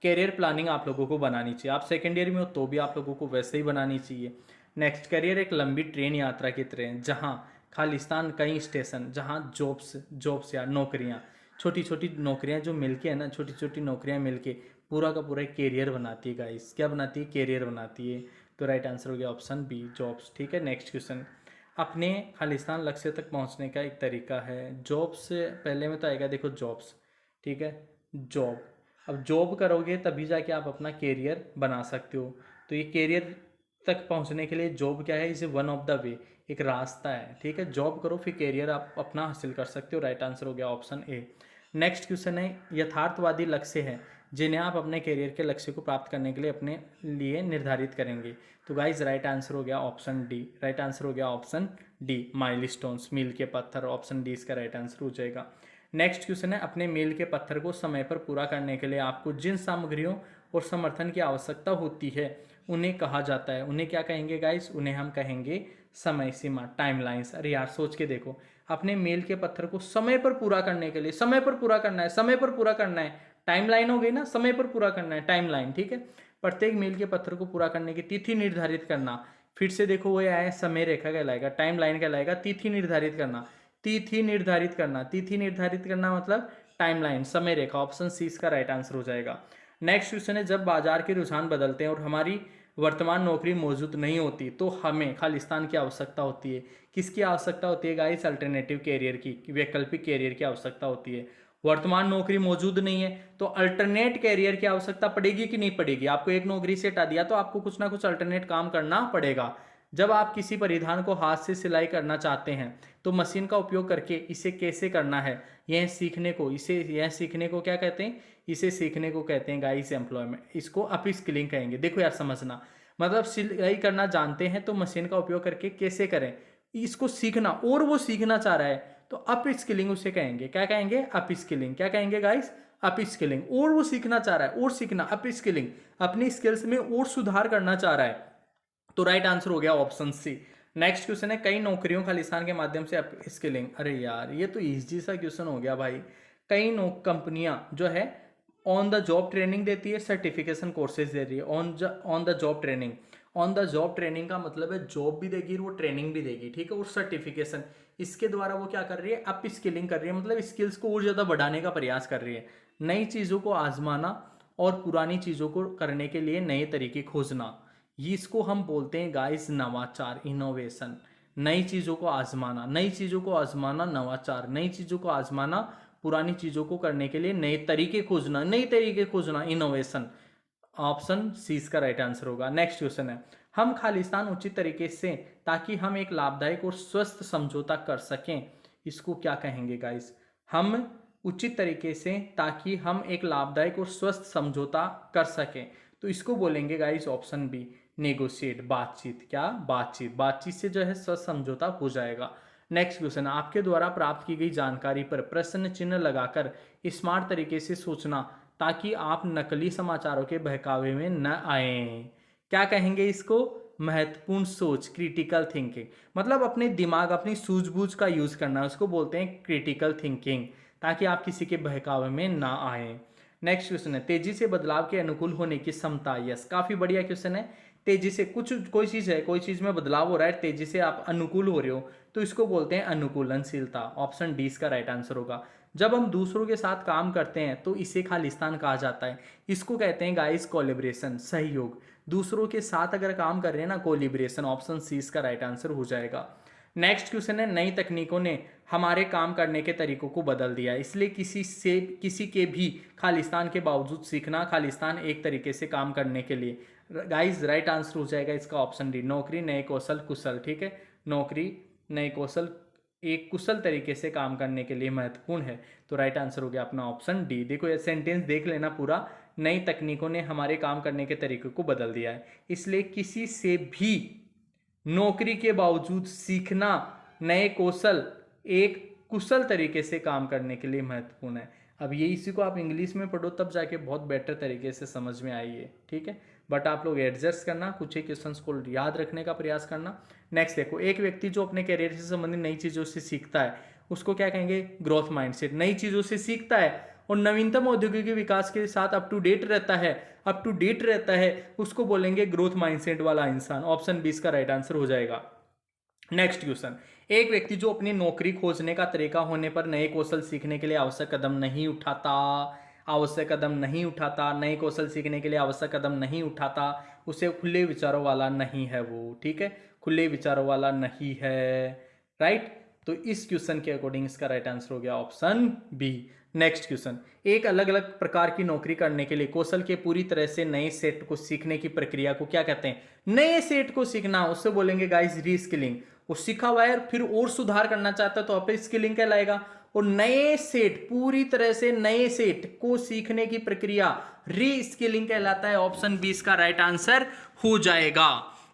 करियर प्लानिंग आप लोगों को बनानी चाहिए। आप सेकेंड ईयर में हो तो भी आप लोगों को वैसे ही बनानी चाहिए। नेक्स्ट, करियर एक लंबी ट्रेन यात्रा की तरह है जहाँ खालिस्तान कई स्टेशन, जहाँ जॉब्स या नौकरियाँ, छोटी छोटी नौकरियाँ जो मिलके है ना, छोटी छोटी नौकरियाँ मिलके पूरा का पूरा एक कैरियर बनाती है गाइस। क्या बनाती है? कैरियर बनाती है। तो राइट आंसर हो गया ऑप्शन बी, जॉब्स। ठीक है, नेक्स्ट क्वेश्चन, अपने खालिस्तान लक्ष्य तक पहुंचने का एक तरीका है। जॉब्स से पहले में तो आएगा, देखो जॉब्स। ठीक है, जॉब। अब जॉब करोगे तभी जाके आप अपना कैरियर बना सकते हो। तो ये कैरियर तक पहुंचने के लिए जॉब क्या है? इसे वन ऑफ द वे, एक रास्ता है। ठीक है, जॉब करो फिर कैरियर आप अपना हासिल कर सकते हो। राइट आंसर हो गया ऑप्शन ए। नेक्स्ट क्वेश्चन है, यथार्थवादी लक्ष्य है जिन्हें आप अपने कैरियर के लक्ष्य को प्राप्त करने के लिए अपने लिए निर्धारित करेंगे। तो गाइज राइट आंसर हो गया ऑप्शन डी। राइट आंसर हो गया ऑप्शन डी, माइलस्टोन्स, मील के पत्थर। ऑप्शन डी इसका राइट आंसर हो जाएगा। नेक्स्ट क्वेश्चन है, अपने मील के पत्थर को समय पर पूरा करने के लिए आपको जिन सामग्रियों और समर्थन की आवश्यकता होती है उन्हें कहा जाता है। उन्हें क्या कहेंगे गाइस? उन्हें हम कहेंगे समय सीमा, टाइमलाइंस। अरे यार सोच के देखो, अपने मेल के पत्थर को समय पर पूरा करने के लिए, समय पर पूरा करना है, टाइमलाइन हो गई ना, समय पर पूरा करना है, टाइमलाइन। ठीक है, प्रत्येक मेल के पत्थर को पूरा करने की तिथि निर्धारित करना। फिर से देखो वो आया, समय रेखा कहलाएगा, टाइमलाइन कहलाएगा, तिथि निर्धारित करना मतलब टाइमलाइन, समय रेखा। ऑप्शन सी इसका राइट आंसर हो जाएगा। नेक्स्ट क्वेश्चन है, जब बाजार के रुझान बदलते हैं और हमारी वर्तमान नौकरी मौजूद नहीं होती तो हमें खालिस्तान की आवश्यकता होती है। किसकी आवश्यकता होती है गाइस? अल्टरनेटिव कैरियर की, वैकल्पिक कैरियर की आवश्यकता होती है। वर्तमान नौकरी मौजूद नहीं है तो अल्टरनेट कैरियर की आवश्यकता पड़ेगी कि नहीं पड़ेगी? आपको एक नौकरी से हटा दिया तो आपको कुछ ना कुछ अल्टरनेट काम करना पड़ेगा। जब आप किसी परिधान को हाथ से सिलाई करना चाहते हैं तो मशीन का उपयोग करके इसे कैसे करना है, यह सीखने को क्या कहते हैं? इसे सीखने को कहते हैं गाइस एम्प्लॉयमेंट। इसको अप स्किलिंग कहेंगे। देखो यार समझना, मतलब सिलाई करना जानते हैं तो मशीन का उपयोग करके कैसे करें, इसको सीखना, और वो सीखना चाह रहा है तो अप स्किलिंग उसे कहेंगे। क्या कहेंगे? Up skilling. क्या कहेंगे गाइस? Up skilling. और वो सीखना चाह रहा है, और सीखना, अप स्किलिंग, अपनी स्किल्स में और सुधार करना चाह रहा है। तो राइट आंसर हो गया ऑप्शन सी। नेक्स्ट क्वेश्चन है, कई नौकरियों खालिस्तान के माध्यम से अप स्किलिंग। अरे यार ये तो इजी सा क्वेश्चन हो गया भाई। कई कंपनियां जो है ऑन द जॉब ट्रेनिंग देती है, सर्टिफिकेशन कोर्सेज दे रही है। ऑन द जॉब ट्रेनिंग का मतलब है जॉब भी देगी, वो ट्रेनिंग भी देगी। ठीक है, और सर्टिफिकेशन, इसके द्वारा वो क्या कर रही है? अप स्किलिंग कर रही है, मतलब स्किल्स को और ज़्यादा बढ़ाने का प्रयास कर रही है। नई चीज़ों को आजमाना और पुरानी चीज़ों को करने के लिए नए तरीके खोजना, ये इसको हम बोलते हैं गाइस नवाचार, इनोवेशन। नई चीज़ों को आजमाना, नवाचार, नई चीज़ों को आजमाना, पुरानी चीज़ों को करने के लिए नए तरीके खोजना, इनोवेशन। ऑप्शन सी इसका राइट आंसर होगा। नेक्स्ट क्वेश्चन है, हम खालिस्तान उचित तरीके से ताकि हम एक लाभदायक और स्वस्थ समझौता कर सकें, इसको क्या कहेंगे गाइस? हम उचित तरीके से ताकि हम एक लाभदायक और स्वस्थ समझौता कर सकें, तो इसको बोलेंगे गाइस ऑप्शन बी, नेगोशिएट, बातचीत। क्या? बातचीत। बातचीत से जो है समझौता हो जाएगा। नेक्स्ट क्वेश्चन, आपके द्वारा प्राप्त की गई जानकारी पर प्रश्न चिन्ह लगाकर स्मार्ट तरीके से सोचना ताकि आप नकली समाचारों के बहकावे में न आए। क्या कहेंगे इसको? महत्वपूर्ण सोच, क्रिटिकल थिंकिंग। मतलब अपने दिमाग, अपनी सूझबूझ का यूज करना, उसको बोलते हैं क्रिटिकल थिंकिंग, ताकि आप किसी के बहकावे में ना आए। नेक्स्ट क्वेश्चन है, तेजी से बदलाव के अनुकूल होने की क्षमता। यस, काफी बढ़िया क्वेश्चन है। तेजी से कोई चीज है, कोई चीज में बदलाव हो रहा है, तेजी से आप अनुकूल हो रहे हो, तो इसको बोलते हैं अनुकूलनशीलता। ऑप्शन डी इसका राइट आंसर होगा। जब हम दूसरों के साथ काम करते हैं तो इसे खालिस्तान कहा जाता है। इसको कहते हैं गाइस कोलिब्रेशन, सहयोग। दूसरों के साथ अगर काम कर रहे हैं ना, कोलिब्रेशन। ऑप्शन सी इसका राइट आंसर हो जाएगा। नेक्स्ट क्वेश्चन है, नई तकनीकों ने हमारे काम करने के तरीकों को बदल दिया, इसलिए किसी के भी खालिस्तान के बावजूद सीखना, खालिस्तान एक तरीके से काम करने के लिए। गाइस राइट आंसर हो जाएगा इसका ऑप्शन डी, नौकरी, नए कौशल, कुशल। ठीक है, नौकरी, नए कौशल एक कुशल तरीके से काम करने के लिए महत्वपूर्ण है। तो राइट आंसर हो गया अपना ऑप्शन डी। देखो ये सेंटेंस देख लेना पूरा, नई तकनीकों ने हमारे काम करने के तरीके को बदल दिया है, इसलिए किसी से भी नौकरी के बावजूद सीखना, नए कौशल एक कुशल तरीके से काम करने के लिए महत्वपूर्ण है। अब ये इसी को आप इंग्लिश में पढ़ो तब जाके बहुत बेटर तरीके से समझ में आइए। ठीक है, बट आप लोग एडजस्ट करना, कुछ ही क्वेश्चंस को याद रखने का प्रयास करना। नेक्स्ट देखो, एक व्यक्ति जो अपने करियर से संबंधित नई चीज़ों से सीखता है उसको क्या कहेंगे? Growth mindset. नई चीज़ों से सीखता है और नवीनतम औद्योगिक विकास के साथ अप टू डेट रहता है, उसको बोलेंगे ग्रोथ माइंडसेट वाला इंसान। ऑप्शन बी इसका राइट आंसर हो जाएगा। नेक्स्ट क्वेश्चन, एक व्यक्ति जो अपनी नौकरी खोजने का तरीका होने पर नए कौशल सीखने के लिए आवश्यक कदम नहीं उठाता, नए कौशल सीखने के लिए आवश्यक कदम नहीं उठाता, उसे खुले विचारों वाला नहीं है वो। ठीक है, खुले विचारों वाला नहीं है। राइट, तो इस क्वेश्चन के अकॉर्डिंग इसका राइट आंसर हो गया ऑप्शन बी। नेक्स्ट क्वेश्चन, एक अलग अलग प्रकार की नौकरी करने के लिए कौशल के पूरी तरह से नए सेट को सीखने की प्रक्रिया को क्या कहते हैं? नए सेट को सीखना, उससे बोलेंगे गाइस रीस्किलिंग। वो सीखा हुआ है फिर और सुधार करना चाहता है तो आप स्किलिंग कहलाएगा। और नए सेट, पूरी तरह से नए सेट को सीखने की प्रक्रिया रीस्किलिंग कहलाता है। ऑप्शन बी इसका राइट आंसर हो जाएगा।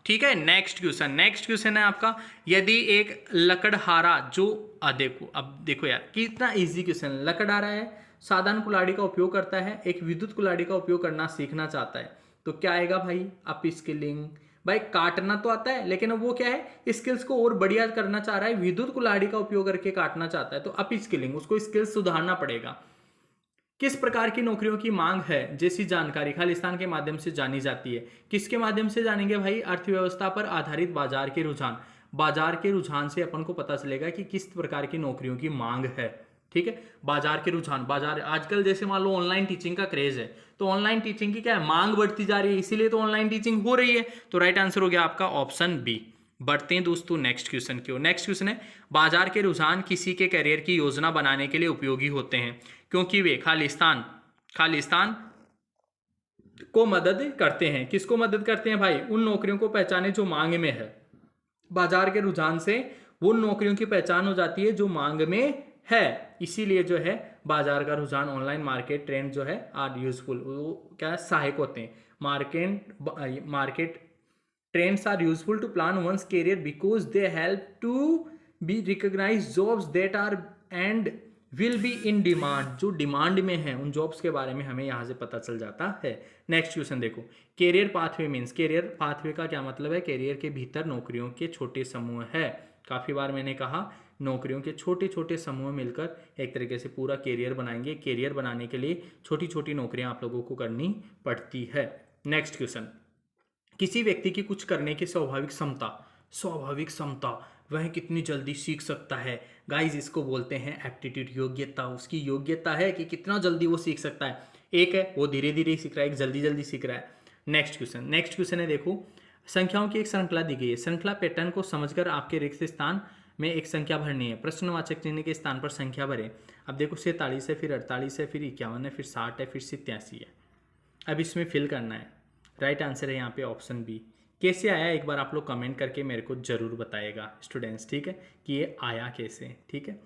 ठीक है, नेक्स्ट क्वेश्चन है आपका, यदि एक लकड़हारा जो देखो यार कितना इजी क्वेश्चन। लकड़हारा है, साधारण कुल्हाड़ी का उपयोग करता है, एक विद्युत कुल्हाड़ी का उपयोग करना सीखना चाहता है, तो क्या आएगा भाई? Up skilling. भाई काटना तो आता है लेकिन वो क्या है, स्किल्स को और बढ़िया करना चाह रहा है, विद्युत कुल्हाड़ी का उपयोग करके काटना चाहता है, तो अप स्किलिंग, उसको स्किल्स सुधारना पड़ेगा। किस प्रकार की नौकरियों की मांग है जैसी जानकारी खालिस्तान के माध्यम से जानी जाती है? किसके माध्यम से जानेंगे भाई? अर्थव्यवस्था पर आधारित बाजार के रुझान से अपन को पता चलेगा कि किस प्रकार की नौकरियों की मांग है। ठीक है, बाजार के रुझान, बाजार आजकल जैसे मान लो ऑनलाइन टीचिंग का क्रेज है, तो ऑनलाइन टीचिंग की क्या है, मांग बढ़ती जा रही है, इसीलिए तो ऑनलाइन टीचिंग हो रही है। तो राइट आंसर हो गया आपका ऑप्शन बी। बढ़ते हैं दोस्तों नेक्स्ट क्वेश्चन की ओर। नेक्स्ट क्वेश्चन है, बाजार के रुझान किसी के करियर की योजना बनाने के लिए उपयोगी होते हैं क्योंकि वे खालिस्तान को मदद करते हैं। किसको मदद करते हैं भाई? उन नौकरियों को पहचाने जो मांग में है। बाजार के रुझान से उन नौकरियों की पहचान हो जाती है जो मांग में है, इसीलिए जो है बाजार का रुझान, ऑनलाइन मार्केट ट्रेंड जो है आर यूजफुल, वो क्या सहायक होते हैं। Market trends are useful to plan ones career because they help to be recognize jobs that are and will be in demand. जो डिमांड में है उन जॉब्स के बारे में हमें यहाँ से पता चल जाता है। नेक्स्ट क्वेश्चन देखो, career pathway means, career pathway का क्या मतलब है? कैरियर के भीतर नौकरियों के छोटे समूह है। काफ़ी बार मैंने कहा नौकरियों के छोटे छोटे समूह मिलकर एक तरीके से पूरा कैरियर बनाएंगे। कैरियर बनाने के लिए छोटी छोटी नौकरियां आप लोगों को करनी पड़ती है। नेक्स्ट क्वेश्चन, किसी व्यक्ति की कुछ करने की स्वाभाविक क्षमता वह कितनी जल्दी सीख सकता है? गाइज इसको बोलते हैं एप्टीट्यूड, योग्यता। उसकी योग्यता है कि कितना जल्दी वो सीख सकता है। एक है वो धीरे धीरे सीख रहा है, एक जल्दी जल्दी सीख रहा है। नेक्स्ट क्वेश्चन है देखो, संख्याओं की एक श्रृंखला दी गई है, श्रृंखला पैटर्न को समझकर आपके रिक्त स्थान में एक संख्या भरनी है, प्रश्नवाचक चिन्ह के स्थान पर संख्या भरें। अब देखो 47 है, फिर 48 है, फिर 51 है, फिर 60 है, फिर 87 है। अब इसमें फिल करना है। राइट आंसर है यहाँ पे ऑप्शन बी। कैसे आया एक बार आप लोग कमेंट करके मेरे को ज़रूर बताएगा स्टूडेंट्स, ठीक है, कि ये आया कैसे। ठीक है,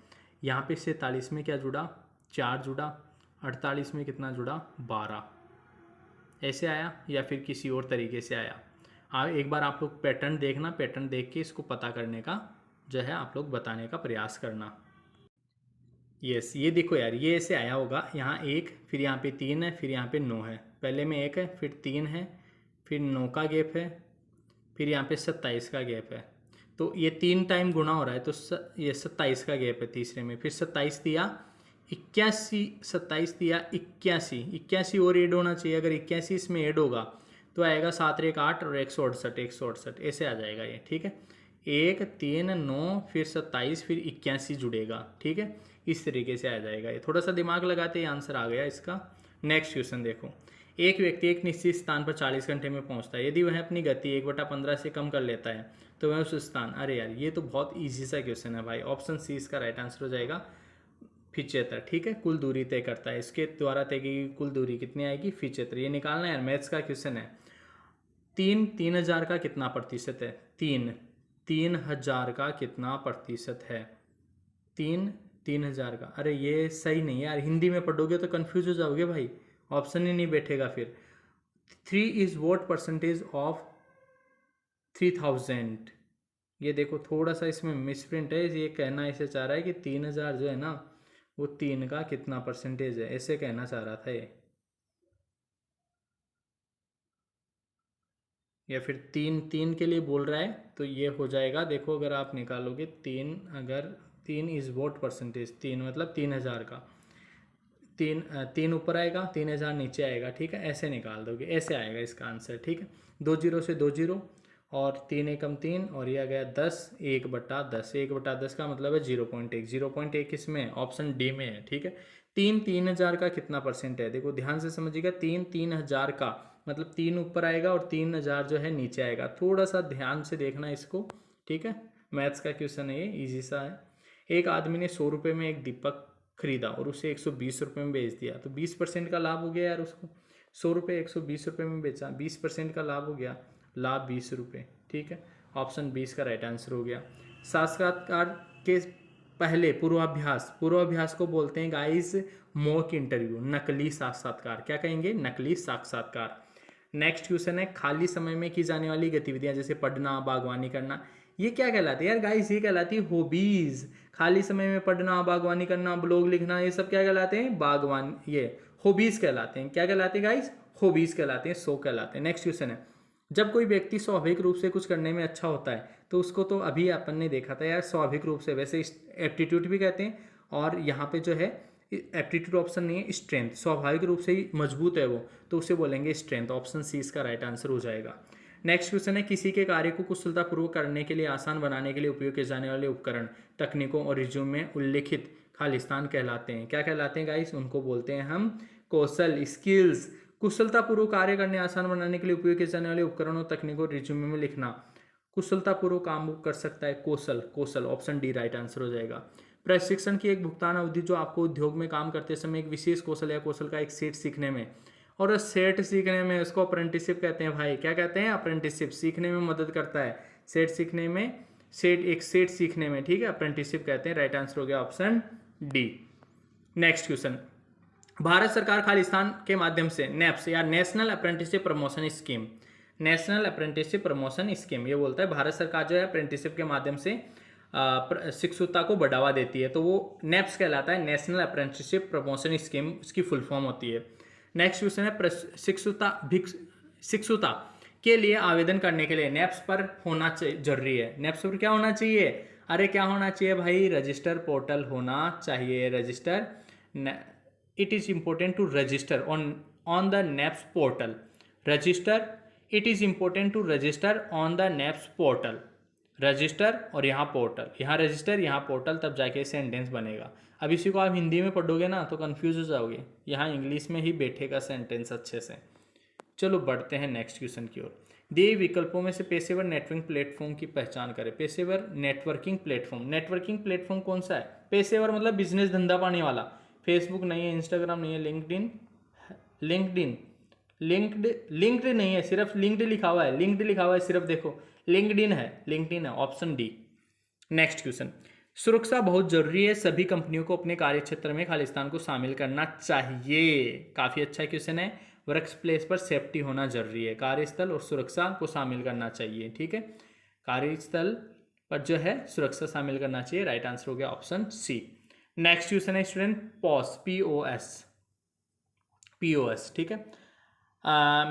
यहाँ पे 47 में क्या जुड़ा? 4 जुड़ा, 48 में कितना जुड़ा? 12, ऐसे आया या फिर किसी और तरीके से आया। एक बार आप लोग पैटर्न देखना, पैटर्न देख के इसको पता करने का जो है आप लोग बताने का प्रयास करना। यस, ये देखो यार, ये ऐसे आया होगा, यहाँ 1, फिर यहाँ पे 3 है, फिर यहाँ पे 9 है। पहले में 1 है, फिर 3 है, फिर 9 का गैप है, फिर यहाँ पे 27 का गैप है। तो ये 3 टाइम गुना हो रहा है, तो ये 27 का गैप है तीसरे में। फिर 27 दिया 81, 27 दिया 81, 81 और ऐड होना चाहिए। अगर 81 इसमें ऐड होगा तो आएगा 7 और 1 8 और 168, 168 ऐसे आ जाएगा ये। ठीक है, 1 3 9 फिर 27 फिर 81 जुड़ेगा। ठीक है, इस तरीके से आ जाएगा ये। थोड़ा सा दिमाग लगाते ही आंसर आ गया इसका। नेक्स्ट क्वेश्चन देखो, एक व्यक्ति एक निश्चित स्थान पर 40 घंटे में पहुंचता है। यदि वह अपनी गति 1/15 से कम कर लेता है तो वह उस स्थान, अरे यार ये तो बहुत इजी सा क्वेश्चन है भाई। ऑप्शन सी इसका राइट आंसर हो जाएगा 75। ठीक है, कुल दूरी तय करता है, इसके द्वारा तय की कुल दूरी कितनी आएगी 75। ये निकालना है, मैथ्स का क्वेश्चन है। 3000 का कितना प्रतिशत है? 3000 का कितना प्रतिशत है? 3000 का, अरे ये सही नहीं है यार, हिंदी में पढ़ोगे तो कंफ्यूज हो जाओगे भाई, ऑप्शन ही नहीं बैठेगा फिर। 3 इज व्हाट परसेंटेज ऑफ 3000? ये देखो थोड़ा सा इसमें मिसप्रिंट है, ये कहना ऐसे चाह रहा है कि 3000 जो है ना वो 3 का कितना परसेंटेज है, ऐसे कहना चाह रहा था ये। या फिर 3 के लिए बोल रहा है, तो ये हो जाएगा, देखो अगर आप निकालोगे 3, अगर 3 इज व्हाट परसेंटेज, 3 मतलब 3000 का, 3 ऊपर आएगा 3000 नीचे आएगा। ठीक है, ऐसे निकाल दोगे, ऐसे आएगा इसका आंसर। ठीक है, 2 0 से 2 0 और 3 एकम 3 और ये आ गया 10, 1/10, 1/10 का मतलब है 0.1, 0.1 इसमें ऑप्शन डी में है। ठीक है, 3000 का कितना परसेंट है, देखो ध्यान से समझिएगा। 3000 का मतलब 3 ऊपर आएगा और 3000 जो है नीचे आएगा, थोड़ा सा ध्यान से देखना इसको। ठीक है, मैथ्स का क्वेश्चन है ये, ईजी सा है। एक आदमी ने 100 रुपये में एक दीपक खरीदा और उसे 120 रुपये में बेच दिया, तो 20% का लाभ हो गया यार उसको। 100 रुपये 120 रुपये में बेचा, 20% का लाभ हो गया, लाभ 20 रुपये। ठीक है, ऑप्शन 20 का राइट आंसर हो गया। साक्षात्कार के पहले पूर्वाभ्यास को बोलते हैं गाइस मॉक इंटरव्यू, नकली साक्षात्कार। क्या कहेंगे? नकली साक्षात्कार। नेक्स्ट क्वेश्चन है, खाली समय में की जाने वाली गतिविधियां जैसे पढ़ना, बागवानी करना, ये क्या कहलाती है यार गाइस? ये कहलाती है हॉबीज। खाली समय में पढ़ना, बागवानी करना, ब्लॉग लिखना, ये सब क्या कहलाते हैं? बागवान, ये हॉबीज कहलाते हैं। क्या कहलाते हैं गाइस? हॉबीज कहलाते हैं, शौक कहलाते हैं। नेक्स्ट क्वेश्चन है, जब कोई व्यक्ति स्वाभाविक रूप से कुछ करने में अच्छा होता है तो उसको, तो अभी अपन ने देखा था यार स्वाभाविक रूप से, वैसे एप्टीट्यूड भी कहते हैं, और यहाँ पे जो है एप्टीट्यूड ऑप्शन नहीं है, स्ट्रेंथ, स्वाभाविक रूप से ही मजबूत है वो, तो उसे बोलेंगे स्ट्रेंथ। ऑप्शन सी इसका राइट आंसर हो जाएगा। नेक्स्ट क्वेश्चन है, किसी के कार्य को कुशलतापूर्वक करने के लिए, आसान बनाने के लिए उपयोग किए जाने वाले उपकरण, तकनीकों और रिज्यूम में उल्लिखित खालिस्तान कहलाते हैं। क्या कहलाते हैं गाइस? उनको बोलते हैं हम कौशल, स्किल्स। कुशलतापूर्वक कार्य करने, आसान बनाने के लिए उपयोग किए जाने वाले उपकरणों, तकनीकों, रिज्यूमे में लिखना, कुशलतापूर्वक काम कर सकता है, कौशल। ऑप्शन डी राइट आंसर हो जाएगा। प्रशिक्षण की एक भुगतान अवधि जो आपको उद्योग में काम करते समय एक विशेष कौशल या कौशल का एक सेट सीखने में, और सेट सीखने में, उसको अप्रेंटिसशिप कहते हैं भाई। क्या कहते हैं? अप्रेंटिसशिप। सीखने में मदद करता है, सेट सीखने में, एक सेट सीखने में। ठीक है, अप्रेंटिसशिप कहते हैं। राइट आंसर हो गया option D. Next question, Bharat सरकार खालिस्तान के माध्यम से नेप्स या national apprenticeship promotion scheme, national apprenticeship promotion scheme, ये बोलता है भारत सरकार जो है अप्रेंटिसशिप के माध्यम से शिक्षुता को बढ़ावा देती है, तो वो नेप्स कहलाता है, नेशनल अप्रेंटिसशिप प्रमोशन स्कीम उसकी फुल फॉर्म होती है। नेक्स्ट क्वेश्चन है, शिक्षुता के लिए आवेदन करने के लिए नेप्स पर होना जरूरी है। नेप्स पर क्या होना चाहिए? अरे क्या होना चाहिए भाई? रजिस्टर पोर्टल होना चाहिए, register. It is important to register on the NAPS portal, register. It is important to register on the NAPS portal, register और यहाँ पोर्टल, यहाँ रजिस्टर यहाँ पोर्टल, तब जाके सेंटेंस बनेगा। अब इसी को आप हिंदी में पढ़ोगे ना तो कंफ्यूज हो जाओगे, यहाँ इंग्लिश में ही बैठेगा सेंटेंस अच्छे से। चलो बढ़ते हैं नेक्स्ट क्वेश्चन की ओर। दिए विकल्पों में से पेशेवर नेटवर्किंग प्लेटफॉर्म की पहचान करें। पेशेवर नेटवर्किंग प्लेटफॉर्म, नेटवर्किंग प्लेटफॉर्म कौन सा है? पेशेवर मतलब बिजनेस धंधा पाने वाला। फेसबुक नहीं है, इंस्टाग्राम नहीं है, लिंक्ड नहीं है, सिर्फ लिंक्ड लिखा हुआ है, लिंक्ड लिखा हुआ है सिर्फ, देखो लिंक्डइन है, ऑप्शन डी। नेक्स्ट क्वेश्चन, सुरक्षा बहुत जरूरी है, सभी कंपनियों को अपने कार्य क्षेत्र में खालिस्तान को शामिल करना चाहिए। काफी अच्छा क्वेश्चन है। वर्क प्लेस पर सेफ्टी होना जरूरी है, कार्यस्थल और सुरक्षा को शामिल करना चाहिए। ठीक है, कार्यस्थल पर जो है सुरक्षा शामिल करना चाहिए। राइट आंसर हो गया ऑप्शन सी। नेक्स्ट क्वेश्चन है स्टूडेंट पॉस, पीओएस। ठीक है,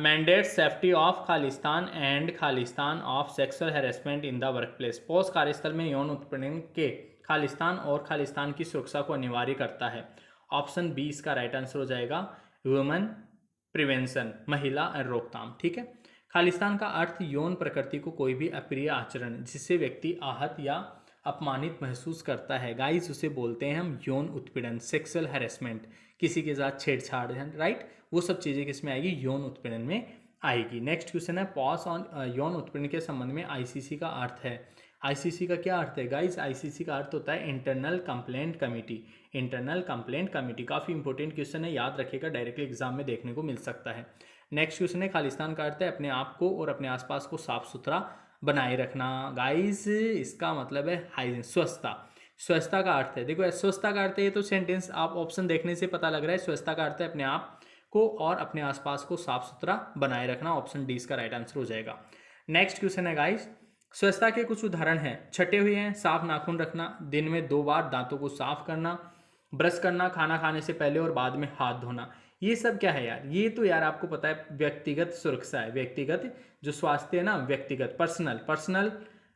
mandate safety of Khalistan and Khalistan of sexual harassment in the work place. Post कार्यस्थल में यौन उत्पीड़न के खालिस्तान और खालिस्तान की सुरक्षा को अनिवार्य करता है। ऑप्शन बी इसका राइट आंसर हो जाएगा, वुमेन प्रिवेंशन, महिला रोकथाम। ठीक है, खालिस्तान का अर्थ यौन प्रकृति को कोई भी अप्रिय आचरण जिससे व्यक्ति आहत या अपमानित महसूस करता है गाइस, उसे बोलते हैं हम यौन उत्पीड़न, सेक्सुअल हैरेसमेंट, किसी के साथ छेड़छाड़, राइट, वो सब चीज़ें किस में आएगी, यौन उत्पीड़न में आएगी। नेक्स्ट क्वेश्चन है पॉस ऑन यौन उत्पीड़न के संबंध में आईसीसी का अर्थ है। आईसीसी का क्या अर्थ है गाइस? आईसीसी का अर्थ होता है internal complaint committee. Internal complaint committee काफ़ी इंपॉर्टेंट क्वेश्चन है, याद रखिएगा, डायरेक्टली एग्जाम में देखने को मिल सकता है। नेक्स्ट क्वेश्चन है खालिस्तान का अर्थ है अपने आप को और अपने आसपास को साफ सुथरा बनाए रखना। गाइस इसका मतलब है हाइजीन, स्वच्छता। स्वच्छता का अर्थ है, देखो स्वच्छता का अर्थ है, ये तो सेंटेंस आप ऑप्शन देखने से पता लग रहा है। स्वच्छता का अर्थ है अपने आप को और अपने आसपास को साफ सुथरा बनाए रखना। ऑप्शन डी इसका राइट आंसर हो जाएगा। नेक्स्ट क्वेश्चन है गाइस, स्वच्छता के कुछ उदाहरण हैं, छटे हुए हैं, साफ नाखून रखना, दिन में 2 बार दांतों को साफ करना, ब्रश करना, खाना खाने से पहले और बाद में हाथ धोना। ये सब क्या है यार? ये तो यार आपको पता है व्यक्तिगत सुरक्षा है, व्यक्तिगत जो स्वास्थ्य है ना, व्यक्तिगत पर्सनल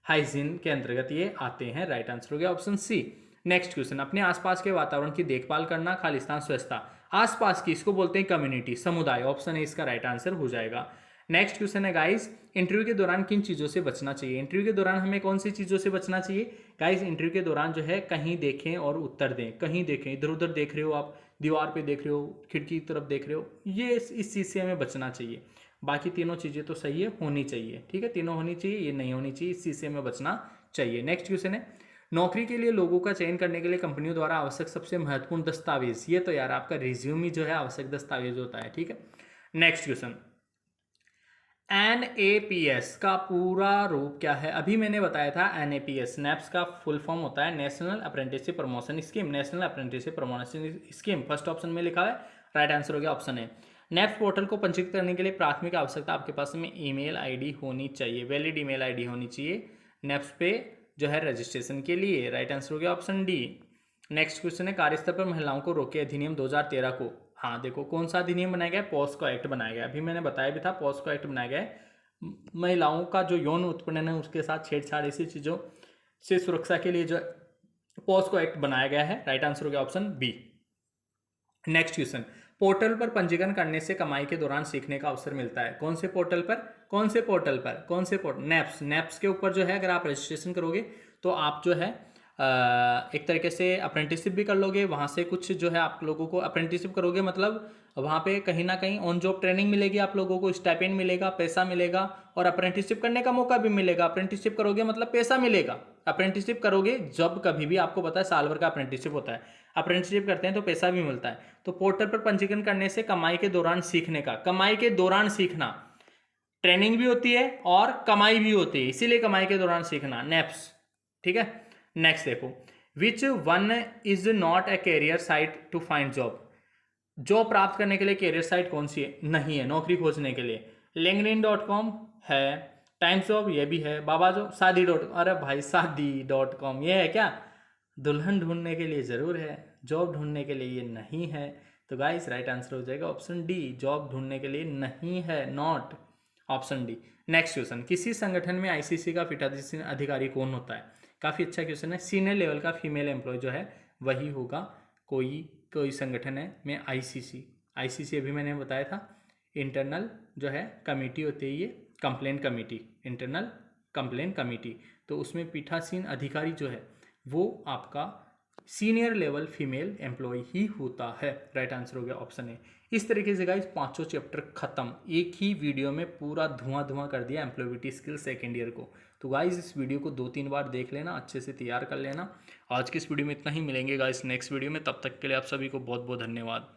हाइजीन के अंतर्गत ये आते हैं। राइट आंसर हो गया ऑप्शन सी। नेक्स्ट क्वेश्चन, अपने आसपास के वातावरण की देखभाल करना, खालिस्तान स्वच्छता। आसपास की इसको बोलते हैं कम्युनिटी, समुदाय। ऑप्शन ए इसका राइट आंसर हो जाएगा। नेक्स्ट क्वेश्चन है गाइस, इंटरव्यू के दौरान किन चीज़ों से बचना चाहिए? इंटरव्यू के दौरान हमें कौन सी चीज़ों से बचना चाहिए गाइस? इंटरव्यू के दौरान जो है कहीं देखें और उत्तर दें। कहीं देखें, इधर उधर देख रहे हो आप, दीवार पे देख रहे हो, खिड़की की तरफ देख रहे हो, ये इस चीज़ से हमें बचना चाहिए। बाकी तीनों चीज़ें तो सही है, होनी चाहिए। ठीक है, तीनों होनी चाहिए, ये नहीं होनी चाहिए, इस चीज़ से हमें बचना चाहिए। नेक्स्ट क्वेश्चन है, नौकरी के लिए लोगों का चयन करने के लिए कंपनियों द्वारा आवश्यक सबसे महत्वपूर्ण दस्तावेज। ये तो यार आपका रिज्यूम ही जो है आवश्यक दस्तावेज होता है। ठीक है, नेक्स्ट क्वेश्चन, NAPS का पूरा रूप क्या है? अभी मैंने बताया था NAPS, NAPS का फुल फॉर्म होता है national apprenticeship promotion scheme. National apprenticeship promotion scheme first option में लिखा है, राइट आंसर हो गया ऑप्शन है। NAPS पोर्टल को पंजीकृत करने के लिए प्राथमिक आवश्यकता आपके पास में ईमेल आईडी होनी चाहिए, वैलिड ईमेल आईडी होनी चाहिए NAPS पे जो है रजिस्ट्रेशन के लिए। राइट आंसर हो गया ऑप्शन डी। नेक्स्ट क्वेश्चन है, कार्यस्थल पर महिलाओं को रोके अधिनियम 2013 को, हाँ देखो कौन सा अधिनियम बनाया गया है? पॉस्को एक्ट बनाया गया। अभी मैंने बताया भी था, पॉस्को एक्ट बनाया गया है। महिलाओं का जो यौन उत्पीड़न है उसके साथ छेड़छाड़ ऐसी चीज़ों से सुरक्षा के लिए जो पॉस्को एक्ट बनाया गया है। राइट आंसर हो गया option B. Next question, portal पर पंजीकरण करने से कमाई के दौरान सीखने का अवसर मिलता है। कौन से पोर्टल पर? कौन से पोर्टल पर? कौन से पोर्टल? नैप्स के ऊपर जो है अगर आप रजिस्ट्रेशन करोगे तो आप जो है एक तरीके से अप्रेंटिसशिप भी कर लोगे। वहाँ से कुछ जो है आप लोगों को अप्रेंटिसशिप करोगे, मतलब वहाँ पे कहीं ना कहीं ऑन जॉब ट्रेनिंग मिलेगी, आप लोगों को स्टाइपेंड मिलेगा, पैसा मिलेगा और अप्रेंटिसशिप करने का मौका भी मिलेगा। अप्रेंटिसशिप करोगे मतलब पैसा मिलेगा। अप्रेंटिसशिप करोगे जब कभी भी, आपको पता है साल भर का अप्रेंटिसशिप होता है, अप्रेंटिसशिप करते हैं तो पैसा भी मिलता है। तो पोर्टल पर पंजीकरण करने से कमाई के दौरान सीखने का, कमाई के दौरान सीखना, ट्रेनिंग भी होती है और कमाई भी होती है, इसीलिए कमाई के दौरान सीखना, नैप्स। ठीक है, नेक्स्ट देखो, which one is not a career site to find job? Job प्राप्त करने के लिए कैरियर साइट कौन सी है? नहीं है, नौकरी खोजने के लिए linkedin.com है, टाइम्स जॉब ये भी है, बाबा जो शादी अरे भाई शादी.com ये है क्या? दुल्हन ढूंढने के लिए जरूर है, जॉब ढूंढने के लिए ये नहीं है। तो गाइस राइट आंसर हो जाएगा ऑप्शन डी, जॉब ढूंढने के लिए नहीं है, not, option D. Next question, किसी संगठन में आईसीसी का पीठासीन अधिकारी कौन होता है? काफ़ी अच्छा क्वेश्चन है। सीनियर लेवल का फीमेल एम्प्लॉय जो है वही होगा, कोई संगठन है में आईसीसी अभी मैंने बताया था, इंटरनल जो है कमेटी होती है ये, complaint committee, internal complaint committee. तो उसमें पीठासीन अधिकारी जो है वो आपका सीनियर लेवल फीमेल एम्प्लॉय ही होता है। राइट आंसर हो गया ऑप्शन ए। इस तरीके से गाइस 5 चैप्टर खत्म, एक ही वीडियो में पूरा धुआं कर दिया एम्प्लॉयबिलिटी स्किल सेकेंड ईयर को। तो गाइस इस वीडियो को 2-3 बार देख लेना, अच्छे से तैयार कर लेना। आज की इस वीडियो में इतना ही, मिलेंगे गाइस नेक्स्ट वीडियो में, तब तक के लिए आप सभी को बहुत बहुत धन्यवाद।